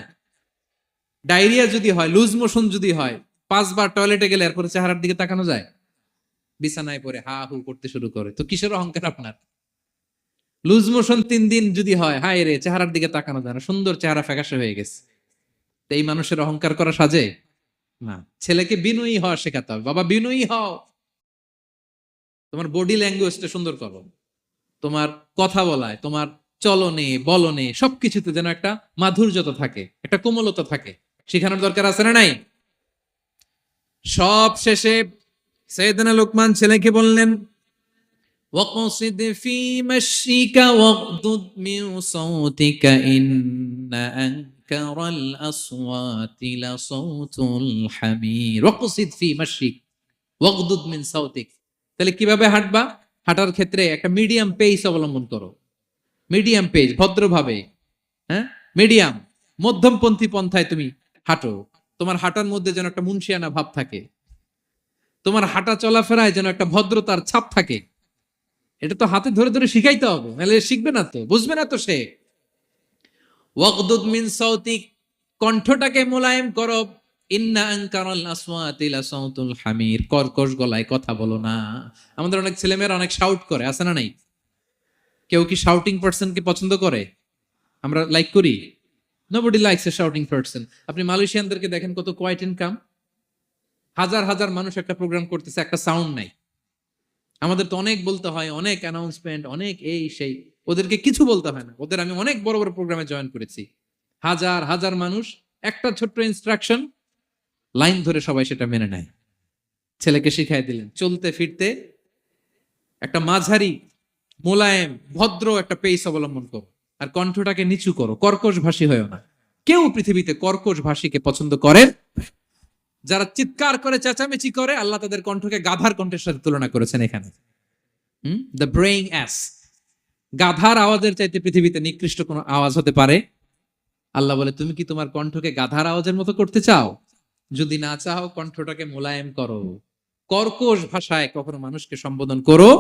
[SPEAKER 1] ডায়রিয়া যদি হয়, লুজ মোশন যদি হয়, 5 বার টয়লেটে গেলে এরপরে চেহারার দিকে তাকানো যায়? বিছানায় পড়ে হা হু করতে শুরু করে, তো কিসের অহংকার আপনার? লুজ মোশন 3 দিন যদি হয়, হায় রে, চেহারার দিকে তাকানো যায় না, সুন্দর চেহারা ফ্যাকাশে হয়ে গেছে, তো এই মানুষের অহংকার করা সাজে না। ছেলেকে বিনয়ী হওয়া শেখাতে হবে, বাবা বিনয়ী হও, তোমার বডি ল্যাঙ্গুয়েজটা সুন্দর করো, তোমার কথা বলায়, তোমার চলনে বলনে সবকিছুতে যেন একটা মাধুর্যতা থাকে, একটা কোমলতা থাকে, শেখানোর দরকার আছে না নাই? সব শেষে সাইয়েদনা লোকমান ছেলেকে বললেন, ওয়াকসিদ ফি মাশিকা ওয়াগদুদ মিন সাউতিকা ইন্না আনকারাল আসওয়াতি লাসাউতুল হামির। ওয়াকসিদ ফি মাশিক ওয়াগদুদ মিন সাউতিক, তাহলে কিভাবে হাঁটবা? হাঁটার ক্ষেত্রে একটা মিডিয়াম পেস অবলম্বন করো, মিডিয়াম পেস, ভদ্রভাবে, হ্যাঁ, মিডিয়াম মধ্যমপন্থী পন্থায় তুমি হাঁটো। তোমার হাঁটার মধ্যে যেন একটা মুনশিয়ানা ভাব থাকে, তোমার হাঁটা চলাফেরায় যেন একটা ভদ্রতার ছাপ থাকে। এটা তো হাতে ধরে ধরে শিখাইতে হবে, নাহলে শিখবে না তো, বুঝবে না তো সে। ওয়াগদুদ মিন সাউতিক, কণ্ঠটাকে মোলায়েম করো, ইন্না আনকারাল আসওয়াতি লাসাউতুল হামির, কর্কশ গলায় কথা বলো না। আমাদের অনেক ছেলেমেয়েরা অনেক শাউট করে, আছে না নাই? কেউ কি শাউটিং পারসনকে পছন্দ করে? আমরা লাইক করি? Nobody likes a shouting person. আপনি মালয়েশিয়ানদেরকে দেখেন কত কোয়াইট এন্ড কাম। হাজার হাজার মানুষ একটা প্রোগ্রাম করতেছে, একটা সাউন্ড নাই। আমাদের তো অনেক বলতে হয়, অনেক অ্যানাউন্সমেন্ট, অনেক এই সেই। ওদেরকে কিছু বলতে হয় না। ওদের আমি অনেক বড় বড় প্রোগ্রামে জয়েন করেছি। হাজার হাজার মানুষ, একটা ছোট্ট ইনস্ট্রাকশন, লাইন ধরে সবাই সেটা মেনে নেয়। ছেলেকে শিখাই দিলেন চলতে ফিরতে একটা মাঝারি মোলায়েম ভদ্র একটা পেস অবলম্বন করো, আর কণ্ঠটাকে নিচু করো, কর্কশ ভাষী হয়েও না। কেউ পৃথিবীতে কর্কশ ভাষীকে পছন্দ করেন? যারা চিৎকার করে চেঁচামেচি করে, আল্লাহ তাদের কণ্ঠকে গাধার কণ্ঠের সাথে তুলনা করেছেন এখানে। The braying ass. গাধার আওয়াজের চাইতে পৃথিবীতে নিকৃষ্ট কোন আওয়াজ হতে পারে? আল্লাহ বলে, তুমি কি তোমার কণ্ঠকে গাধার আওয়াজের মতো করতে চাও? যদি না চাও, কণ্ঠটাকে মোলায়েম করো। কর্কশ ভাষায় কখনো মানুষকে সম্বোধন করো,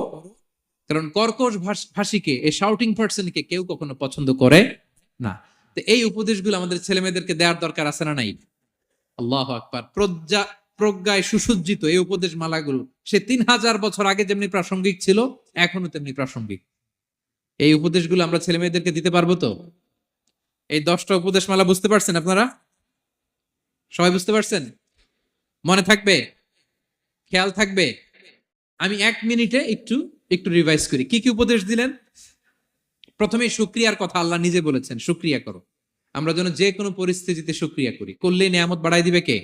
[SPEAKER 1] কারণ কর্কশ ভাষীকে, এই শাউটিং পার্সনকে কেউ কখনো পছন্দ করে না। তো এই উপদেশগুলো আমাদের ছেলে মেয়েদেরকে দেওয়ার দরকার আছে না নাই? আল্লাহু আকবার। প্রজ্ঞায় সুসজ্জিত এই উপদেশ মালাগুলো সে 3000 বছর আগে যেমনি প্রাসঙ্গিক ছিল, এখনো তেমনি প্রাসঙ্গিক। এই উপদেশগুলো আমরা ছেলে মেয়েদেরকে দিতে পারবো তো? এই 10টা উপদেশ মালা বুঝতে পারছেন আপনারা? সবাই বুঝতে পারছেন? মনে থাকবে? খেয়াল থাকবে? আমি 1 মিনিটে একটু একটু রিভাইজ করি। কি কি উপদেশ দিলেন? প্রথমে শুকরিয়ার কথা আল্লাহ নিজে বলেছেন, শুকরিয়া করো। আমরা যেন যে কোনো পরিস্থিতিতে শুকরিয়া করি, করলেই নিয়ামত বাড়াই দিবে কে?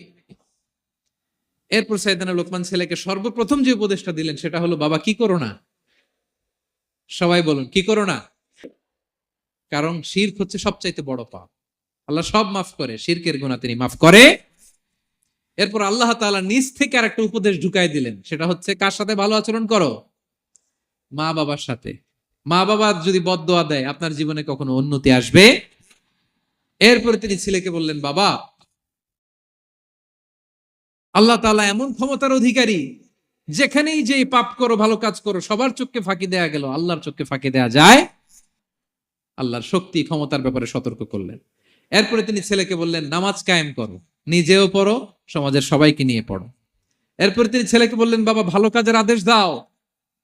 [SPEAKER 1] এরপর সাইয়েদনা লোকমান ছেলেকে সর্বপ্রথম যে উপদেশটা দিলেন সেটা হলো, বাবা কি করো না। সবাই বলুন, কি করো না। কারণ শিরক হচ্ছে সবচাইতে বড় পাপ। আল্লাহ সব মাফ করে, শিরকের গুনাহ তিনি মাফ করে। এরপর আল্লাহ তাআলা নিজ থেকে আরেকটা উপদেশ ঢুকাই দিলেন, সেটা হচ্ছে কার সাথে ভালো আচরণ করো? মা বাবার সাথে। মা বাবা যদি বদদোয়া দেয়, আপনার জীবনে কখনো উন্নতি আসবে? এরপরে তিনি ছেলেকে বললেন, বাবা আল্লাহ তাআলা এমন ক্ষমতার অধিকারী, যেখানেই যে পাপ করো ভালো কাজ করো সবার চোখকে ফাঁকি দেয়া গেল, আল্লাহর চোখকে ফাঁকি দেয়া যায়? আল্লাহর শক্তি ক্ষমতার ব্যাপারে সতর্ক করলেন। এরপরে তিনি ছেলেকে বললেন, নামাজ কায়েম করো, নিজেও পড়ো, সমাজের সবাইকে নিয়ে পড়ো। এরপরে তিনি ছেলেকে বললেন, বাবা ভালো কাজের আদেশ দাও,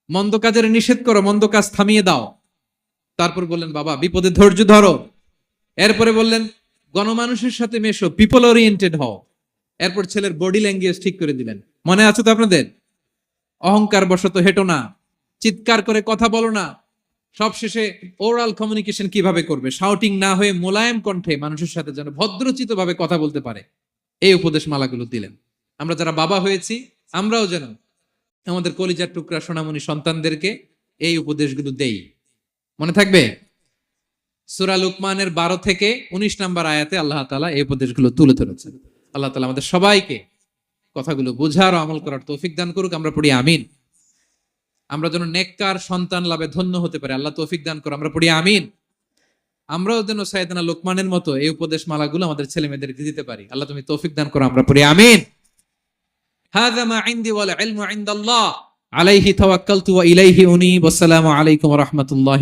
[SPEAKER 1] মন্দ কাজের নিষেধ করো, মন্দ কাজ থামিয়ে দাও। তারপর বললেন, বাবা বিপদে ধৈর্য ধরো। এরপরে বললেন, গণমানুষের সাথে মেশো, পিপল ওরিয়েন্টেড হও। এরপর ছেলের বডি ল্যাঙ্গুয়েজ ঠিক করে দিলেন। মনে আছে তো আপনাদের? অহংকার বশত হেঁটো না, চিৎকার করে কথা বলো না। সবশেষে ওরাল কমিউনিকেশন কিভাবে করবে, শাউটিং না হয়ে মোলায়েম কণ্ঠে মানুষের সাথে যেন ভদ্রচিত ভাবে কথা বলতে পারে, এই উপদেশ মালাগুলো দিলেন। আমরা যারা বাবা হয়েছি, আমরাও যেন আমাদের কলিজার টুকরা সোনামণি সন্তানদেরকে এই উপদেশগুলো দেই। মনে থাকবে? সূরা লুকমানের 12 থেকে 19 নম্বর আয়াতে আল্লাহ তাআলা এই উপদেশগুলো তুলে ধরেছেন। আল্লাহ তাআলা আমাদের সবাইকে কথাগুলো বোঝার ও আমল করার তৌফিক দান করুক। আমরা পড়ি আমিন। আমরা যেন নেককার সন্তান লাভে ধন্য হতে পারি, আল্লাহ তৌফিক দান করুন। আমরা পড়ি আমিন। আমরাও যেন সাইয়েদনা লোকমানের মতো এই উপদেশ মালাগুলো আমাদের ছেলে মেয়েদেরকে দিতে পারি, আল্লাহ তুমি তৌফিক দান করো। আমরা পড়ি আমিন। হাযা মা ইনদি ওয়াল ইলমু ইনদাল্লাহ আলাইহি তাওয়াক্কালতু ওয়া ইলাইহি উনীব। আসসালামু আলাইকুম ওয়া রাহমাতুল্লাহি